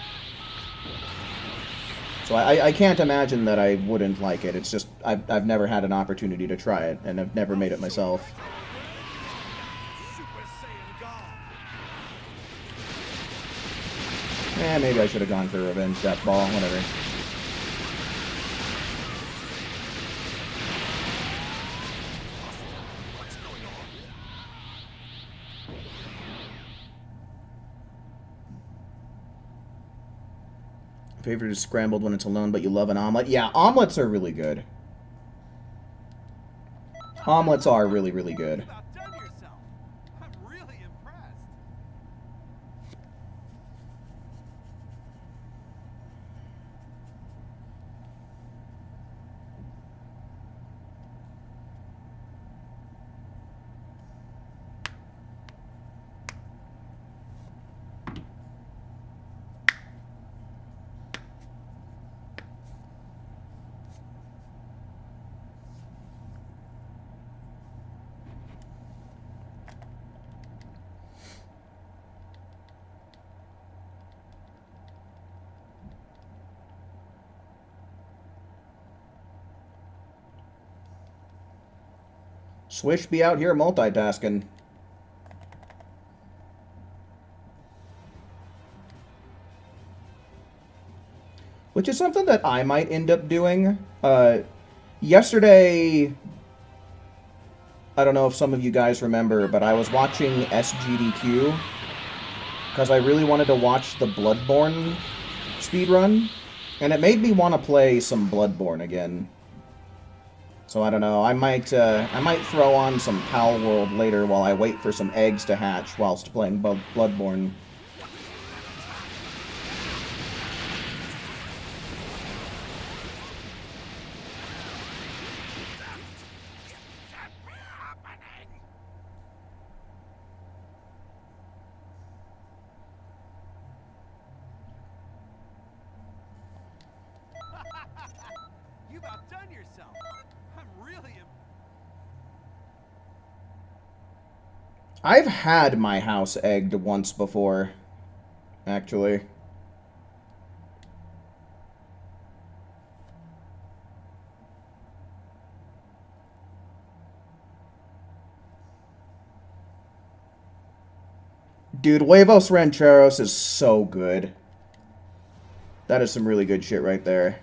So I can't imagine that I wouldn't like it. It's just, I've never had an opportunity to try it, and I've never made it myself. Maybe I should have gone for Revenge Death Ball, whatever. Favorite is scrambled when it's alone, but you love an omelet. Yeah, omelets are really good. Omelets are really, really good. Swish be out here multitasking. Which is something that I might end up doing. Yesterday, I don't know if some of you guys remember, but I was watching SGDQ because I really wanted to watch the Bloodborne speedrun, and it made me want to play some Bloodborne again. So I don't know, I might throw on some Pal World later while I wait for some eggs to hatch whilst playing Bloodborne. You've outdone yourself. I'm really I've had my house egged once before, actually. Dude, Huevos Rancheros is so good. That is some really good shit right there.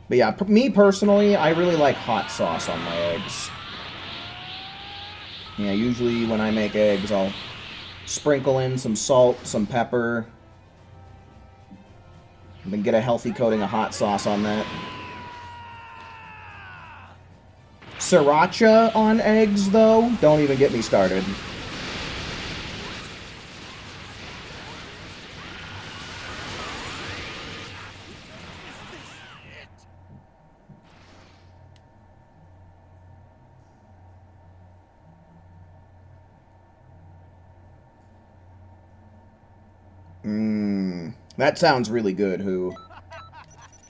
But yeah, me personally, I really like hot sauce on my eggs. Yeah, usually when I make eggs, I'll Sprinkle in some salt, some pepper. And then get a healthy coating of hot sauce on that. Sriracha on eggs, though? Don't even get me started. That sounds really good, Who.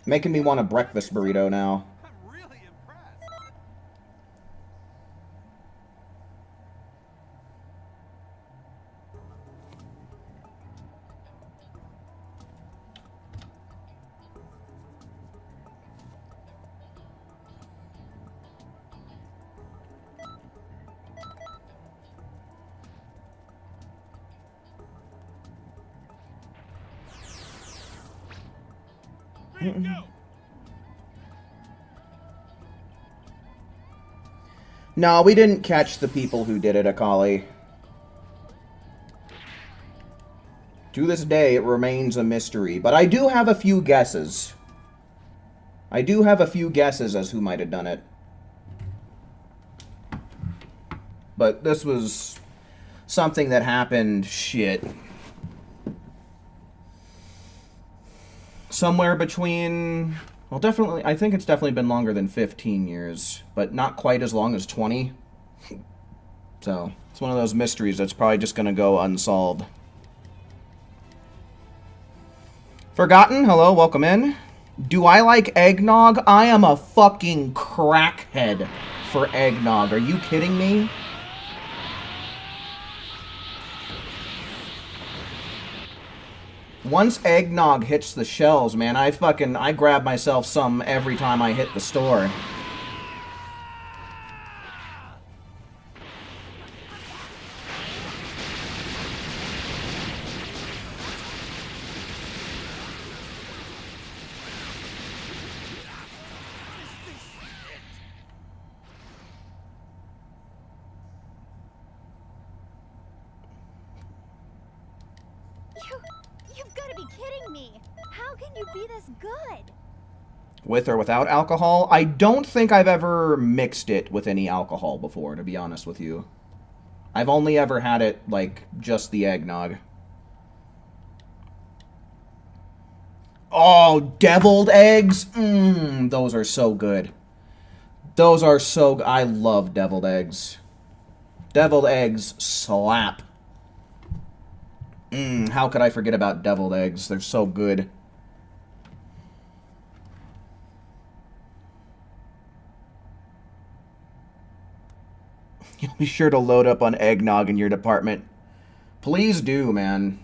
Making me want a breakfast burrito now. I'm really impressed. No, we didn't catch the people who did it, Akali. To this day, it remains a mystery. But I do have a few guesses. I do have a few guesses as who might have done it. But this was something that happened, shit, somewhere between... Well, definitely, I think it's definitely been longer than 15 years, but not quite as long as 20. So, it's one of those mysteries that's probably just going to go unsolved. Forgotten, hello, welcome in. Do I like eggnog? I am a fucking crackhead for eggnog. Are you kidding me? Once eggnog hits the shelves, man, I grab myself some every time I hit the store. You've got to be kidding me. How can you be this good? With or without alcohol? I don't think I've ever mixed it with any alcohol before, to be honest with you. I've only ever had it, like, just the eggnog. Oh, deviled eggs? Mmm, those are so good. Those are so... I love deviled eggs. Deviled eggs slap. How could I forget about deviled eggs? They're so good. You'll be sure to load up on eggnog in your department. Please do, man.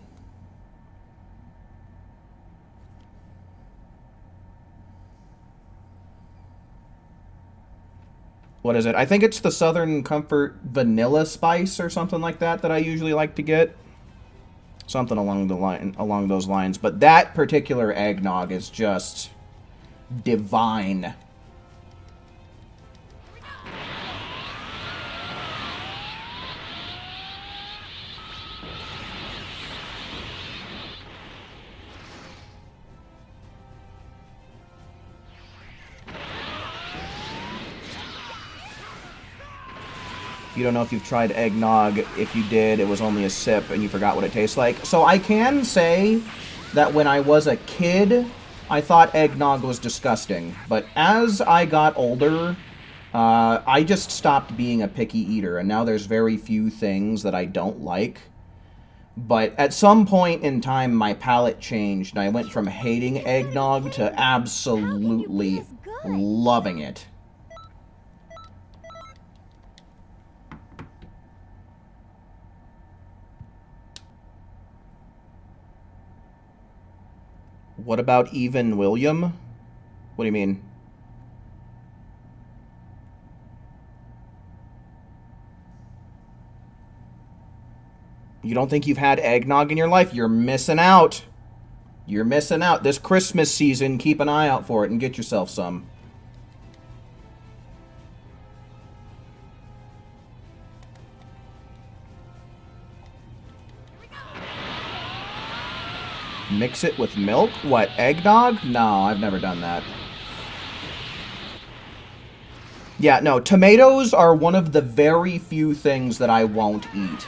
What is it? I think it's the Southern Comfort Vanilla Spice or something like that that I usually like to get. Something along those lines. But that particular eggnog is just divine. You don't know if you've tried eggnog. If you did, it was only a sip and you forgot what it tastes like. So I can say that when I was a kid, I thought eggnog was disgusting. But as I got older, I just stopped being a picky eater. And now there's very few things that I don't like. But at some point in time, my palate changed. And I went from hating eggnog to absolutely loving it. What about even William? What do you mean? You don't think you've had eggnog in your life? You're missing out. You're missing out. This Christmas season, keep an eye out for it and get yourself some. Mix it with milk? What, eggnog? No, I've never done that. Yeah, no, tomatoes are one of the very few things that I won't eat.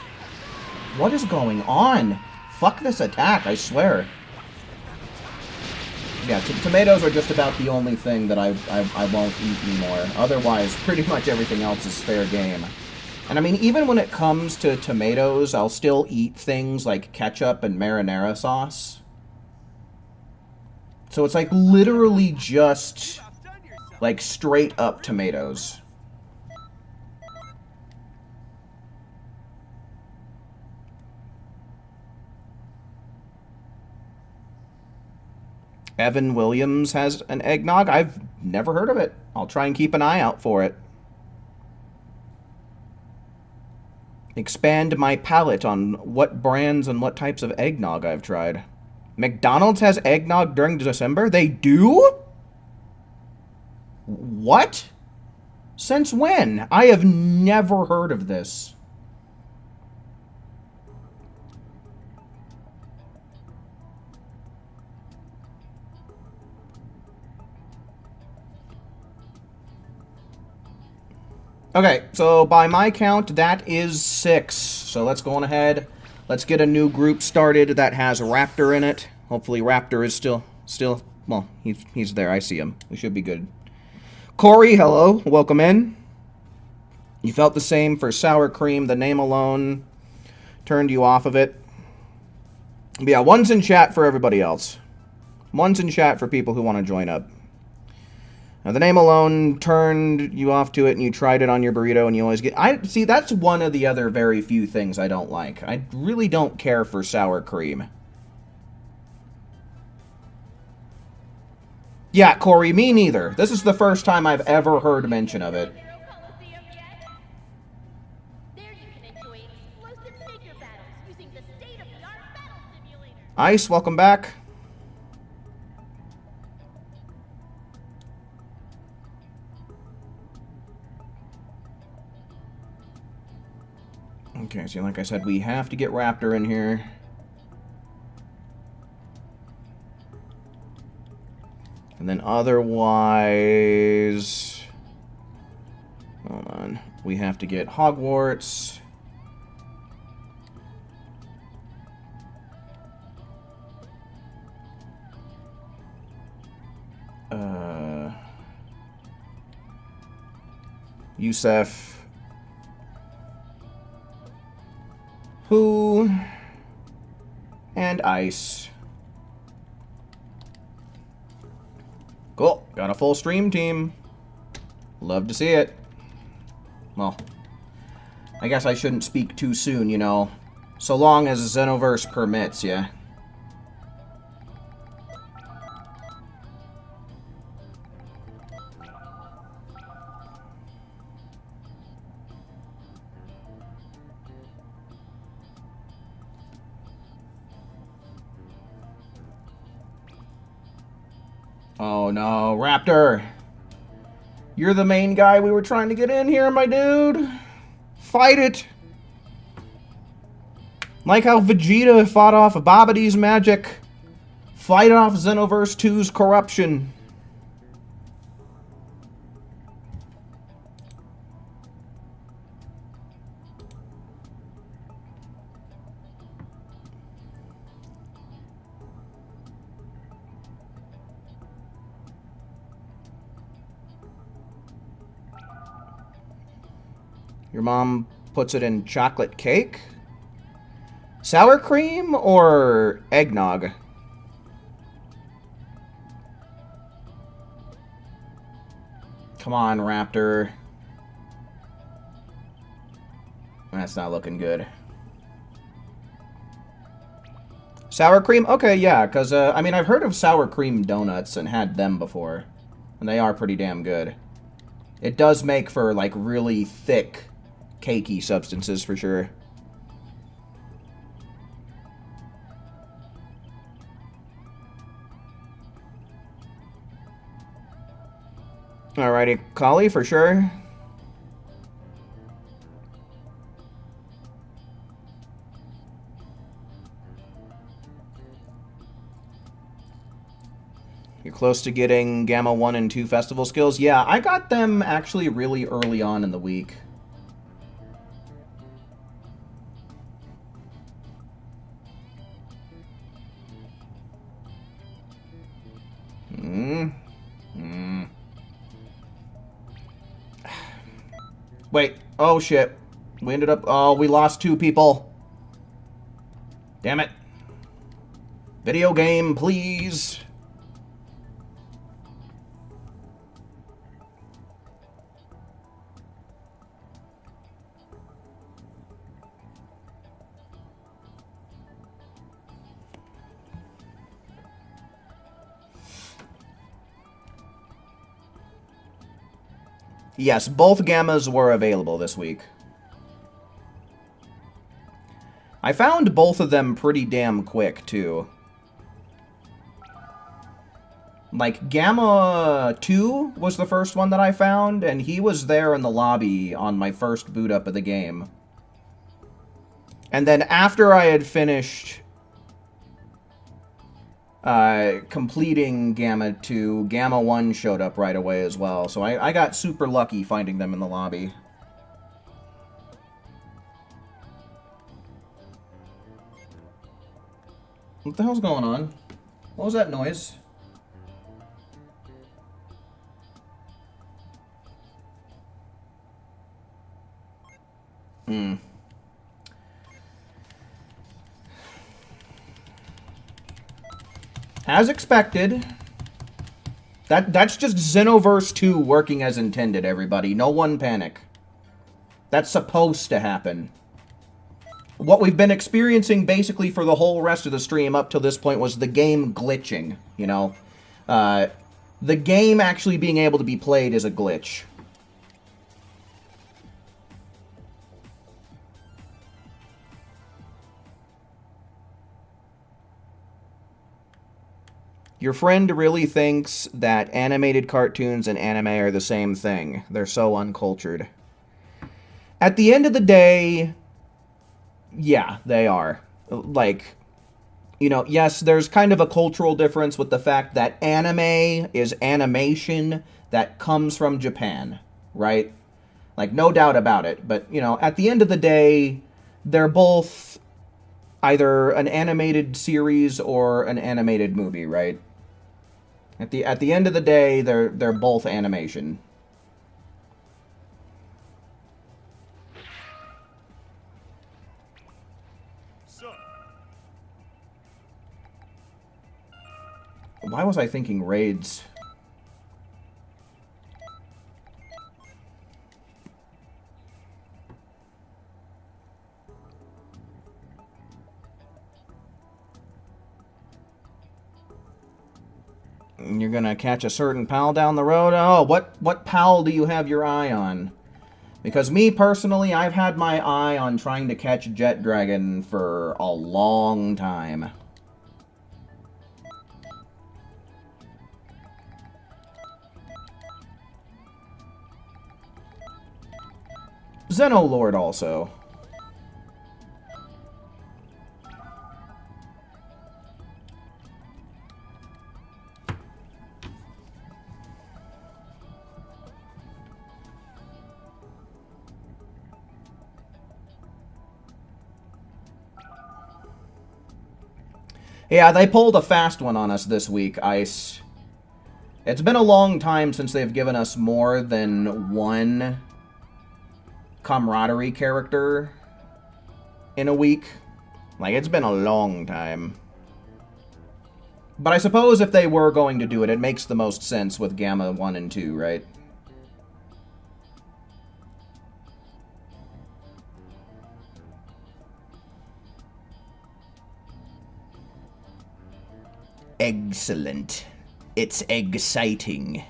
What is going on? Fuck this attack, I swear. Yeah, tomatoes are just about the only thing that I won't eat anymore. Otherwise, pretty much everything else is fair game. And I mean, even when it comes to tomatoes, I'll still eat things like ketchup and marinara sauce. So it's like literally just like straight up tomatoes. Evan Williams has an eggnog. I've never heard of it. I'll try and keep an eye out for it. Expand my palate on what brands and what types of eggnog I've tried. McDonald's has eggnog during December? They do? What? Since when? I have never heard of this. Okay, so by my count, that is 6. So let's go on ahead. Let's get a new group started that has Raptor in it. Hopefully Raptor is still, well, he's there. I see him. We should be good. Corey, hello. Welcome in. You felt the same for sour cream. The name alone turned you off of it. But yeah, one's in chat for everybody else. One's in chat for people who want to join up. Now, the name alone turned you off to it, and you tried it on your burrito, and you always get... See, that's one of the other very few things I don't like. I really don't care for sour cream. Yeah, Corey, me neither. This is the first time I've ever heard mention of it. Ice, welcome back. Okay, so like I said, we have to get Raptor in here. And then otherwise... Hold on. We have to get Hogwarts. Yusef. Who? And Ice. Cool. Got a full stream team. Love to see it. Well, I guess I shouldn't speak too soon, you know. So long as Xenoverse permits, yeah. Oh no, Raptor! You're the main guy we were trying to get in here, my dude! Fight it! Like how Vegeta fought off Babidi's magic. Fight off Xenoverse 2's corruption. Your mom puts it in chocolate cake? Sour cream or eggnog? Come on, Raptor. That's not looking good. Sour cream? Okay, yeah, because, I mean, I've heard of sour cream donuts and had them before. And they are pretty damn good. It does make for, like, really thick, cakey substances for sure. Alrighty, Collie for sure. You're close to getting Gamma 1 and 2 festival skills? Yeah, I got them actually really early on in the week. Wait. Oh, shit. We ended up... Oh, we lost 2 people. Damn it. Video game, please. Yes, both gammas were available this week. I found both of them pretty damn quick, too. Like, Gamma 2 was the first one that I found, and he was there in the lobby on my first boot up of the game. And then after I had finished completing Gamma 2, Gamma 1 showed up right away as well. So I got super lucky finding them in the lobby. What the hell's going on? What was that noise? As expected. That's just Xenoverse 2 working as intended, everybody. No one panic. That's supposed to happen. What we've been experiencing basically for the whole rest of the stream up till this point was the game glitching, you know? The game actually being able to be played is a glitch. Your friend really thinks that animated cartoons and anime are the same thing. They're so uncultured. At the end of the day, yeah, they are. Like, you know, yes, there's kind of a cultural difference with the fact that anime is animation that comes from Japan, right? Like, no doubt about it. But, you know, at the end of the day, they're both either an animated series or an animated movie, right? At the end of the day, they're both animation. Why was I thinking raids? You're gonna catch a certain pal down the road? Oh, what pal do you have your eye on? Because me, personally, I've had my eye on trying to catch Jet Dragon for a long time. Xenolord also. Yeah, they pulled a fast one on us this week, Ice. It's been a long time since they've given us more than one camaraderie character in a week. Like, it's been a long time. But I suppose if they were going to do it, it makes the most sense with Gamma 1 and 2, right? Excellent. It's exciting.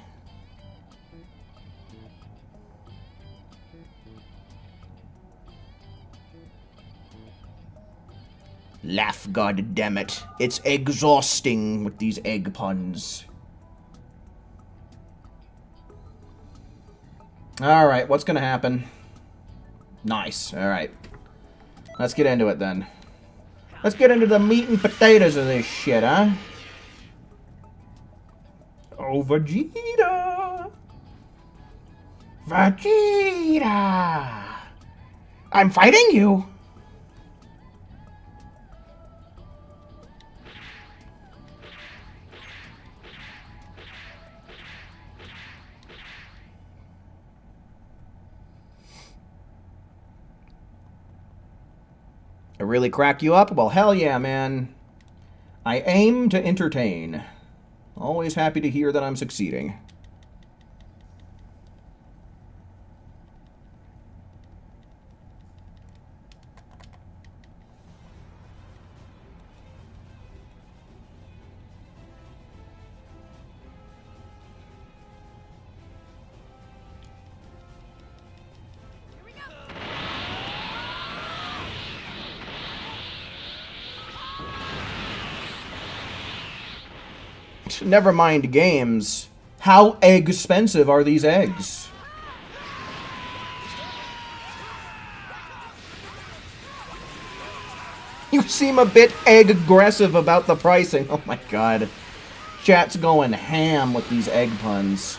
Laugh, goddammit. It's exhausting with these egg puns. Alright, what's gonna happen? Nice, alright. Let's get into it then. Let's get into the meat and potatoes of this shit, huh? Oh, Vegeta! Vegeta! I'm fighting you! I really crack you up? Well, hell yeah, man. I aim to entertain. Always happy to hear that I'm succeeding. Never mind games. How egg-expensive are these eggs? You seem a bit egg-aggressive about the pricing. Oh my god. Chat's going ham with these egg puns.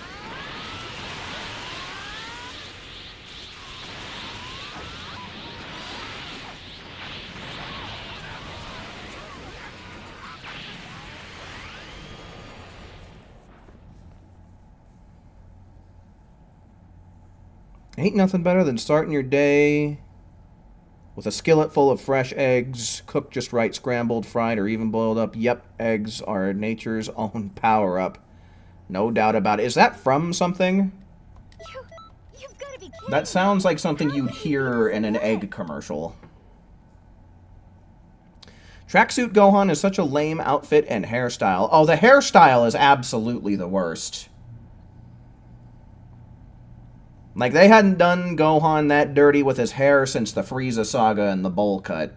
Ain't nothing better than starting your day with a skillet full of fresh eggs, cooked just right, scrambled, fried, or even boiled up. Yep, eggs are nature's own power-up. No doubt about it. Is that from something? You've got to be kidding. That sounds like something you'd hear in an egg commercial. Tracksuit Gohan is such a lame outfit and hairstyle. Oh, the hairstyle is absolutely the worst. Like, they hadn't done Gohan that dirty with his hair since the Frieza saga and the bowl cut.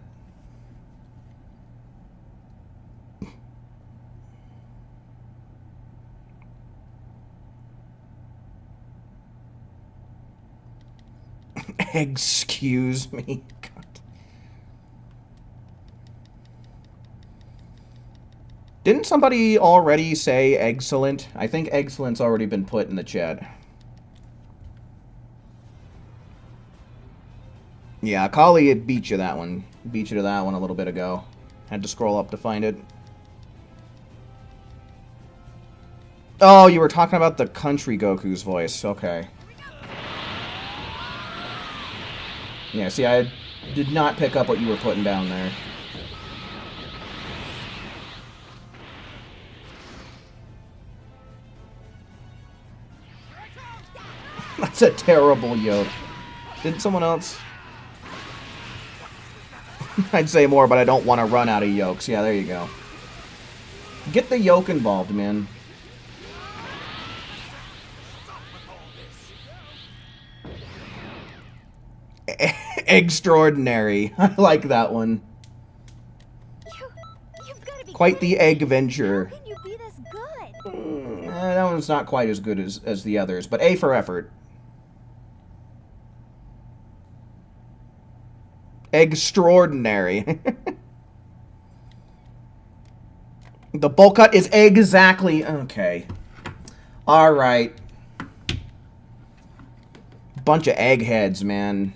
Excuse me. God. Didn't somebody already say excellent? I think excellent's already been put in the chat. Yeah, Kali had beat you that one. Beat you to that one a little bit ago. Had to scroll up to find it. Oh, you were talking about the country Goku's voice. Okay. Yeah, see, I did not pick up what you were putting down there. That's a terrible yoke. Didn't someone else... I'd say more, but I don't want to run out of yokes. Yeah, there you go. Get the yoke involved, man. Extraordinary. I like that one. You've got to be Quite the kidding egg me. venture. How can you be this good? That one's not quite as good as the others, but A for effort. Extraordinary. The bowl cut is exactly... Okay. Alright. Bunch of eggheads, man.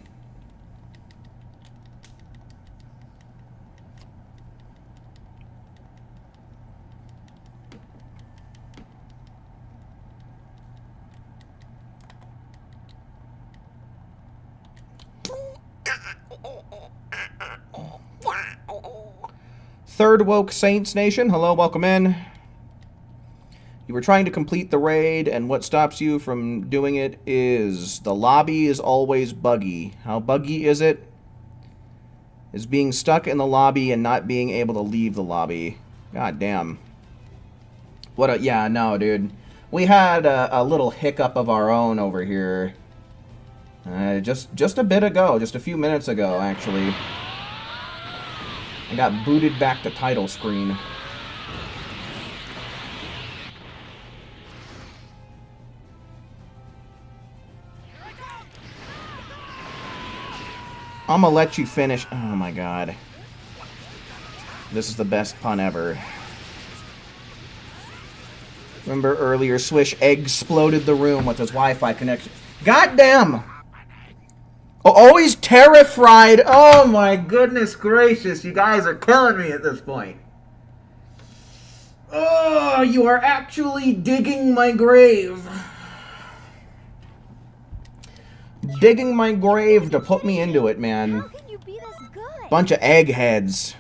Third Woke Saints Nation, hello, welcome in. You were trying to complete the raid, and what stops you from doing it is the lobby is always buggy. How buggy is it? Is being stuck in the lobby and not being able to leave the lobby. God damn. What a... Yeah, no, dude. We had a little hiccup of our own over here. Just a bit ago, just a few minutes ago, actually. I got booted back to title screen. I'm gonna let you finish. Oh my god. This is the best pun ever. Remember earlier, Swish exploded the room with his Wi-Fi connection. Goddamn! Always terrified. Oh my goodness gracious, you guys are killing me at this point. Oh, you are actually digging my grave. Digging my grave to put me into it, man. How can you be this good? Bunch of eggheads.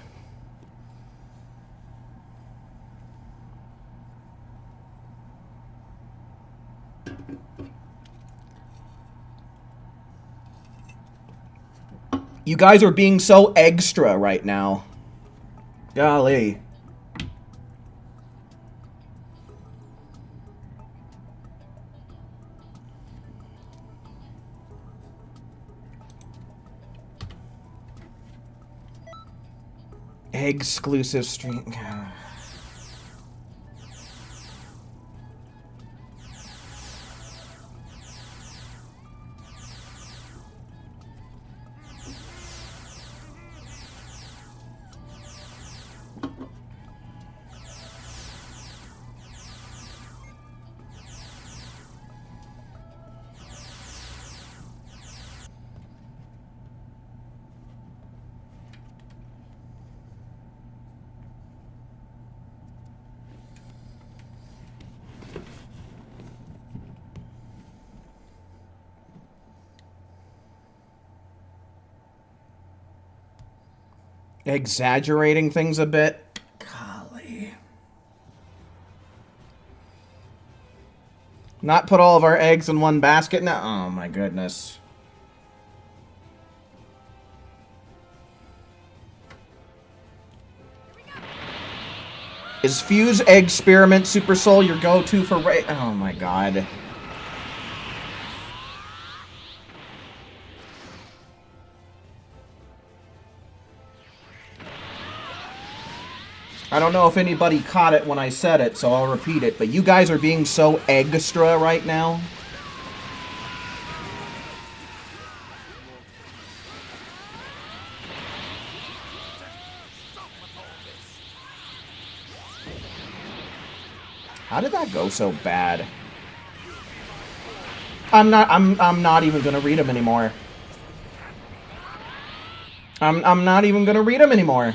You guys are being so extra right now. Golly. Exclusive stream. Exaggerating things a bit. Golly. Not put all of our eggs in one basket now? Oh my goodness. Is Fuse Egg Spearmint Super Soul your go-to for oh my god. I don't know if anybody caught it when I said it, so I'll repeat it, but you guys are being so extra right now. How did that go so bad? I'm not even gonna read them anymore. I'm not even gonna read them anymore.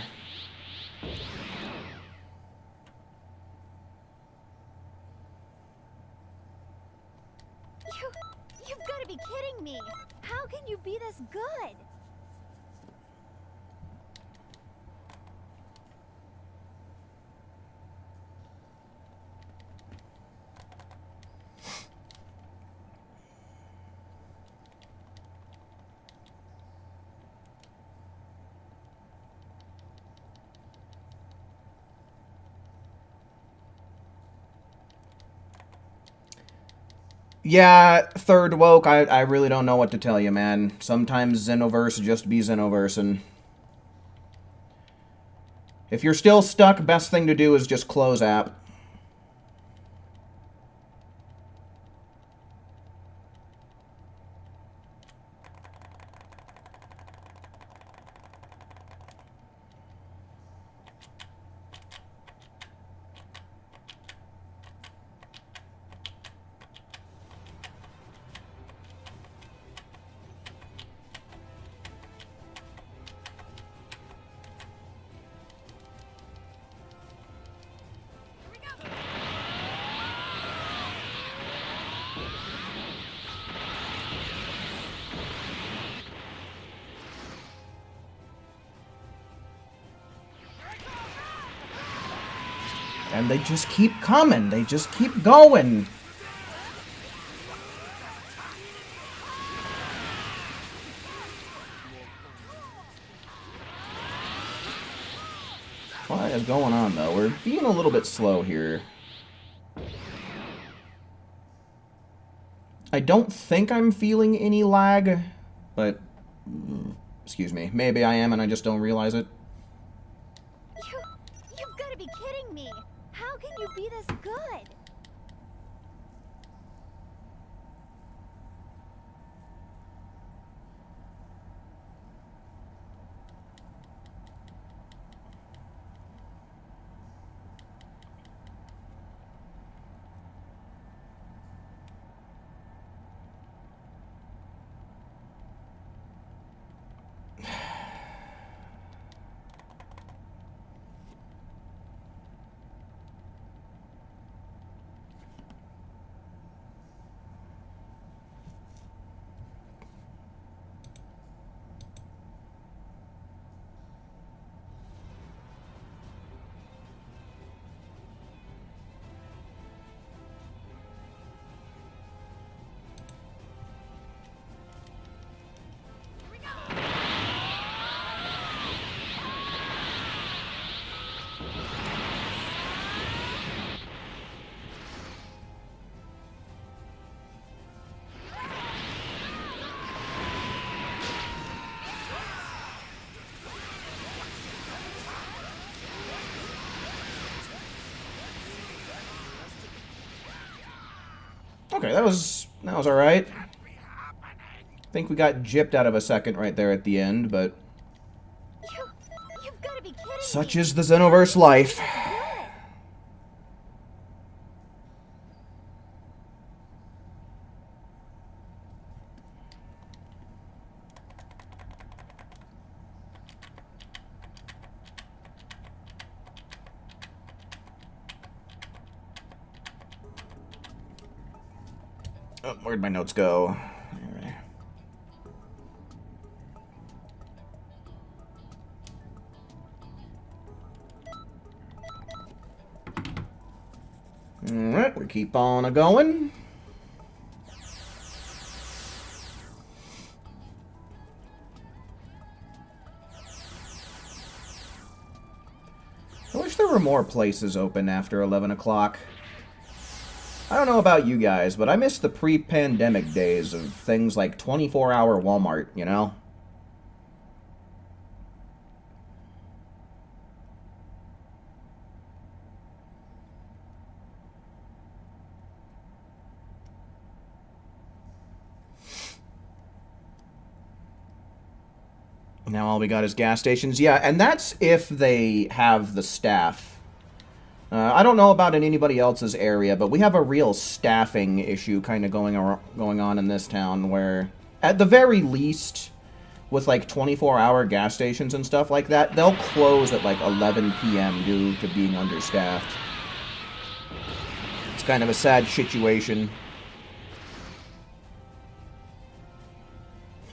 You've got to be kidding me. How can you be this good? Yeah, third woke, I really don't know what to tell you, man. Sometimes Xenoverse just be Xenoversing. If you're still stuck, best thing to do is just close app. And they just keep coming. They just keep going. What is going on, though? We're being a little bit slow here. I don't think I'm feeling any lag, but... excuse me. Maybe I am and I just don't realize it. You've got to be kidding me. How can you be this good? Okay, that was all right. I think we got gypped out of a second right there at the end, but You've got to be kidding such me. is the Xenoverse life. Do it. Oh, where'd my notes go? Alright, we keep on a-going. I wish there were more places open after 11 o'clock. I don't know about you guys, but I miss the pre-pandemic days of things like 24-hour Walmart, you know? Now all we got is gas stations. Yeah, and that's if they have the staff. I don't know about in anybody else's area, but we have a real staffing issue kind of going on in this town where, at the very least, with like 24-hour gas stations and stuff like that, they'll close at like 11 p.m. due to being understaffed. It's kind of a sad situation.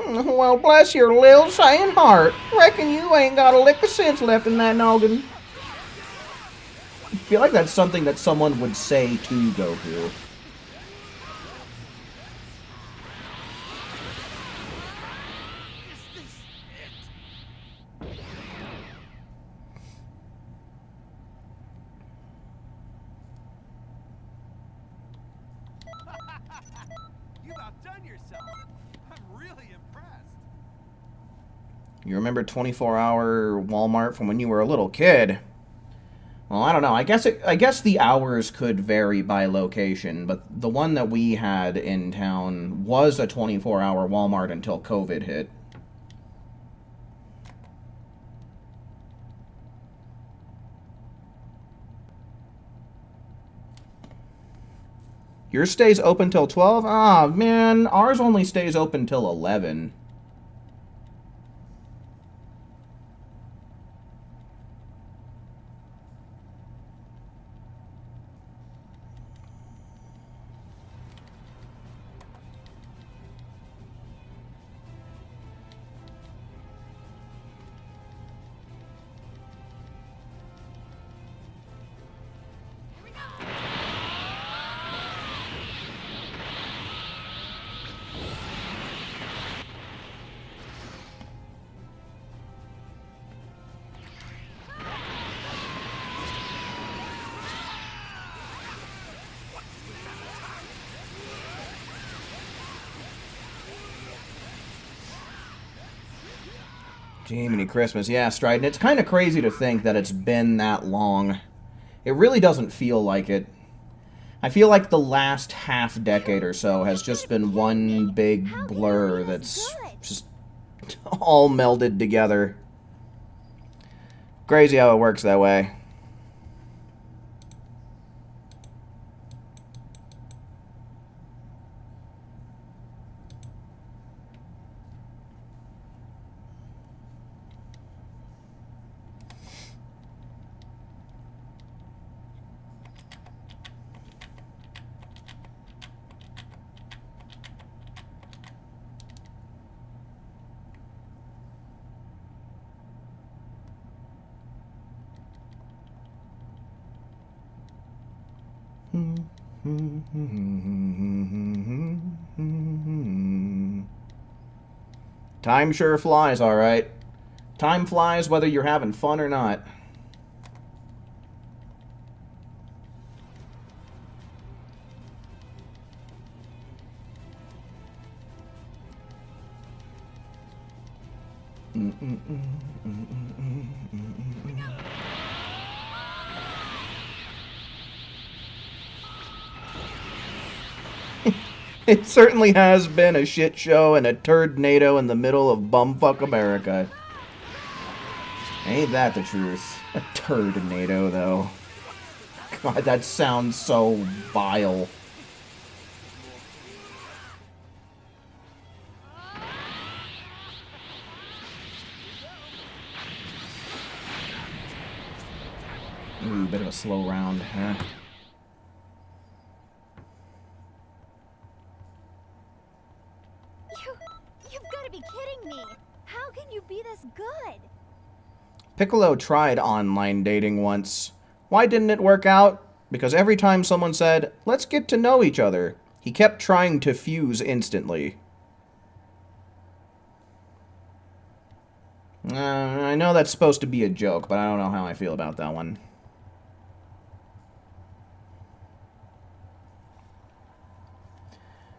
Well, bless your little saying heart. Reckon you ain't got a lick of sense left in that noggin. I feel like that's something that someone would say to Goku. You've outdone yourself. I'm really impressed. You remember 24-hour Walmart from when you were a little kid? Well, I don't know. I guess the hours could vary by location, but the one that we had in town was a 24-hour Walmart until COVID hit. Yours stays open till 12? Ah, man, ours only stays open till 11. Jiminy Christmas. Yeah, Strident. It's kind of crazy to think that it's been that long. It really doesn't feel like it. I feel like the last half decade or so has just been one big blur that's just all melded together. Crazy how it works that way. Time sure flies, alright. Time flies whether you're having fun or not. It certainly has been a shit show and a turd NATO in the middle of bumfuck America. Ain't that the truth? A turd NATO, though. God, that sounds so vile. Ooh, bit of a slow round, huh? You've got to be kidding me! How can you be this good? Piccolo tried online dating once. Why didn't it work out? Because every time someone said, let's get to know each other, he kept trying to fuse instantly. I know that's supposed to be a joke, but I don't know how I feel about that one.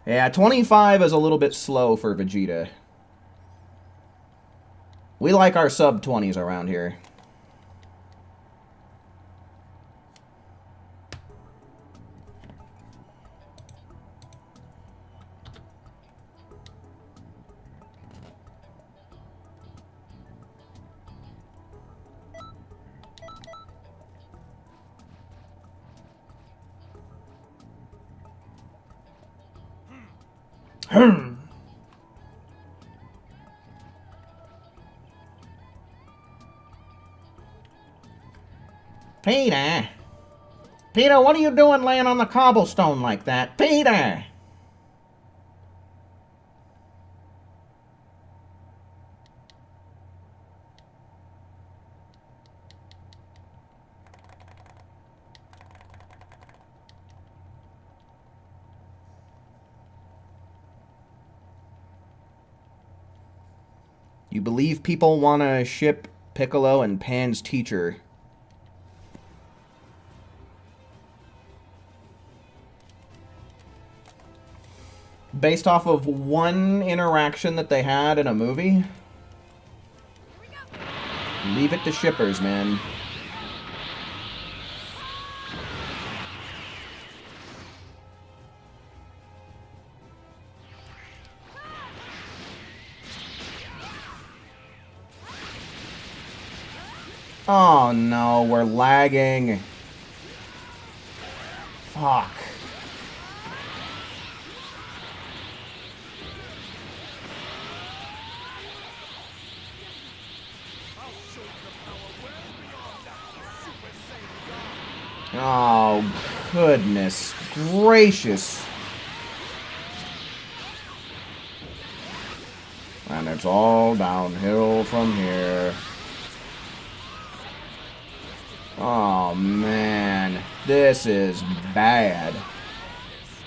Yeah, 25 is a little bit slow for Vegeta. We like our sub-20s around here. Peter! Peter, what are you doing laying on the cobblestone like that? Peter! You believe people want to ship Piccolo and Pan's teacher. Based off of one interaction that they had in a movie? Leave it to shippers, man. Oh no, we're lagging. Fuck. Oh, goodness gracious. And it's all downhill from here. Oh, man. This is bad.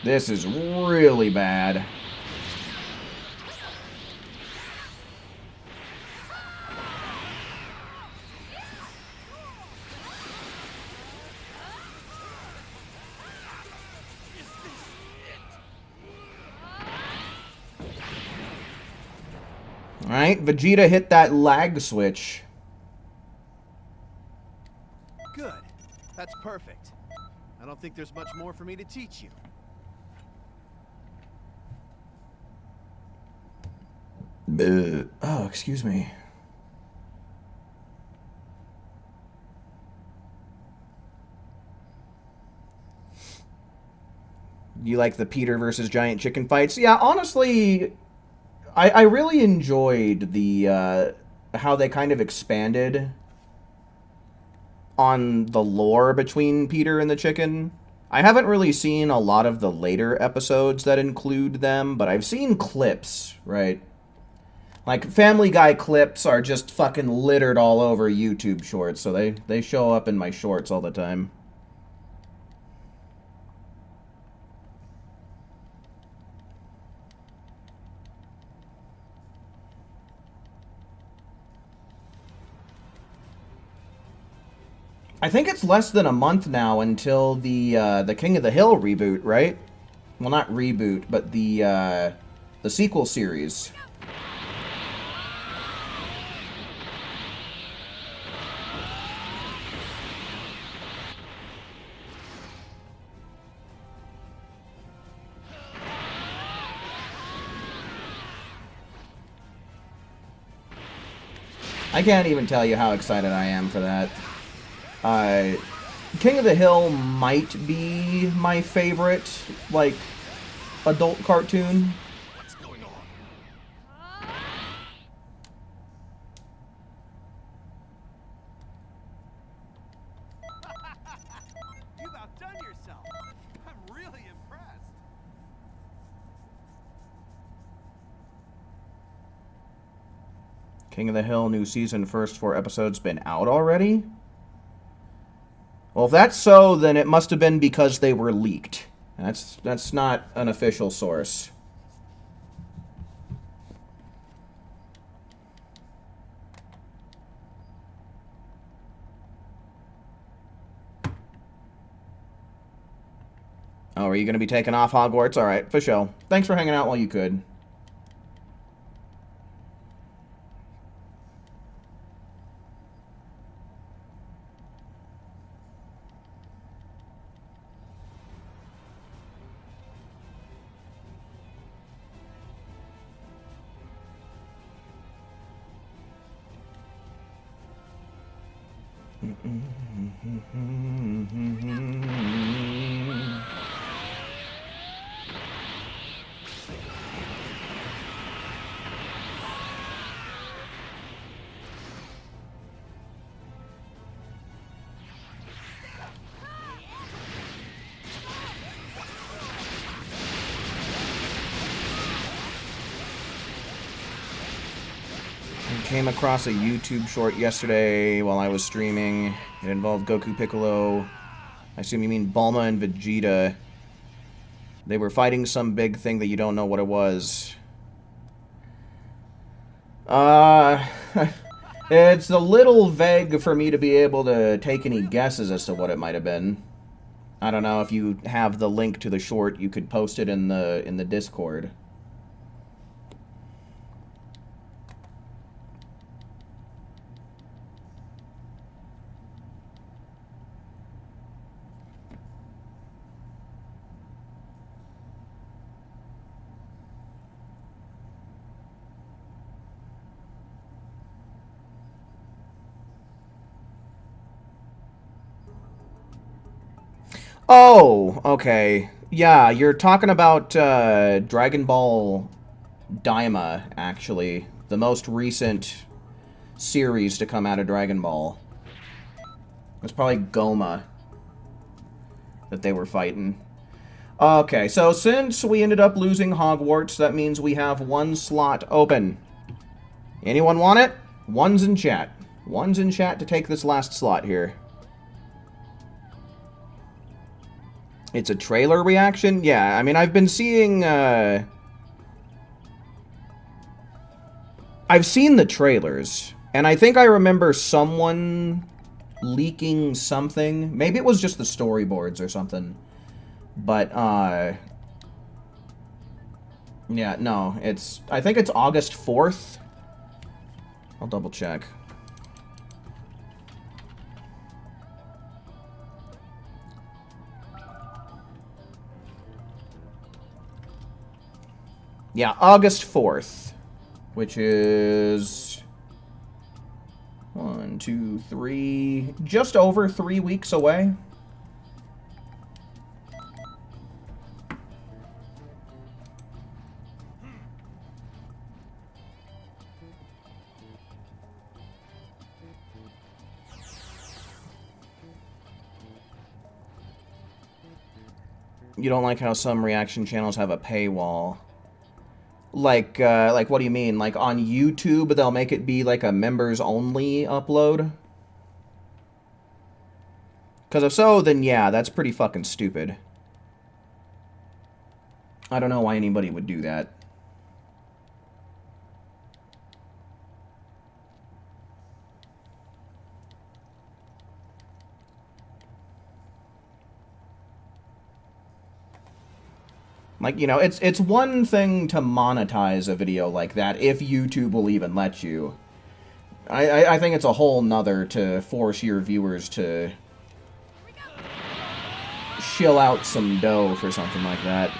This is really bad. Alright, Vegeta hit that lag switch. Good. That's perfect. I don't think there's much more for me to teach you. Oh, excuse me. You like the Peter versus Giant Chicken fights? Yeah, honestly, I really enjoyed the how they kind of expanded on the lore between Peter and the chicken. I haven't really seen a lot of the later episodes that include them, but I've seen clips, right? Like, Family Guy clips are just fucking littered all over YouTube Shorts, so they show up in my shorts all the time. I think it's less than a month now until the King of the Hill reboot, right? Well, not reboot, but the sequel series. I can't even tell you how excited I am for that. King of the Hill might be my favorite, like, adult cartoon. What's going on? You've outdone yourself. I'm really impressed. King of the Hill new season, first 4 episodes been out already? Well, if that's so, then it must have been because they were leaked. That's not an official source. Oh, are you going to be taking off Hogwarts? All right, for sure. Thanks for hanging out while you could. Came across a YouTube short yesterday while I was streaming. It involved Goku, Piccolo. I assume you mean Bulma and Vegeta. They were fighting some big thing that you don't know what it was. It's a little vague for me to be able to take any guesses as to what it might have been. I don't know if you have the link to the short, you could post it in the Discord. Oh, okay. Yeah, you're talking about Dragon Ball Daima, actually. The most recent series to come out of Dragon Ball. It's probably Goma that they were fighting. Okay, so since we ended up losing Hogwarts, that means we have 1 slot open. Anyone want it? One's in chat. One's in chat to take this last slot here. It's a trailer reaction? Yeah, I mean, I've been seeing, I've seen the trailers, and I think I remember someone leaking something. Maybe it was just the storyboards or something. But, yeah, no, I think it's August 4th. I'll double check. Yeah, August 4th, which is 1, 2, 3, just over 3 weeks away. You don't like how some reaction channels have a paywall. Like what do you mean? Like, on YouTube, they'll make it be, like, a members-only upload? Because if so, then yeah, that's pretty fucking stupid. I don't know why anybody would do that. Like, you know, it's one thing to monetize a video like that, if YouTube will even let you. I think it's a whole nother to force your viewers to shill out some dough for something like that.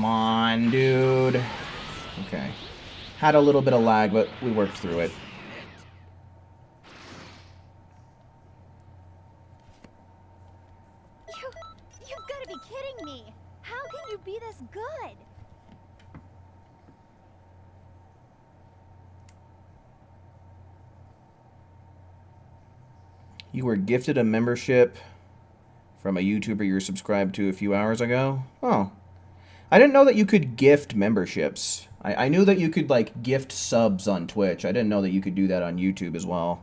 on, dude. Okay. Had a little bit of lag, but we worked through it. You've got to be kidding me. How can you be this good? You were gifted a membership from a YouTuber you're subscribed to a few hours ago? Oh. I didn't know that you could gift memberships. I knew that you could, like, gift subs on Twitch. I didn't know that you could do that on YouTube as well.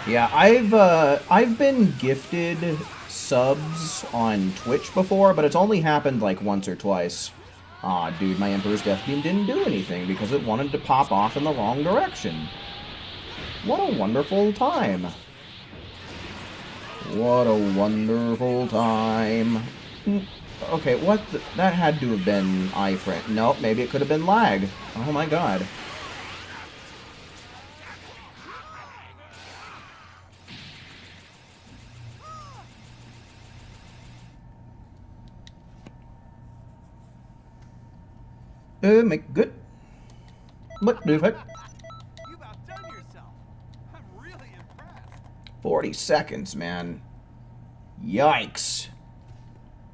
Yeah, I've been gifted subs on Twitch before, but it's only happened like once or twice. Aw, dude, my Emperor's Death Beam didn't do anything because it wanted to pop off in the wrong direction. What a wonderful time. What a wonderful time. Okay, what? That had to have been iframe. Nope, maybe it could have been lag. Oh my god. Make good. What do you think? You've outdone yourself. I'm really impressed. 40 seconds, man. Yikes.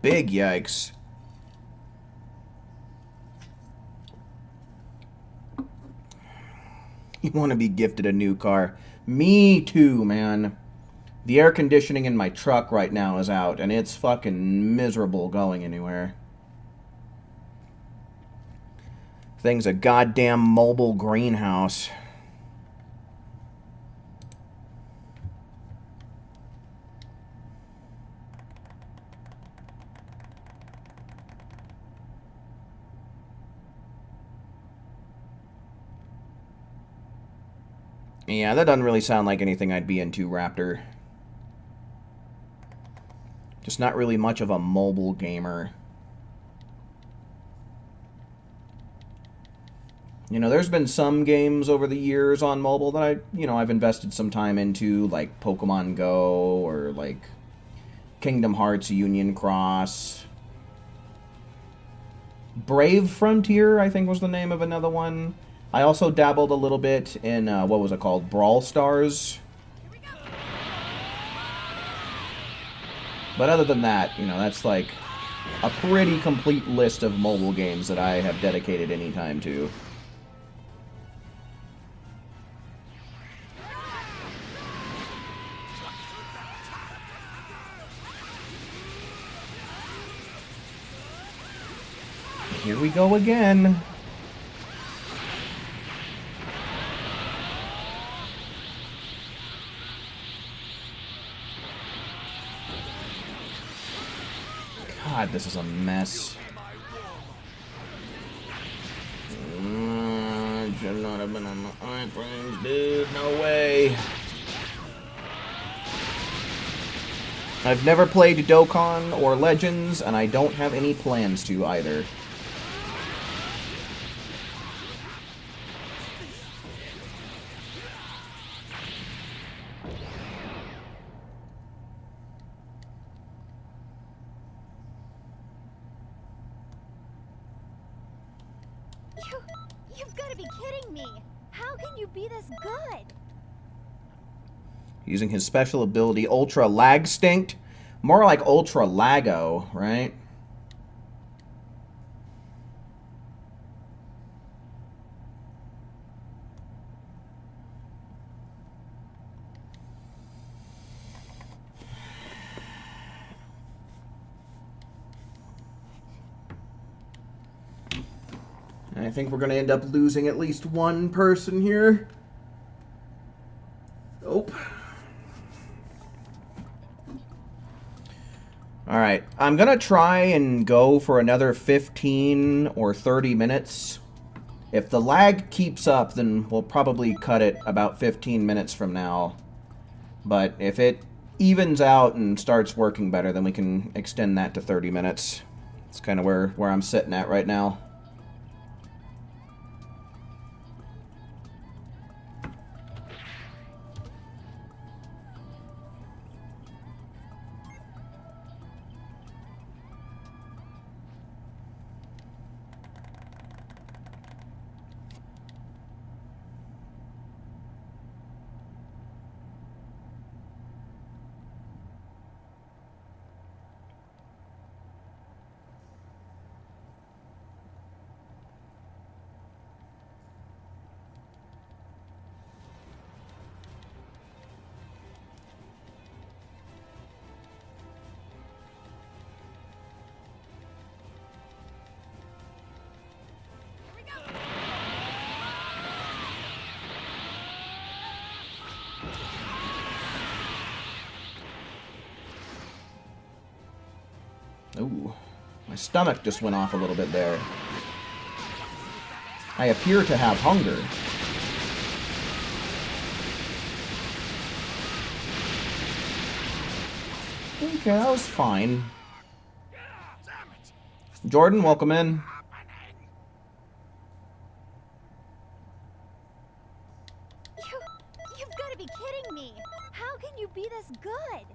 Big yikes. You want to be gifted a new car. Me too, man. The air conditioning in my truck right now is out, and it's fucking miserable going anywhere. Thing's a goddamn mobile greenhouse. Yeah, that doesn't really sound like anything I'd be into, Raptor. Just not really much of a mobile gamer. You know, there's been some games over the years on mobile that I've invested some time into, like Pokemon Go or like Kingdom Hearts Union Cross. Brave Frontier, I think was the name of another one. I also dabbled a little bit in, what was it called? Brawl Stars. But other than that, you know, that's like a pretty complete list of mobile games that I have dedicated any time to. Here we go again. God, this is a mess. Should not have been on my iframes, dude. No way. I've never played Dokkan or Legends, and I don't have any plans to either. You've got to be kidding me. How can you be this good? Using his special ability, Ultra Lag Stinked. More like ultra lago, right? I think we're going to end up losing at least one person here. Nope. Alright, I'm going to try and go for another 15 or 30 minutes. If the lag keeps up, then we'll probably cut it about 15 minutes from now. But if it evens out and starts working better, then we can extend that to 30 minutes. It's kind of where I'm sitting at right now. Ooh, my stomach just went off a little bit there. I appear to have hunger. Okay, that was fine. Jordan, welcome in. You've got to be kidding me. How can you be this good?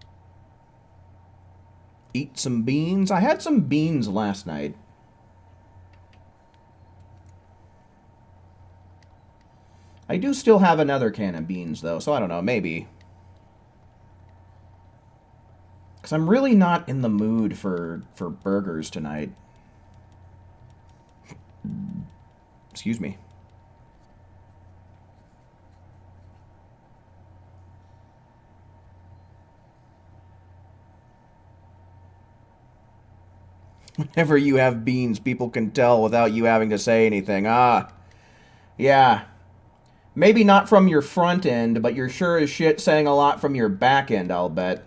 Eat some beans. I had some beans last night. I do still have another can of beans, though, so I don't know, maybe. Because I'm really not in the mood for burgers tonight. Excuse me. Whenever you have beans, people can tell without you having to say anything. Ah, yeah. Maybe not from your front end, but you're sure as shit saying a lot from your back end, I'll bet.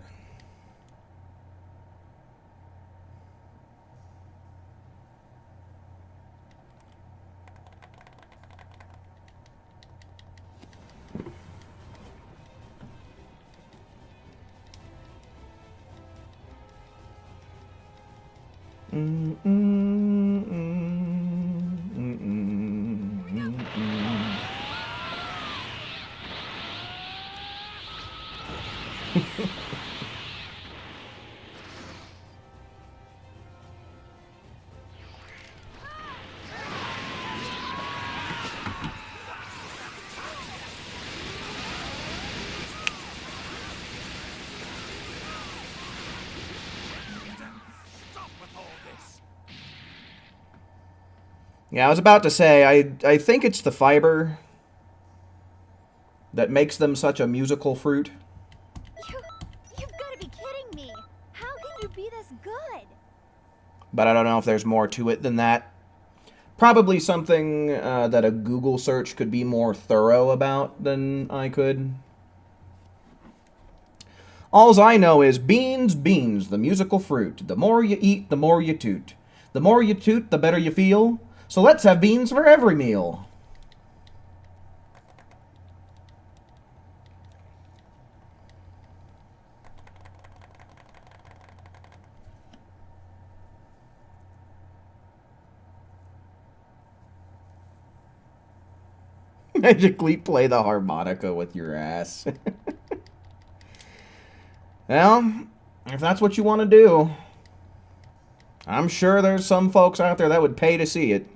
Yeah, I was about to say, I think it's the fiber that makes them such a musical fruit. You've got to be kidding me. How can you be this good? But I don't know if there's more to it than that. Probably something that a Google search could be more thorough about than I could. Alls I know is beans, beans, the musical fruit. The more you eat, the more you toot. The more you toot, the better you feel. So let's have beans for every meal. Magically play the harmonica with your ass. Well, if that's what you want to do, I'm sure there's some folks out there that would pay to see it.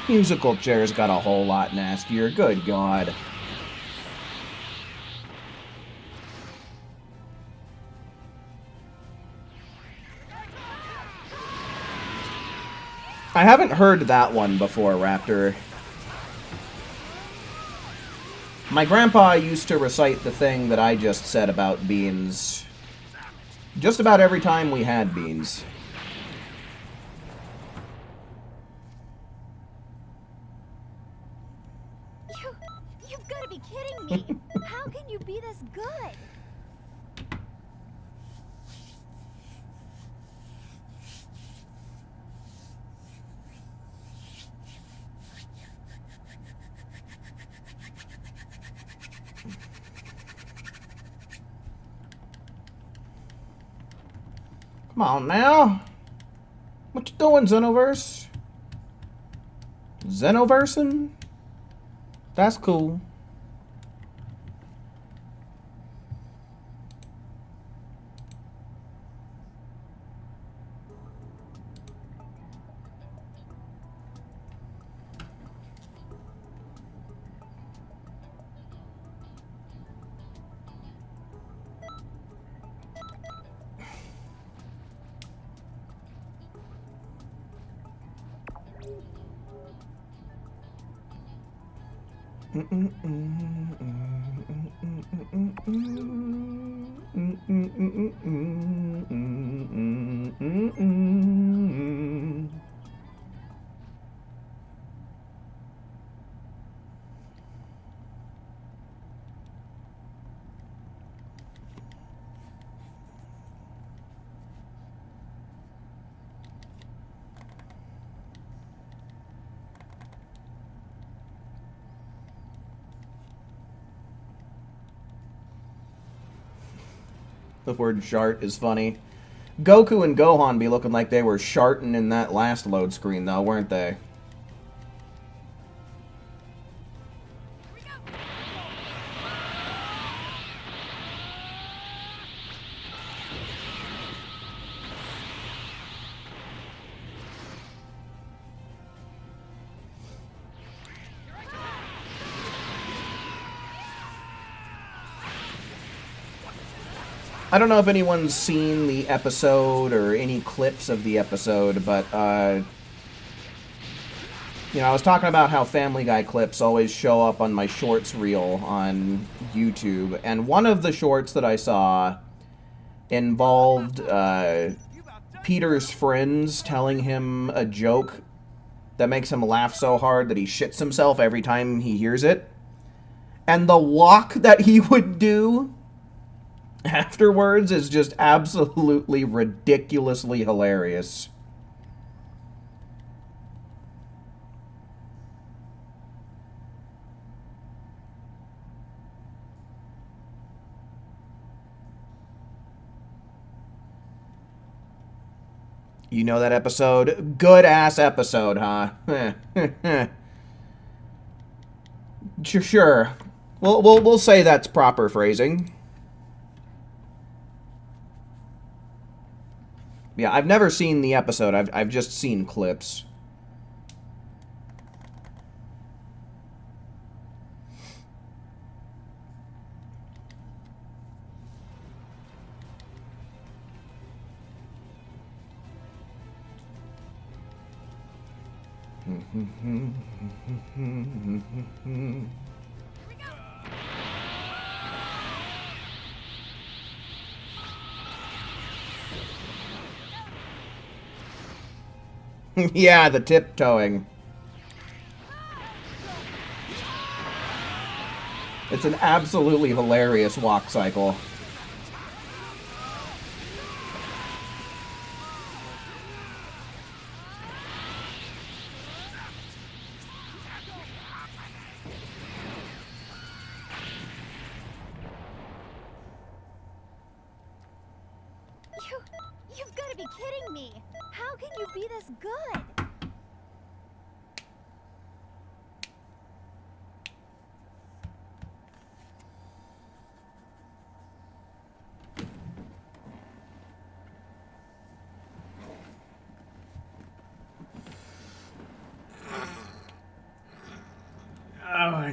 Musical chairs got a whole lot nastier. Good God. I haven't heard that one before, Raptor. My grandpa used to recite the thing that I just said about beans just about every time we had beans. You've got to be kidding me. How can you be this good? Come on now. What you doing, Xenoverse? Xenoversing? That's cool. The word shart is funny. Goku and Gohan be looking like they were sharting in that last load screen, though, weren't they? I don't know if anyone's seen the episode or any clips of the episode, but, you know, I was talking about how Family Guy clips always show up on my shorts reel on YouTube, and one of the shorts that I saw involved Peter's friends telling him a joke that makes him laugh so hard that he shits himself every time he hears it. And the walk that he would do afterwards is just absolutely ridiculously hilarious. You know that episode? Good-ass episode, huh? Sure. We'll say that's proper phrasing. Yeah, I've never seen the episode. I've just seen clips. Yeah, the tiptoeing. It's an absolutely hilarious walk cycle. You've got to be kidding me. How can you be this good?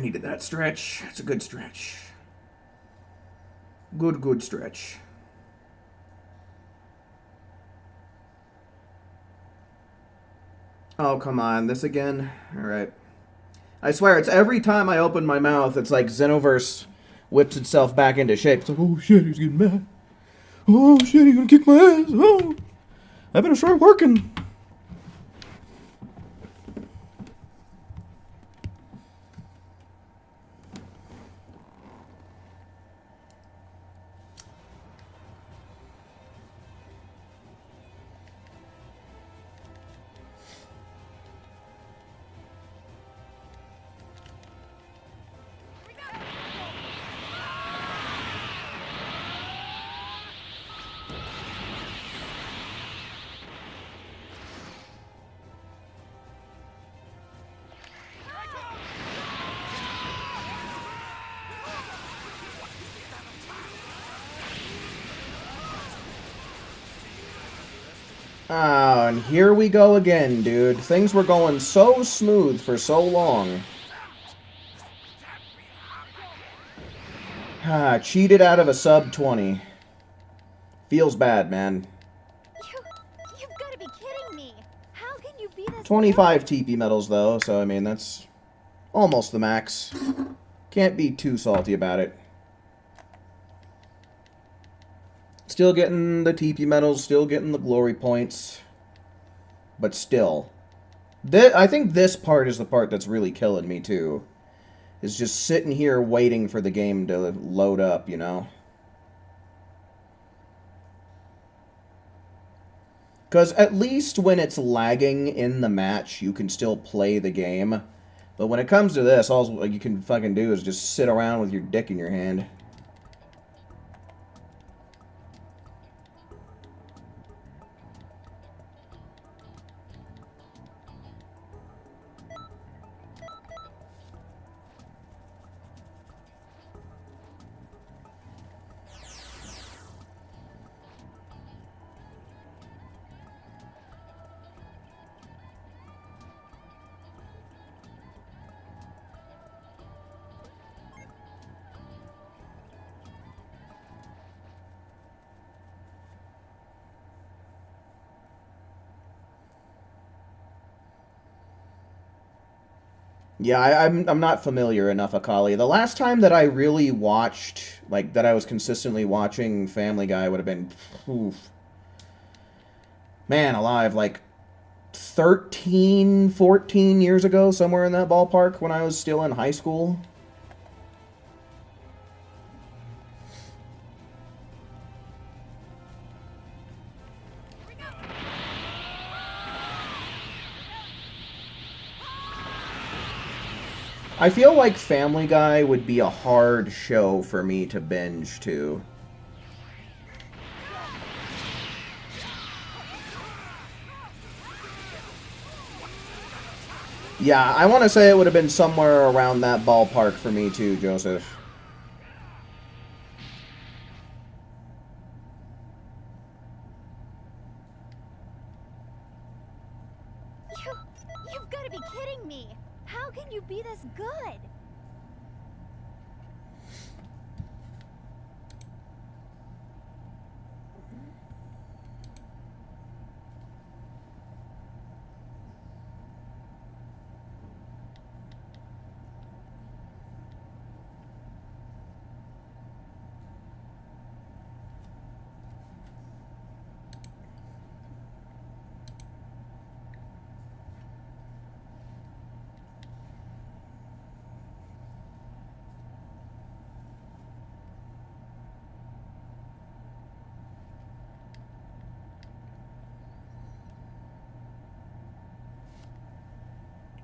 needed that stretch. It's a good stretch. Good stretch. Oh, come on. This again? Alright. I swear, it's every time I open my mouth, it's like Xenoverse whips itself back into shape. It's like, oh shit, he's getting mad. Oh shit, he's gonna kick my ass. Oh, I better start working. Ah, and here we go again, dude. Things were going so smooth for so long. Ah, cheated out of a sub 20. Feels bad, man. You've got to be kidding me. How can you be this 25 TP medals, though, so, I mean, that's almost the max. Can't be too salty about it. Still getting the TP medals, still getting the glory points. But still. I think this part is the part that's really killing me, too. Is just sitting here waiting for the game to load up, you know? Because at least when it's lagging in the match, you can still play the game. But when it comes to this, all you can fucking do is just sit around with your dick in your hand. Yeah, I'm not familiar enough, Akali. The last time that I really watched, like, that I was consistently watching Family Guy would have been, oof. Man alive, like 13, 14 years ago, somewhere in that ballpark, when I was still in high school. I feel like Family Guy would be a hard show for me to binge to. Yeah, I want to say it would have been somewhere around that ballpark for me too, Joseph. You've got to be kidding me. How can you be this good?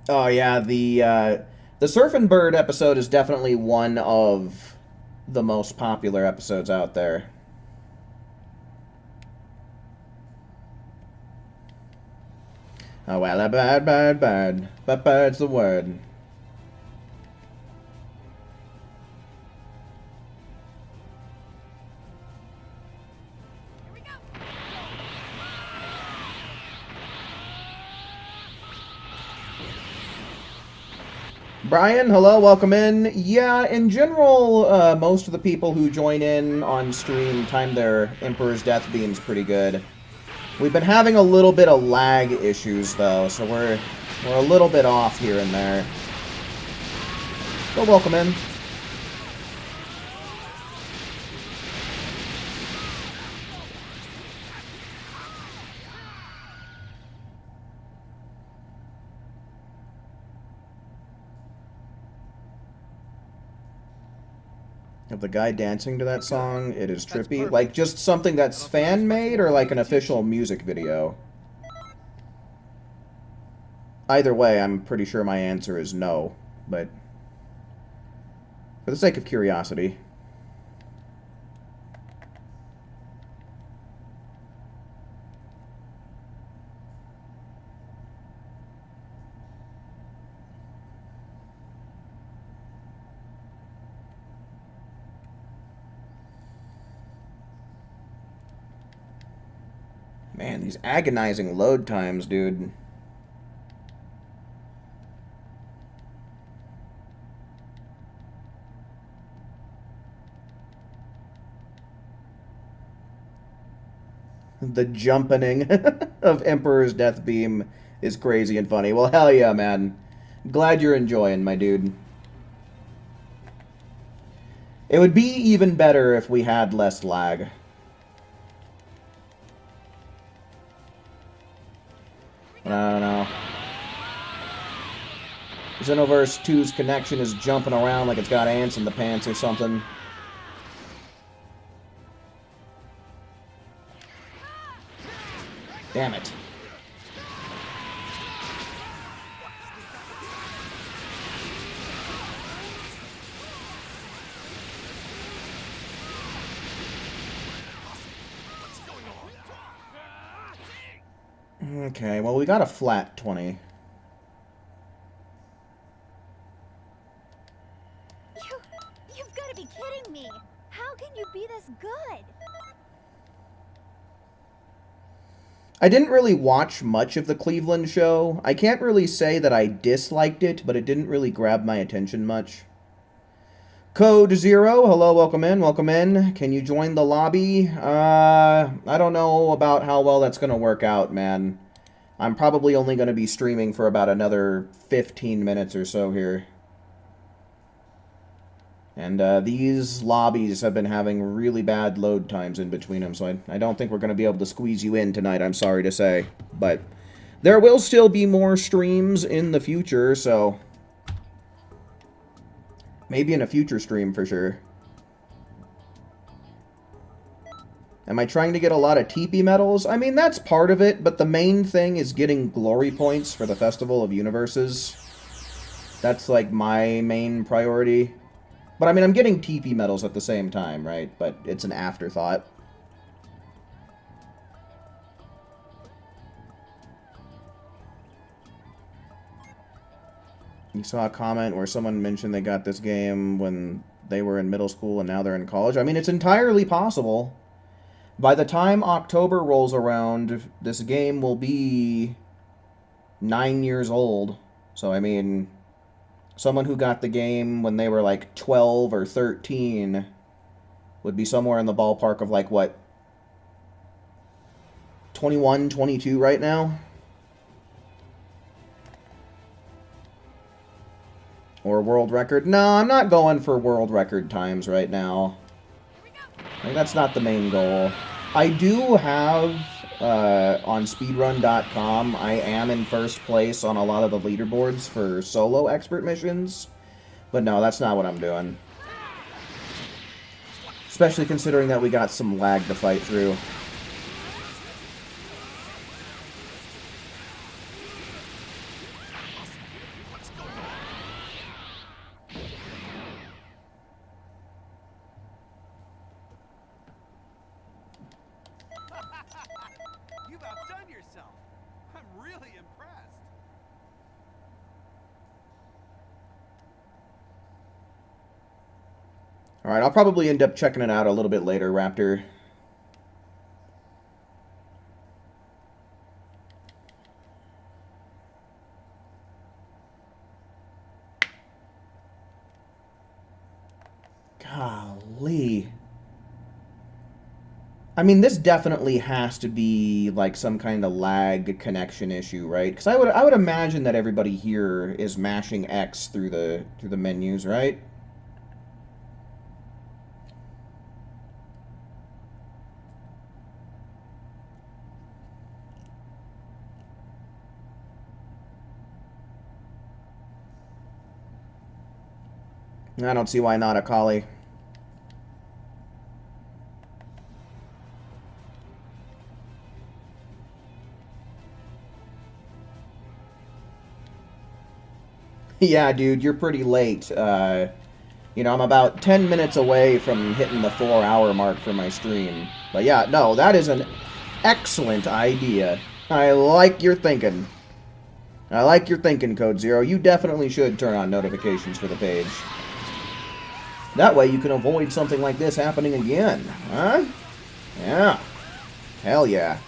Oh yeah, the Surfin' Bird episode is definitely one of the most popular episodes out there. Oh well, a bad, but bird's the word. Brian, hello, welcome in. Yeah, in general, most of the people who join in on stream time their Emperor's Death Beams pretty good. We've been having a little bit of lag issues, though, so we're a little bit off here and there. But welcome in. Of the guy dancing to that song, it is trippy. Like, just something that's fan-made or like an official music video? Either way, I'm pretty sure my answer is no, but for the sake of curiosity. Man, these agonizing load times, dude. The jumpening of Emperor's Death Beam is crazy and funny. Well, hell yeah, man. Glad you're enjoying, my dude. It would be even better if we had less lag. But I don't know. Xenoverse 2's connection is jumping around like it's got ants in the pants or something. Damn it. Okay, well, we got a flat 20. You've got to be kidding me. How can you be this good? I didn't really watch much of the Cleveland show. I can't really say that I disliked it, but it didn't really grab my attention much. Code Zero, hello, welcome in, welcome in. Can you join the lobby? I don't know about how well that's going to work out, man. I'm probably only going to be streaming for about another 15 minutes or so here. And these lobbies have been having really bad load times in between them, so I don't think we're going to be able to squeeze you in tonight, I'm sorry to say. But there will still be more streams in the future, so maybe in a future stream for sure. Am I trying to get a lot of TP medals? I mean, that's part of it, but the main thing is getting glory points for the Festival of Universes. That's, like, my main priority. But, I mean, I'm getting TP medals at the same time, right? But it's an afterthought. You saw a comment where someone mentioned they got this game when they were in middle school and now they're in college. I mean, it's entirely possible. By the time October rolls around, this game will be 9 years old. So, I mean, someone who got the game when they were like 12 or 13 would be somewhere in the ballpark of like, what, 21, 22 right now? Or world record? No, I'm not going for world record times right now. Like, that's not the main goal. I do have, on speedrun.com, I am in first place on a lot of the leaderboards for solo expert missions. But no, that's not what I'm doing. Especially considering that we got some lag to fight through. You've outdone yourself. I'm really impressed. Alright, I'll probably end up checking it out a little bit later, Raptor. Golly. I mean, this definitely has to be like some kind of lag connection issue, right? Because I would imagine that everybody here is mashing X through the menus, right? I don't see why not, Akali. Yeah, dude, you're pretty late. You know, I'm about 10 minutes away from hitting the 4-hour mark for my stream. But yeah, no, that is an excellent idea. I like your thinking. I like your thinking, Code Zero. You definitely should turn on notifications for the page. That way you can avoid something like this happening again. Huh? Yeah. Hell yeah.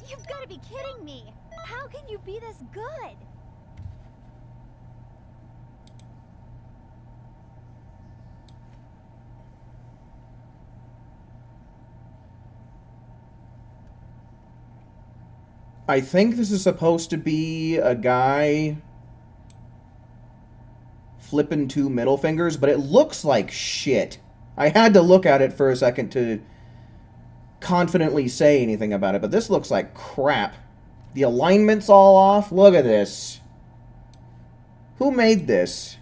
You've got to be kidding me! How can you be this good? I think this is supposed to be a guy flipping 2 middle fingers, but it looks like shit. I had to look at it for a second to confidently say anything about it, but this looks like crap. The alignment's all off. Look at this. Who made this?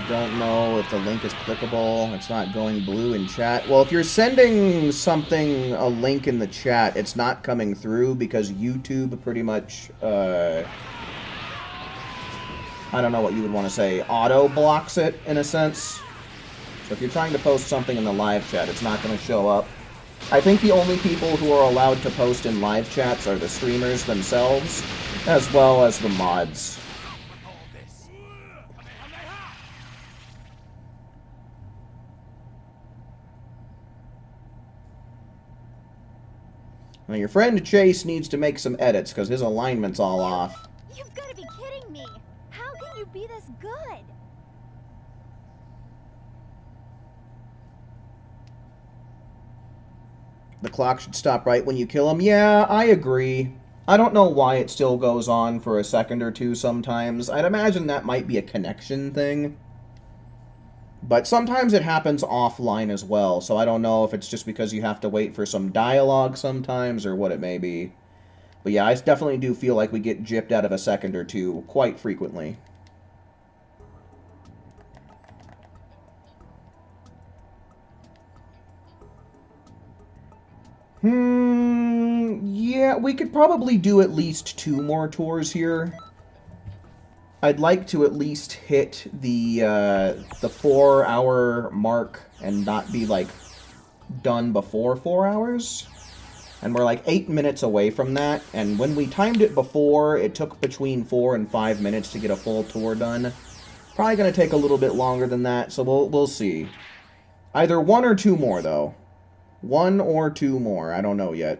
Don't know if the link is clickable. It's not going blue in chat. Well, if you're sending something, a link in the chat, it's not coming through because YouTube pretty much, I don't know what you would want to say, auto blocks it in a sense. So if you're trying to post something in the live chat, it's not going to show up. I think the only people who are allowed to post in live chats are the streamers themselves, as well as the mods. Now, your friend Chase needs to make some edits because his alignment's all off. You've got to be kidding me! How can you be this good? The clock should stop right when you kill him. Yeah, I agree. I don't know why it still goes on for a second or two sometimes. I'd imagine that might be a connection thing. But sometimes it happens offline as well, so I don't know if it's just because you have to wait for some dialogue sometimes or what it may be. But yeah, I definitely do feel like we get gypped out of a second or two quite frequently. Yeah, we could probably do at least 2 more tours here. I'd like to at least hit the 4-hour mark and not be, like, done before 4 hours. And we're, like, 8 minutes away from that, and when we timed it before, it took between 4 and 5 minutes to get a full tour done. Probably gonna take a little bit longer than that, so we'll see. Either 1 or 2 more, though. 1 or 2 more, I don't know yet.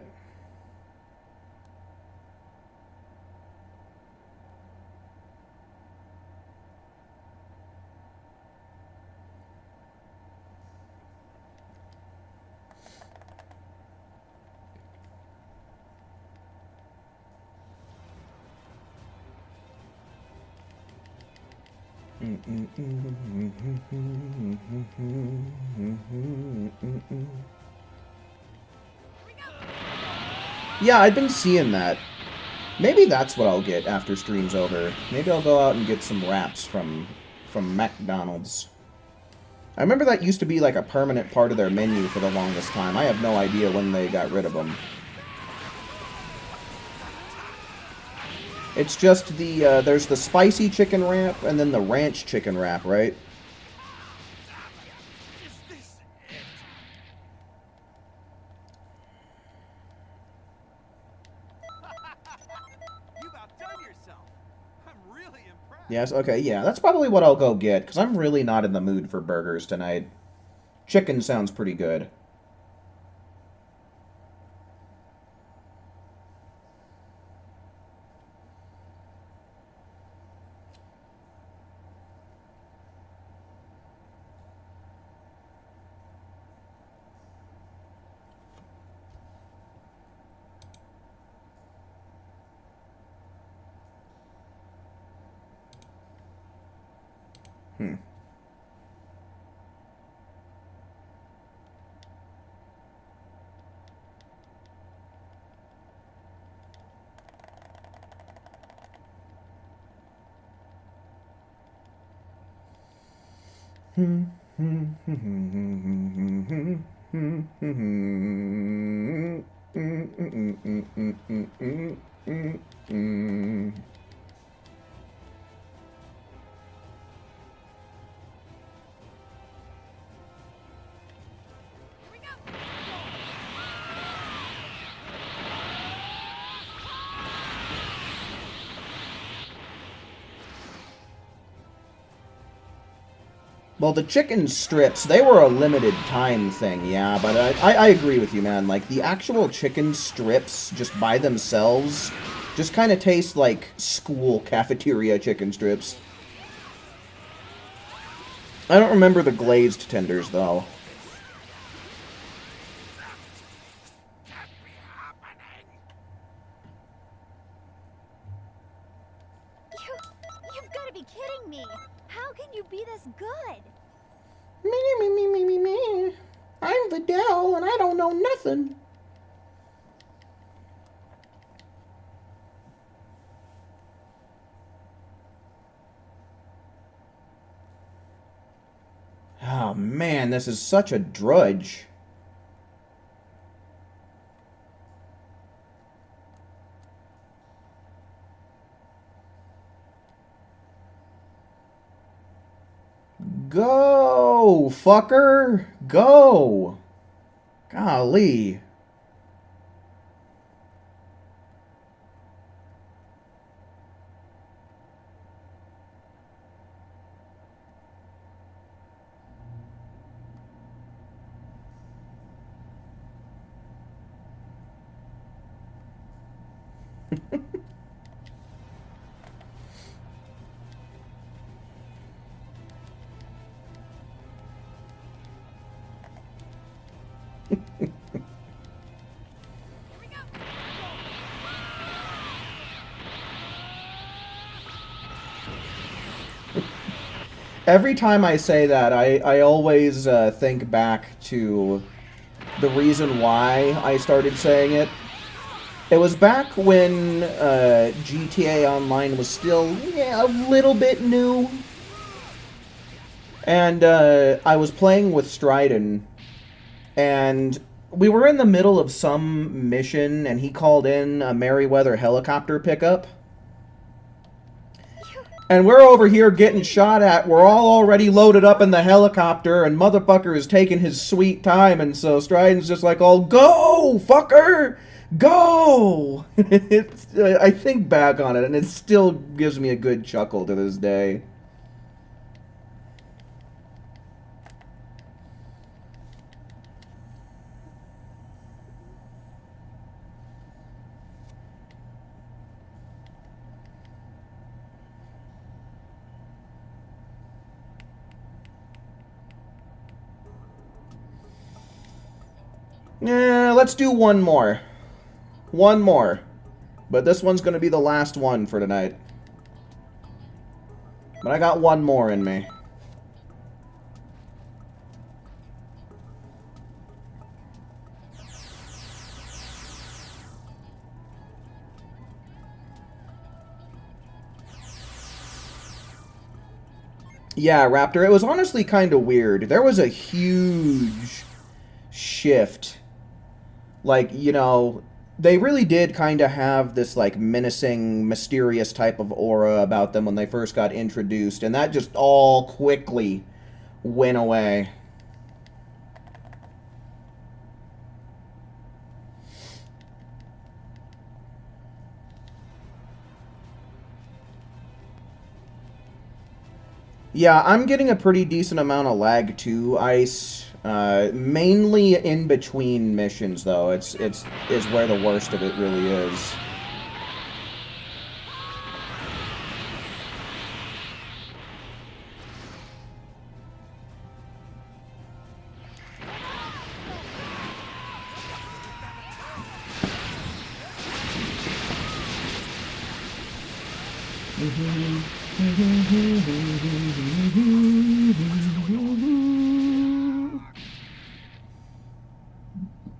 Yeah, I've been seeing that. Maybe that's what I'll get after stream's over. Maybe I'll go out and get some wraps from from McDonald's. I remember that used to be like a permanent part of their menu for the longest time. I have no idea when they got rid of them. It's just the, there's the spicy chicken wrap and then the ranch chicken wrap, right? You've outdone yourself. I'm really impressed. Yes, okay, yeah, that's probably what I'll go get, because I'm really not in the mood for burgers tonight. Chicken sounds pretty good. Well, the chicken strips, they were a limited time thing, yeah, but I agree with you, man. Like, the actual chicken strips, just by themselves, just kind of taste like school cafeteria chicken strips. I don't remember the glazed tenders, though. You've got to be kidding me. How can you be this good? Me. I'm Vidal, and I don't know nothing. Oh, man, this is such a drudge. Go, fucker. Go. Golly. Every time I say that, I always think back to the reason why I started saying it. It was back when GTA Online was still a little bit new. And I was playing with Stryden, and we were in the middle of some mission, and he called in a Merryweather helicopter pickup. And we're over here getting shot at. We're all already loaded up in the helicopter, and motherfucker is taking his sweet time, and so Stryden's just like, "Oh, go, fucker! Go!" I think back on it, and it still gives me a good chuckle to this day. Yeah, let's do one more. One more. But this one's going to be the last one for tonight. But I got one more in me. Yeah, Raptor, it was honestly kind of weird. There was a huge shift. Like, you know, they really did kind of have this, like, menacing, mysterious type of aura about them when they first got introduced, and that just all quickly went away. Yeah, I'm getting a pretty decent amount of lag too, Ice. Mainly in between missions, though. It's where the worst of it really is.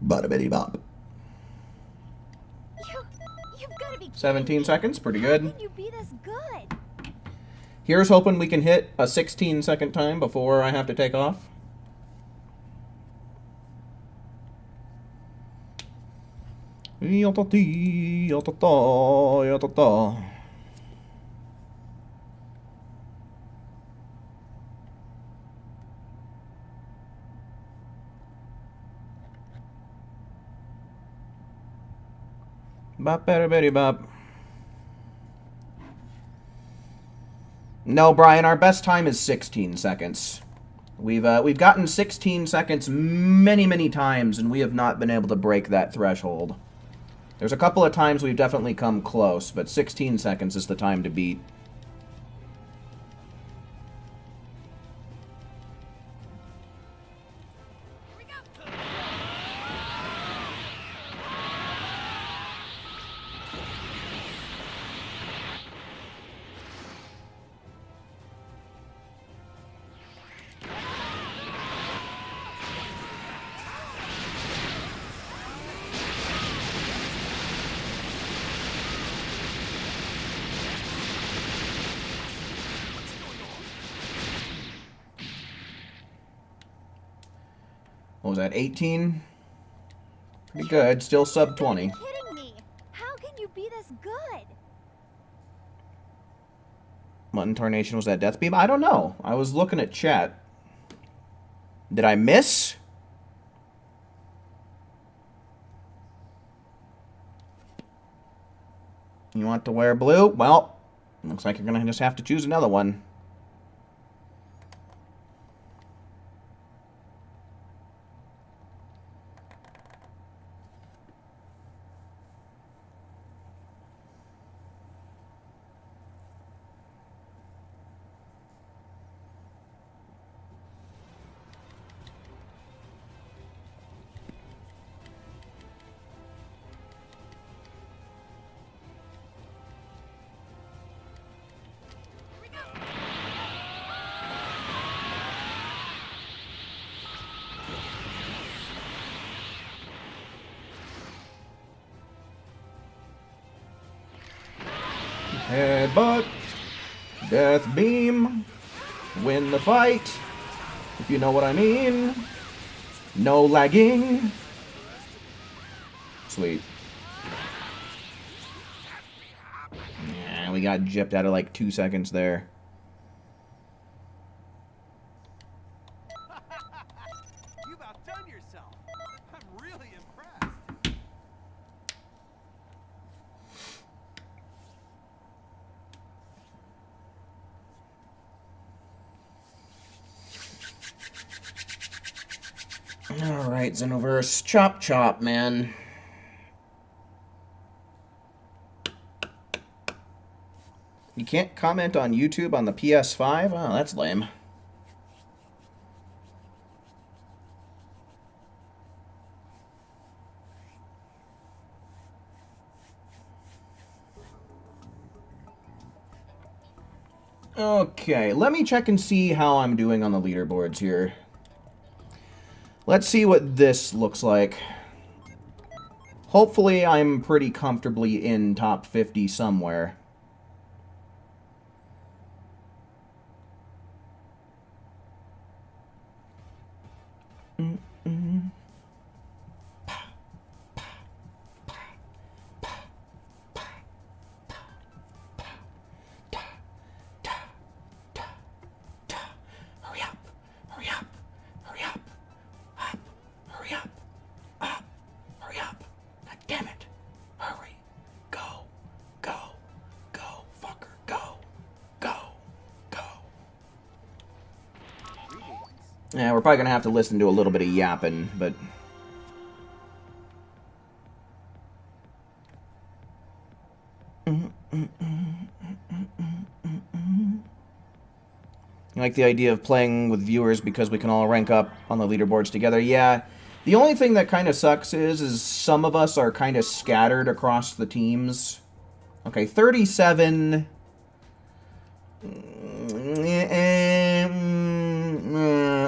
Bada bitty bop. You've got to be 17 seconds, pretty How good. can you be this good? Here's hoping we can hit a 16-second time before I have to take off. Bop, better, betty, bop. No, Brian, our best time is 16 seconds. We've gotten 16 seconds many, many times, and we have not been able to break that threshold. There's a couple of times we've definitely come close, but 16 seconds is the time to beat. What was that, 18? Pretty good, still sub 20. You've got to be kidding me. How can you be this good? What incarnation was that, Death Beam? I don't know. I was looking at chat. Did I miss? You want to wear blue? Well, looks like you're going to just have to choose another one. Headbutt, Death Beam, win the fight, if you know what I mean. No lagging. Sweet. Yeah, we got gypped out of like 2 seconds there. You've outdone yourself. I'm really impressed. Alright, Xenoverse. Chop chop, man. You can't comment on YouTube on the PS5? Oh, that's lame. Okay, let me check and see how I'm doing on the leaderboards here. Let's see what this looks like. Hopefully I'm pretty comfortably in top 50 somewhere. Hurry up. Hurry up. Hurry up. Up. Hurry up. Up. Hurry up. God damn it. Hurry. Go. Go. Go. Fucker. Go. Go. Go. Yeah, we're probably going to have to listen to a little bit of yapping, but... I like the idea of playing with viewers because we can all rank up on the leaderboards together. Yeah, the only thing that kind of sucks is some of us are kind of scattered across the teams. Okay, 37...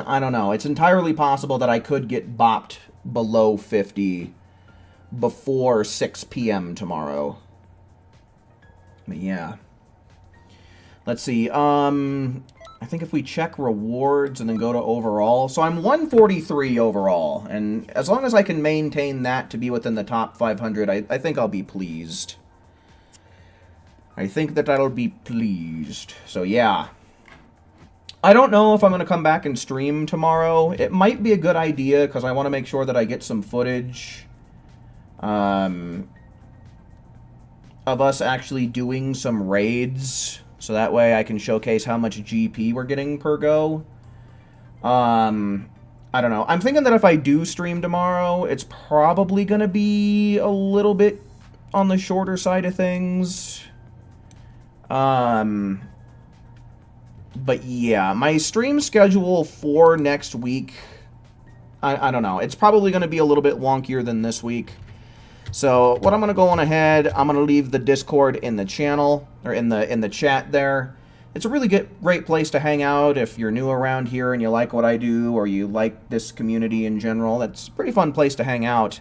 I don't know. It's entirely possible that I could get bopped below 50 before 6 p.m. tomorrow. But yeah. Let's see. I think if we check rewards and then go to overall. So I'm 143 overall. And as long as I can maintain that to be within the top 500, I think I'll be pleased. I think that I'll be pleased. So yeah. I don't know if I'm going to come back and stream tomorrow. It might be a good idea because I want to make sure that I get some footage of us actually doing some raids. So that way I can showcase how much GP we're getting per go. I don't know. I'm thinking that if I do stream tomorrow, it's probably going to be a little bit on the shorter side of things. But yeah, my stream schedule for next week, I don't know. It's probably going to be a little bit wonkier than this week. So what I'm going to go on ahead, I'm going to leave the Discord in the channel, or in the chat there. It's a really great place to hang out if you're new around here and you like what I do, or you like this community in general. That's a pretty fun place to hang out.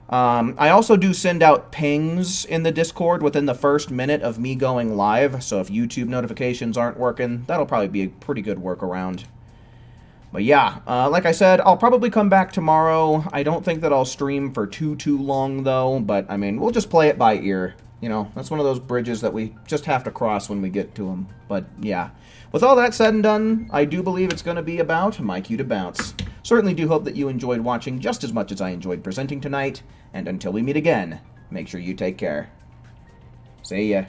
I also do send out pings in the Discord within the first minute of me going live, so if YouTube notifications aren't working, that'll probably be a pretty good workaround. But yeah, like I said, I'll probably come back tomorrow. I don't think that I'll stream for too long, though, but, I mean, we'll just play it by ear. You know, that's one of those bridges that we just have to cross when we get to them. But, yeah. With all that said and done, I do believe it's going to be about my cue to bounce. Certainly do hope that you enjoyed watching just as much as I enjoyed presenting tonight, and until we meet again, make sure you take care. See ya.